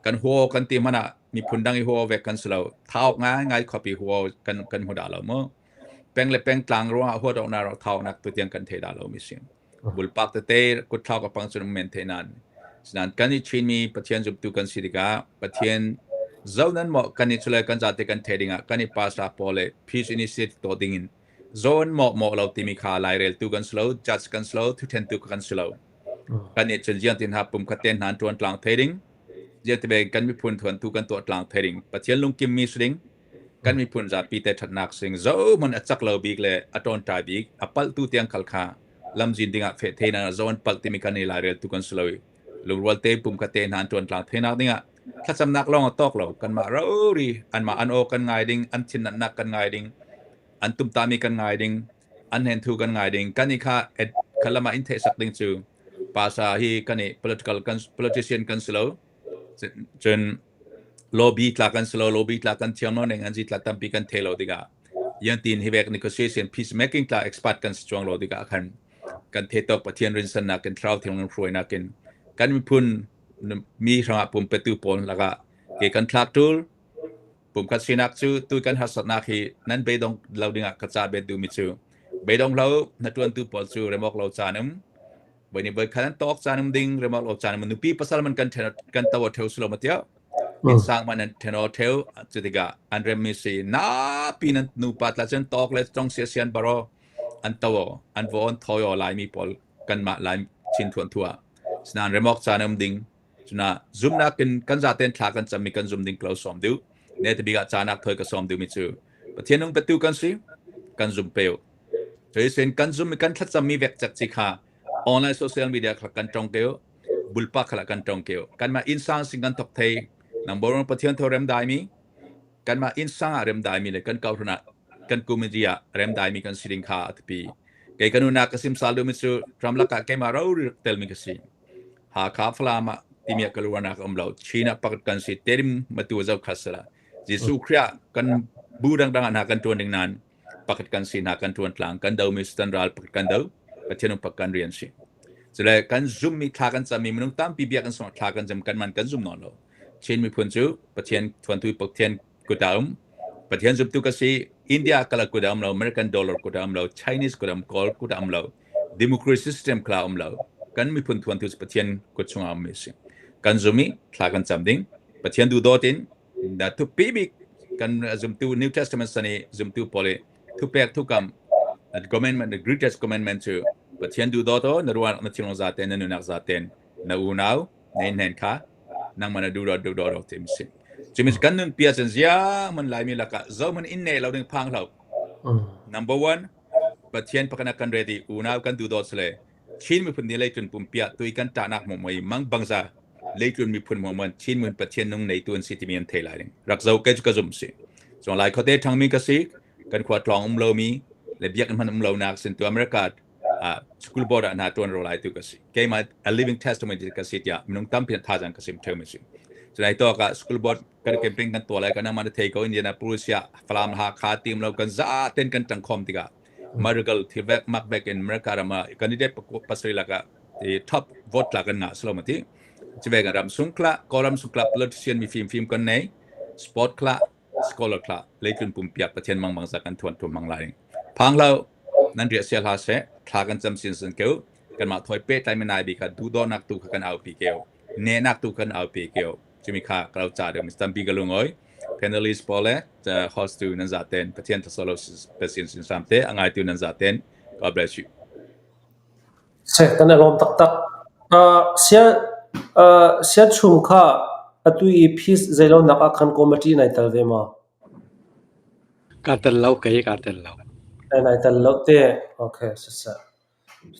kan ho kan ti mana mi phundang I ho ve kan slo thau ngai copy ho kan hu da lo mo peng le peng tlang ro ho do na ro thau nak tu tiang kan the da lo mi sim bul pak te ku thau ka pang chun maintenance sinan kan chin mi pathian ju tu kan sidika pathian zonan mo kan chule kan za te kan thedinga kan pasa pole peace initiative to dingin zone mo lo timi kha lai rel tu kan slow judge kan slow tu ten tu kan slow kan it chen jian tin ha pum kha ten han tuan tlang theding jian te be kan mi phun thuan tu kan to tlang theding pathian lung kim mi sling kan mi phun za pi te thatnak sing zo mon achak lo big le aton ta big apal tu tiang khal kha lam jin dinga phe thena zone pal timi kan lai rel tu kan slow lung wal te pum kha ten han tuan tlang thena dinga kha samnak long tok lo kan ma ro ri an ma an o kan ngai ding an chin nak kan ngai ding an tum tami kan ngai ding an hen thu kan ngai ding kan ikha khalama in the sak ding chu pasa hi kan politician kan slow chen lobby tla kan slow lobby tla kan chiang no neng an ji tla tampi kan thelo diga yang tin hi vek negotiation peacemaking tla expert kan strong lo diga kan the tok pathian rin san na kan trau thong froi na kan mi phun mi ranga pum petu pon laga ke kan thlak tul pum khat sinak chu tu kan hasat na khi nan be dong lo dinga ka cha be du mi chu be dong lo na tuan tu pol chu remok lo chanum be ni be khan tok chanum ding remok lo chanum nu pi pasal man kan taw theu slo matia in sang man theno theu chu diga an rem mi si na pi nan nu pat la chen tok le tong sia sian baro an taw an von thoyo lai mi pol kan ma lai chin thuan thua snan remok chanum ding chuna zoom na kan za ten thla kan chami kan zoom ding close som du ne te biga chanak thoi ka som du mi chu pathian nung petu kan si kan zoom peu choi sen kan zoom kan thla chami vek chak chi kha online social media kha kan tong keu bulpa khala kan tong keu kan ma insang sing kan tok thei number 1 pathian thorem dai mi kan ma insang a rem dai mi le kan kauruna kan kumedia rem dai mi kan siring kha atpi ke kanuna kasim saldo mi chu ramla ka ke ma ro tel mi ka si ha kha flama timia kaluana ka umlau china pakat kan si terim matu zau khasala jisu khria kan budang dang ana kan tuan ding nan pakat kan si na kan tuan tlang kan dau mi standral pakat kan dau pathian pakan rian si sele kan zoom mi tha kan chami minung tam pi bia kan so tha kan jam kan man kan zoom non lo chen mi phun chu pathian tuan tu pathian ku daum pathian zoom tu ka si india kala ku daum lo american dollar ku daum lo chinese ku daum kol ku daum lo democracy system kla lo kan mi phun tuan tu pathian ku chunga mi si kan zumi thla kan chamding pathian du dotin da tu pibi kan zum tu new testament sani zum tu pole tu pek tu kam that commandment the greatest commandment to pathian du doto na ruan na chilong zaten na nunak zaten na unaw nen kha nang mana du do tim si jimis kan nun pia chen zia man lai mi laka zo man inne lo ding phang lo number 1 pathian pakana kan ready unaw kan du dot sle chin mi phun ni lai tun pum pia tu kan ta nak mo mai mang bangza leitun mi phun man chin mun pathian nung nei tun sitimian thailai rak zo ke ka zum si so lai khote thang mi ka si kan khwa tlong lo mi le biak man lo nak sin tu america school board na tuan rolai tu kasi kay ma a living testimony kasi ya minung tampian thajan kasi termisi so dai to ka school board ka camping kan to lai ka na man thei ko Indianapolis ya flam ha kha team lo kan za ten kan tang khom tiga marigal thivek makbek in America ma candidate pasri la ka the top vote la kan na slomati chive ga ram sungkla koram sungkla politician mi film kan nei sport kla scholar kla leitun pum piak pathian mang sa kan thon tu mang lai phang lo nan ria sia la se thla kan cham sin sin keu kan ma thoi pe tai menai bi ka du do nak tu kan au pi keu ne nak tu kan au pi keu chimi kha klau cha de mr bi galungoi panelist pole the host to nan za ten pathian to solo patient sin samte angai tu nan za ten god bless you se kan alom tak sia chum kha atui phis zelo naka khan committee nai talve ma ka tel lau kai ka tel lau nai tal lo te okay sa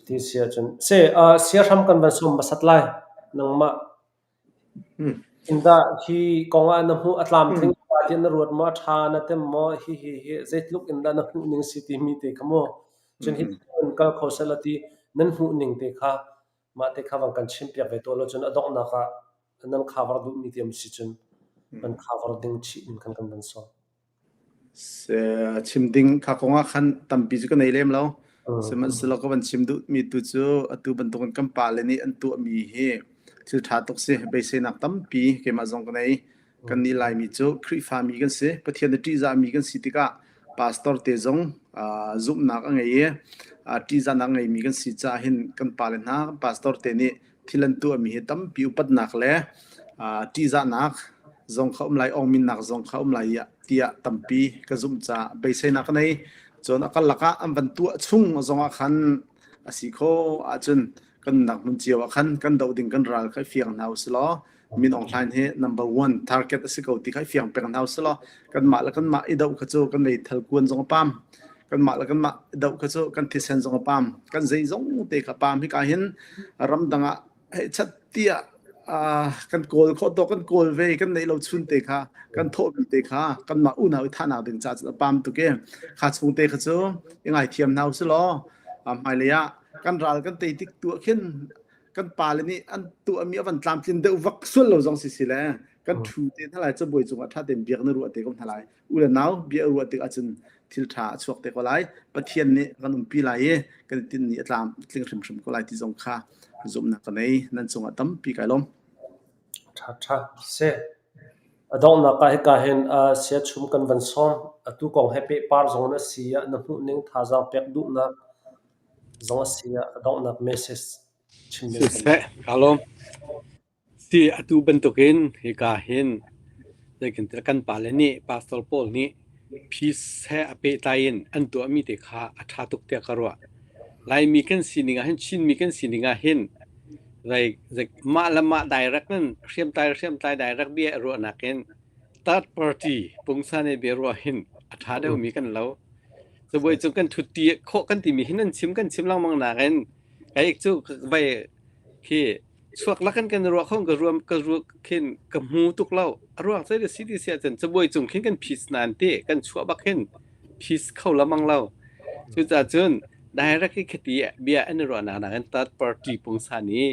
ti sia chun se sia ram kan ban sum masatlai nangma inda hi konga na hu atlam thing patin na ruat ma tha na te mo hi zetluk inda na hu ning city mi te kamo chun hi kal khosalati nan hu ning te kha ma te kha wang kan chim pya ve to lo chun adok na kha nan khavar du mi tem si chun ban khavar ding chi in kan ban so se chimding kha konga khan tampi chu ka nei lem lo se man selo ka ban chimdu mi tu chu atu ban to kan pa le ni an tu mi he thil tha tok se be se nak tampi ke ma jong ka nei kan ni lai mi chu khri fa mi kan se pathian ti za mi kan sitika pastor te jong zum nak angai ti za nak ngai mi kan si cha hin kan pa le na pastor te ni thilan tu mi he tampi upat nak le ti za nak zong kha lai ong min nak zong kha lai ya tia tampi ka zum cha be se nak nei chon akal laka am ban tu chung zong a khan asikho a chun kan nak mun chiaw khan kan do ding kan ral khai fiang nau slo min online he number 1 target asiko ti khai fiang pek nau slo kan ma la kan ma i do kha chu kan nei thal kun zong pam kan ma la kan ma do kha chu kan thi sen zong pam kan zei zong te kha pam hi ka hin ram danga he chat tia kan kol kho to kan kol ve kan nei lo chun te kha kan tho bi te kha kan ma u na u thana ding cha pam tu ke kha chung te kha chu ingai thiam nau slo mai le ya kan ral kan te tik tu khin kan pa le ni an tu ami avan tlam tin de vak sul lo jong si le kan thu te thalai cha boi chung a tha tem biak na ru te kom thalai u le naw bia ru te a chun thil tha chuak te ko lai pathian ni kan pi lai kan tin ni atlam tling hrim ko lai ti jong kha zum na ka nei nan chung a tam pi kai lom tha se adong na ka hen sia chum kan ban som atu kong happy par zone na sia na hu ning tha za pek du na zong sia adong na message chim se kalom si atu bentukin hi ka hen lekin kan pale ni pastor Paul ni peace he ape tain an tu mi te kha atha tuk te karwa lai mi kan sininga hen chin mi kan sininga hen like ma lama direct nan siam tai direct bia ro na ken third party pungsane be ro hin atha de mi kan lo so boi chung kan thuti kho kan ti mi hinan chim lang mang na ken kai chu bai ki chuak la kan ro khong ka ruam ka ru khin ka mu tuk lo arwang sai de city sia chen so boi chung khin kan peace nan te kan chua ba khin peace khau la mang lo chu cha chun direct ki khati bia an ro na kan third party pungsani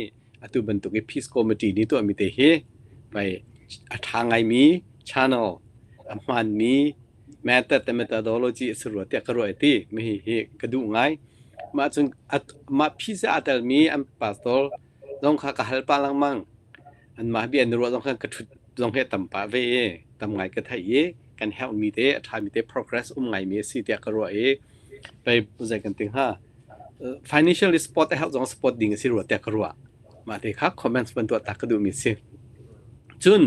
atu bentuk peace committee ni tu mi te he bai athangai mi channel amman mi methodology suru te karo eti mi he kadu ngai ma chung ma peace atal mi am pastor dong kha ka halpa lang mang an ma bi an ro dong kha ka thut dong he tampa ve tam ngai ka thai kan help mi te atha mi te progress ngai mi si te karo bai zai kan ting ha financial support help dong support ding si ro te karo ma te kha comments ban to ta ka du mi se chun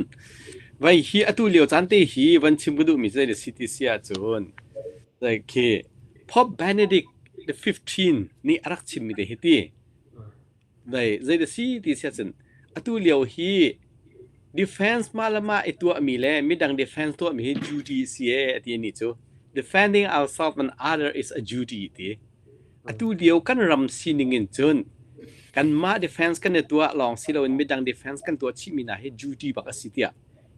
vai hi atu leo chan te hi van chim bu du mi se de city sia chun like ke Pope Benedict the 15 ni arak chim mi de hiti vai zai de city sia chun atu leo hi defense malama etu mi le midang defense to mi duty sia ati ni chu defending ourselves and other is a duty ti atu leo kan ram sining in chun kan ma defense kan tua long silo in midang defense kan tua chi mina he duty bak asitia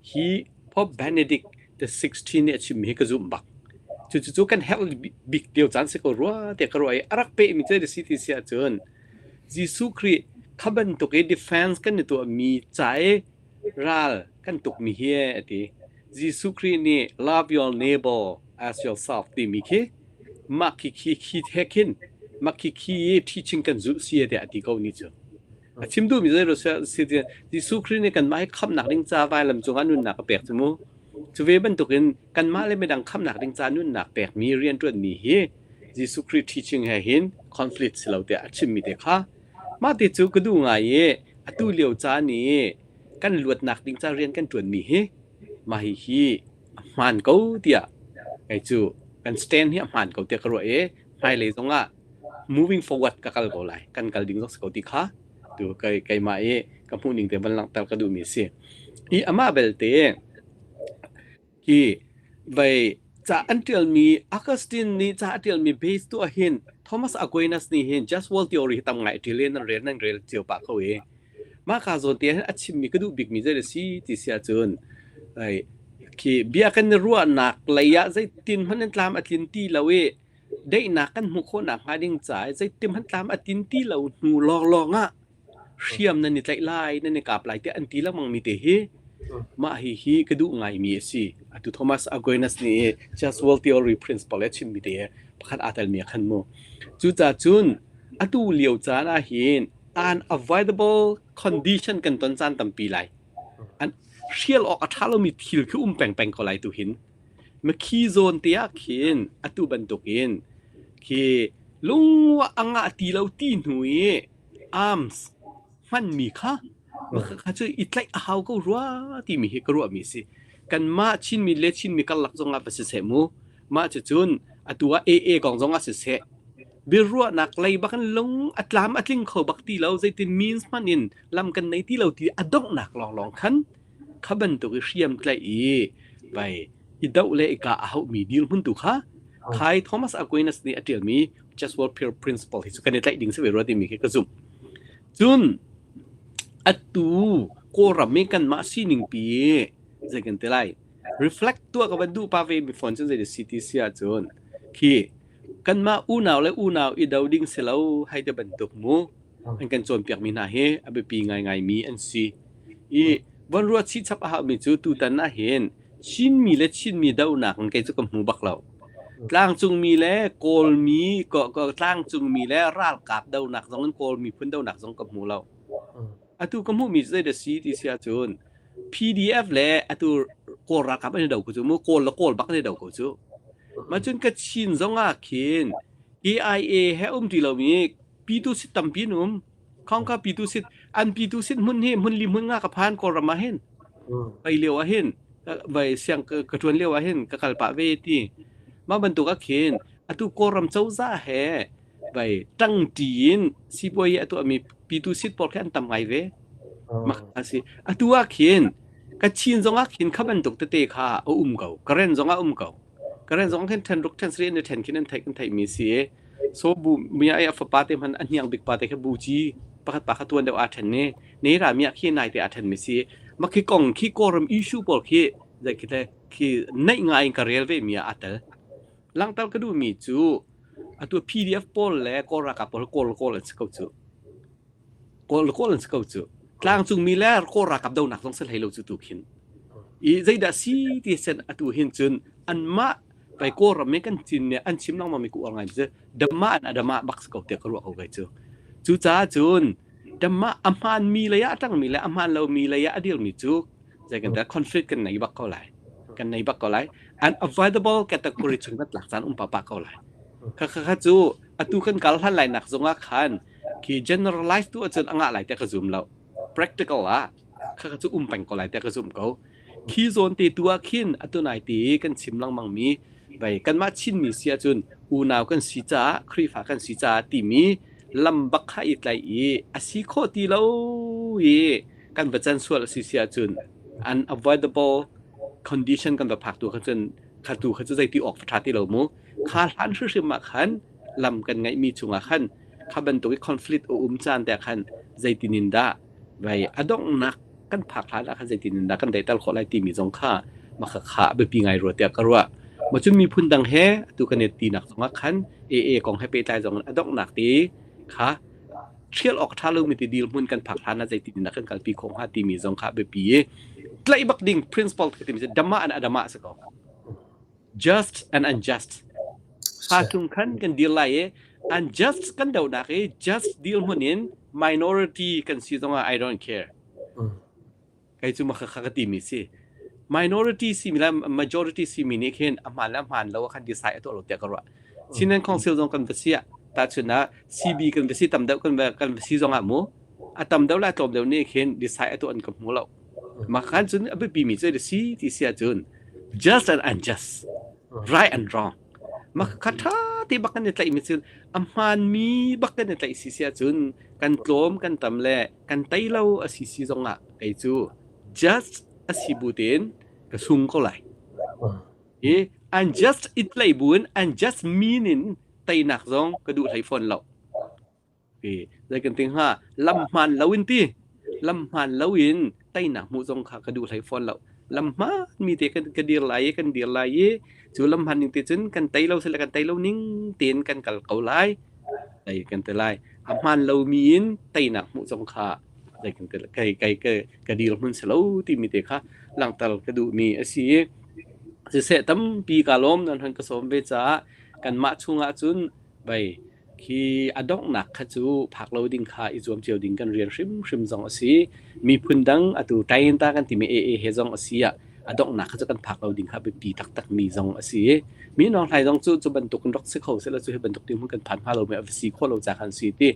hi Pope Benedict the 16 ni chi mi ka zum bak จู่ๆกัน hell big deal จันสิก็รัวแต่ก็รัวรักเปมีเจอสิที่เสียจนยิสุคริขับันตุกdefense กันในตัวมีใจรัลกันตุกมีเฮียที่ยิสุครินี่ love your neighbor as yourself ที่มีแค่มักคิดเฮกินมักคิด teaching กันจุเสียเดียที่เขานี่จ้ะชิมดูมีเจอรู้สึกยิสุครินี่กันไม่คำหนักดิ้งจ้าไปลำจงอันนุ่นหนักเปียกจมูกจะเวบันตุกินกันมาเลยไม่ดังคำหนักดิ้งจ้านุ่นหนักเปียกมีเรียนตัวมีเฮยิสุคริ teaching ให้เห็น conflict เราเดียชิมมีเด็กค่ะมาติดจูก็ดูไงตู้เลี้ยวจ้านี่กันหลวดหนักดิ้งจ้าเรียนกันตัวมีเฮมาฮีมันเขาเดียไอจูกัน stand เฮียมันเขาเดียกระโดดไม่เลยตรงอ่ะ moving forward ก็กันก็เลยกันกันดิ้งสักเขาติค่ะดูไกลมากับผู้หญิงแต่บันลังแต่ก็ดูมีเสียอามาเบลเต้ที่ไปจะอันเดียวมีอากาสตินนี่จะอันเดียวมีเบสตัวเห็นทอมัสอควานัสนี่เห็น just world theory ทำไงที่เรียนนั่นเรียนเจียวปากเขามาคาโซนเตียนอัดชิมมีก็ดูบิ๊กมีเจอร์ซีที่เสียจนไอ้ที่เบียกันรัวหนักระยะใจตินพันตามอัดตินตีเราได้หนักกันหุกคนหนักมาดิ้งจ่ายใจตินพันตามอัดตินตีเราหนูลองอ่ะเชื่อมนั่นนี่ใจไล่นั่นนี่กับไล่แต่อันที่แล้วมันมีแต่เฮมาฮีก็ดูไงมีสิตุโทมัสอควานัสนี่ just world theory principle ชิมมีแต่พัดอาตัลมีขันโมจุนตุเลียวจานาเห็น unavoidable condition กันต้นจานตั้มปีไลอันเชี่ยวออกถ้าเรามีทิลคือแปงก็ไลตัวเห็นเมื่อขี้โซนเตียเห็นตุบันตุกินคือลุงว่าอังอาตีเราตีหนุ่ย arms มันมีค่ะมันเขาจะอิตไลเอาก็รัวที่มีก็รัวมีสิกันมาชินมีเล็ชินมีกันหลักจงอาไปเสียมูมาจะจุนตัวของจงอาเสียบิรัวนักไล่บักกันลงอัตลามอัตลิงเขาบักตีเราใจตินมีนส์มันอินลำกันในที่เราที่อดอกหนักลองขันขับันตุกเชียมไกลไปอีดาวเล่กะเอามีดีลหุ่นตุค่ะใครทอมัสอควานัสนี่อัตเดียมี just world pure principle ที่สุดกันในไล่ดิ่งเสวยรัวที่มีแค่กระซุ่มจุนตูก็รับไม่กันมาสิหนึ่งปีจะกันเท่าไร reflect ตัวกับดูพาเวมีฟอนต์จะได้สิทธิเสียจนที่กันมาอูนาวอีดาวดิ้งเสลาให้เดบันตุกมูอันกันจนเปียกมีนาเฮอเบปีไงมีอันซีวันรัวชิดชับอามีจูตูตันน่าเห็นชินมีและชินมีดาวหนักมันกันจะกับหูบักเราตั้งจุงมีและโกลมีก็ตั้งจุงมีและรากกับดาวหนักสองนั้นโกลมีพื้นดาวหนักสองกับหูเราตุก็มูมีได้สิที่เสียจน PDF และตุโกรักกับอันเดียวกูจูมูโกลและโกลบักอันเดียวกูจูมาจนกระชินสองอาเขียน AIA ให้ที่เรามีปีตุสิตั้มปีนุ่มข้องกับปีตุสิอันปีตุสิมุนลิมุนงากับพานโกรมาเห็นไปเลี้ยวเห็นไปเสียงกระทวนเลี้ยวเห็นกระกลปะเวทีมาบรรทุกเขียนตุโกรมเจ้าซ่าแห่ไปตั้งจีนสิบวยตัวมีปีตุสิปอลแค่อันตั้มไงเวมาสิตัวเขียนกระชินสองอาเขียนขับรรทุกเตะขาเอาเก่ากระเรนสองอาเก่าการเรียนสองแทนรุกแทนเรียนในแทนคิดนั่นไทยกันไทยมีเสียโซบูมีไอ้อัฟปาเตมันอันยังบิ๊กปาเตแค่บูจีปากตัวเดียวอาแทนเนี่ยรามีขี้นายแต่อาแทนมีเสียมาขี้กองขี้กอรมอิชูปอลขี้จะคิดเลยขี้ในงานการเรียนเวมีอาเตลหลังตาก็ดูมีจูตัว PDF ปอลและก็รักกับปอลโกลสเกจูโกลสเกจูหลังจุงมีแล้วก็รักกับดาวหนักต้องเสลายเราจูตุขินใจดัชที่เซนตัวหินจุนอันมาไปโกรไม่กันจินเนี่ยอันชิมน้องมามีกูอะไรเจอดมมาอันดมมาบักสกอตเตะกรัวเขาไงเจอจูจ้าจุนดมมาอัมพันมีระยะตั้งมีแล้วอัมพันเรามีระยะเดียวมีจูใจกันแต่คอนฟ lict กันในบักเขาไหลกันในบักเขาไหล unavoidable category จึงนัดหลักฐานปะเขาไหลข้าจูตุกันกัลทันไหลหนักสงขันที่ generalize ตัวจนอ่างไหลแต่กระซุ่มเรา practical ละข้าจูแปงเขาไหลแต่กระซุ่มเขาขี้โซนตีตัวขินตัวไหนตีกันชิมลังมังมีไปกันมาชินมีเสียจนอูนาวกันสีจ้าครีฟ้ากันสีจ้าตีมีลำบักให้ไหลอาศิโคตีเรากันประจันส่วนสีเสียจน unavoidable condition กันแบบผักตัวเขาจนขาตัวเขาจะใจตีออกฟัดที่เราโม่ขาหันชื่อมาขันลำกันไงมีจุงขันข้าบรรทุก conflict จานแต่ขันใจตีนินดาไปอดองนักกันผักหลานอาคันใจตินดักกันได้ตลอดหลายตีมีสงค่ามาขาไปปีไงรัวเตียกรัว บ่จุนมีพุ่นดังแฮตุกันเนตีหนักสองคันเอของให้ไปตายสองอดอกหนักตีค่ะเชียลออกทาลุมีติดีลมุนกันผักทานน่าใจติดนักกันกันปีคงหาตีมีสองค่ะไปปีไกลบักดิ่ง principle ที่มีดัมมาอันอดามะสัก just and unjust หาคุมคันกันดีลไลunjust กันเดาดักjust ดีลมุนิน minority กันซีตรงว่า I don't care ใครจุมาขักตีมีสิ minority สิมีแล้ว majority สิมีนี่เห็นอามันแล้วมันแล้วคันดีไซน์ตัวเราเดียวกันว่าฉะนั้นของเซลล์ตรงกันเสียแต่ฉะนั้น CB กันเสียตำเดากันเสียตรงอ่ะมูตำเดาแล้วตำเดานี่เห็นดีไซน์ตัวอันกับมูเรามาคันจุนอับปีมีเจอสิที่เสียจุน just and unjust right and wrong มาคัดท่าที่บักกันในใจมีจุนอามันมีบักกันในใจเสียจุนกันกลมกันตำแหละกันไตเราสิตรงอ่ะไอจู just สิบุตินกระซุงก็ไหลunjust อิตไลบุญ unjust meaning ไตหนักซองกระดูไทฟอนเราได้กันถึงห้าลำมันลาวินตีลำมันลาวินไตหนักมูซองค่ะกระดูไทฟอนเราลำมันมีแต่กันเดียร์ไหลจูลำมันนิ่งตีจนกันไตเราเสร็จกันไตเรานิ่งเตียนกันกับเขาไหลได้กันแต่ไหลลำมันเรามีนไตหนักมูซองค่ะได้กันแต่ไก่กระดีลมันเสลาที่มีแต่ค่ะหลังตลกระดูมีอาศัยจะเสตั้มปีกาลมนั่นหันกระสมเบจ้ากันมาช่วงอาจุนไปที่อดอกหนักขจูผักเราดิ้งขาอีจวมเจียวดิ้งกันเรียนชิมจงอาศัยมีพื้นดังอตุไตน์ตากันที่มีเฮจงอาศัยอดอกหนักขจูกันผักเราดิ้งขาไปปีตักมีจงอาศัยมีน้องไทยจงจูบรรทุกกันรักเสกเขาเสร็จแล้วจูให้บรรทุกดิ้งมันกันผ่านพาเราไม่เอาสีโคเราจากกันสีที่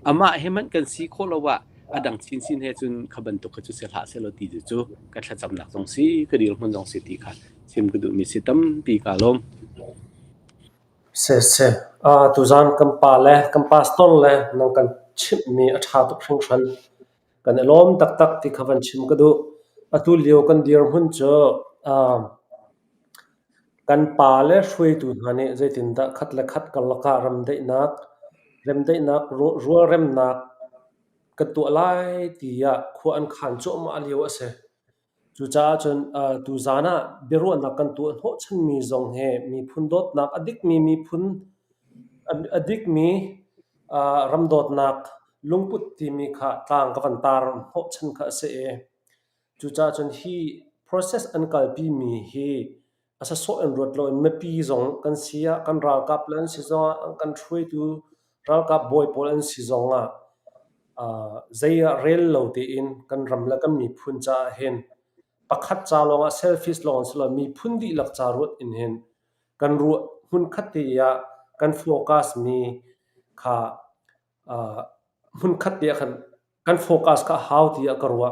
อามาให้มันกันสีโคเราว่าอดังชินให้จุนขบันตุกจุเสียหาเสลตีจูกัดจำหนักตรงสีก็ดีลมันตรงสีตีค่ะซิมก็ดูมีสิตั้มปีกาลมเสตุจานกัมปาสต้นเลยนั่งกันชิมมีอัฐาตุกชิงชันกันลมตักที่ขบันชิมก็ดูตุเลียวกันเดียร์หุ่นเจอกันปาเลยช่วยดูฮันนี่ใจตินตะขัดเล็กขัดกันละการรำได้นักรัวเร็มนักกันตัวไล่ตีอะควรขันโจมอาเลียวเสจูจ้าจนตูจานะเบรุนักกันตัวโหฉันมีจงเฮมีพุนดดนักอดิกมีพุนอดิกมีรำดดนักลุงพุทธิมีข้าต่างกันตารโหฉันข้าเสจูจ้าจนฮี process อันกัลปีมีฮีอาศัยโซอันรวดลอยไม่ปีจงกันเสียกันรักกับเล่นสิจงกันช่วยดูรักกับบอยพอเล่นสิจงใจเรียลเราตีอินกันรำแล้วก็มีพุนจ้าเห็นปักขัดจาลงเซลฟิสลงสลมีพุนดีหลักจารวดอินเห็นกันรัวพุนขัดตียากันโฟกัสมีค่ะพุนขัดตียากันโฟกัสค่ะ how ตียากรัว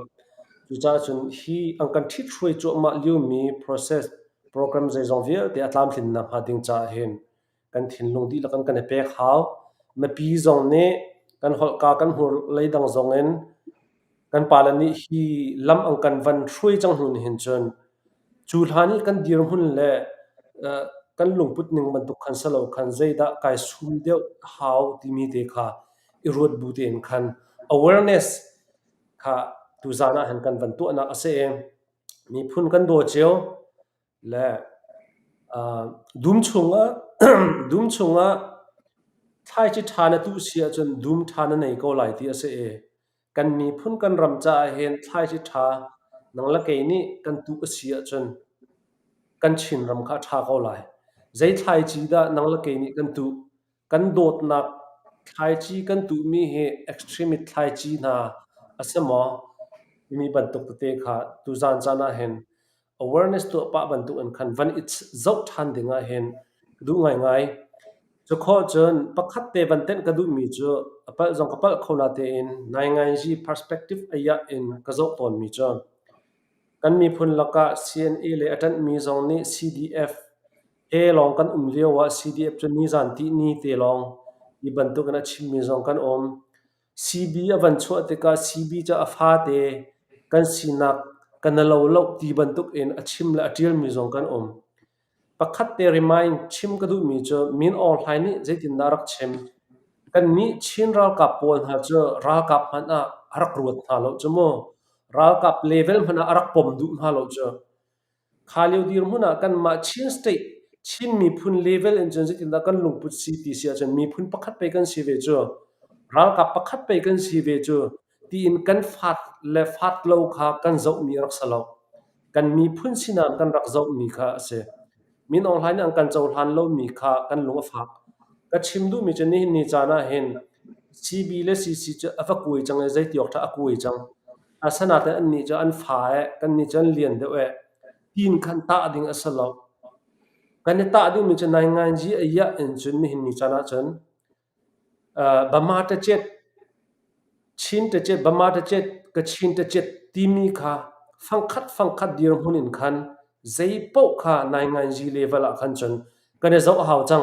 จุจ้าจนฮีอังกันที่ช่วยโจมมาลิวมี process program ใจจงเวียแต่ตามถิ่นนำหาดิ้งจ้าเห็นกันถิ่นลงดีแล้วกันเปกหาวมาปีจงเน่กันหอกกันหัวเลยดังจงเงินกันปาลนี่ฮีลำอังกันวันช่วยจังหุ่นเห็นจนจูลานี่กันดีรหุ่นเล่กันลงพุทหนึ่งบรรทุกขันสโลขันใจดะกายสุ่มเดียวหาวที่มีเด็กค่ะอิรวดบูเตนขัน awareness ค่ะตูจานะเห็นกันวันตัวนักเสียมีพุ่นกันโดเจียวและดุมชงอ่ะท้ายจิตฐานตุเสียจนดุมฐานในก็ไหลที่เสียกันมีพุ่นกันรำจ่าเห็นท้ายจิตฐานนังละเกนี่กันตุเสียจนกันชินรำคาท่าก็ไหลใจท้ายจีดานังละเกนี่กันตุกันโดดนักท้ายจีกันตุมีเหตุ extreme ท้ายจีน่าเสมอมีบรรทุกเตะขาตุจานจานะเห็น awareness ตัวป้าบรรทุกอันคันวัน it's เจ้าทันดึงเห็นดูง่ายจะข้อจนปักขัดเตบันเต้นก็ดูมีจ้ะปัจจุบันก็ปัจคนละเตอินในง่ายจี perspective อายะอินก็จะตอนมีจ้ะกันมีพลลักษณ์ CNA เลยอันมีจงนี้ CDF ลองกันเลี้ยวว่า CDF จะมีจันทีนี่เตลองอีบรรทุกกันชิมมีจงกันCB วันชั่วเตกา CB จะอาฟาเตกันสินักกันเราตีบรรทุกอินชิมและอัดเดียลมีจงกันปักขัดเตรีมายชิมก็ดูมีจ้ะมินออนไลน์นี่จะตินนารักชิมกันนี้ชินรักกับปนหาจ้ะรักกับมันรักรวดหาเราจ้ะโมรักกับเลเวลมันรักปมดุหาเราจ้ะขาเลียวดีรมุนะกันมาชินสเต ชินมีพุ่นเลเวลอินจนสิตินกันลุงปุสีตีเสียจนมีพุ่นประคัดไปกันสีเวจูรัลกับประคัดไปกันสีเวจูตีอินกันฟัดและฟัดโลคากันเจ้ามีรักษาเรากันมีพุ่นสินานกันรักเจ้ามีค่ะเสมินออนไลน์อันกันเจ้าทันโลมีค่ะกันลุงฟักก็ชิมดูมีจนี่นี่จานะเห็นซีบีและซีซีจะอฟักกุยจังเลยใจตีออกท่ากุยจังอาสนะแต่อันนี้จะอันฝ่ายกันนี่จะเลียนเดวตีนขันตาดิ่งอสลบกันนี่ตาดิ่งมีจะนายงานจีอายะอินจุนนี่นี่จานะจนบามาตเจ็ดชินตเจ็ดบามาตเจ็ดก็ชินตเจ็ดตีมีค่ะฟังคัดเดียร์หุ่นินขันใจโปกค่ะนายงานจีเลเวลขันจนกันนี่เจ้าหาวจัง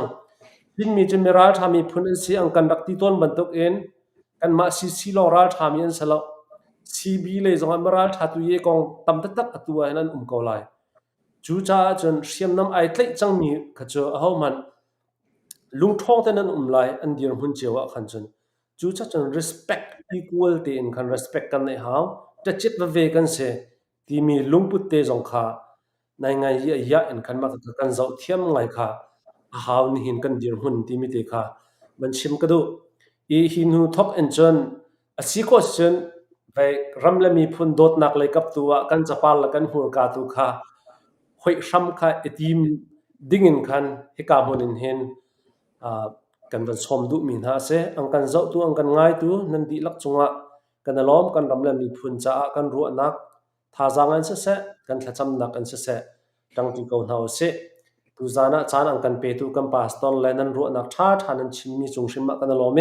ดินมีจนมีรัลทามีพุ่นเสียงกันรักตีต้นบรรทุกเองกันมาซีลองรัลทามีอันสลับซีบีเลยจงอันมารัลทาตุเยกองตั้มตักตัวนั้นเกาไลจูจ้าจนเสียมน้ำไอเล็กจังมีขจรเอามันลุงท้องแต่นั้นไลอันเดียร์หุ่นเจียวขันจนจูจ้าจน respect equal เตนกัน respect กันในหาวจะจิตว่าเวกันเสที่มีลุงพุทธเตจงค่ะในไงยะอินขันมากันเจ้าเทียมไงค่ะหาวนี่หินกันเดียร์หุ่นที่มีเตค่ะมันชิมกระดูอีหินหูทอกเอ็นจนอาศัยก็จนไปรำและมีพุ่นโดดนักเลยกับตัวกันจะพาลกันหัวกาตุค่ะหอยซ้ำค่ะทีมดิ่งขันให้กามุนินเห็นกันเป็นชมดูมินฮะเสอังกันเจ้าตัวอังกันง่ายตัวนั่นดีลักจงะกันล้อมกันรำและมีพุ่นจ้ากันรัวนักท่าจางอันเสะกันขจำนักอันเสะจังที่เขาหน้าเสตุจานะจานอังกันเปตุกันปาสตอนและนั้นรัวนักท่าทานันชิมมีจงชิมกันล้อมเม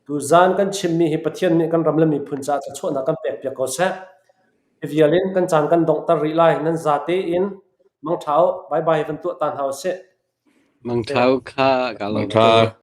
ตุจานกันชิมมีฮิปเทียนมีกันรำและมีพุ่นจ้าจะช่วยนักกันเปียกเปียกก็เสเอฟยาเลนกันจานกันดงตาริไลนั้นซาเตอินมังเท้าบายบายเป็นตัวตานเฮาเส มังเท้าค่ะกาล Mang thao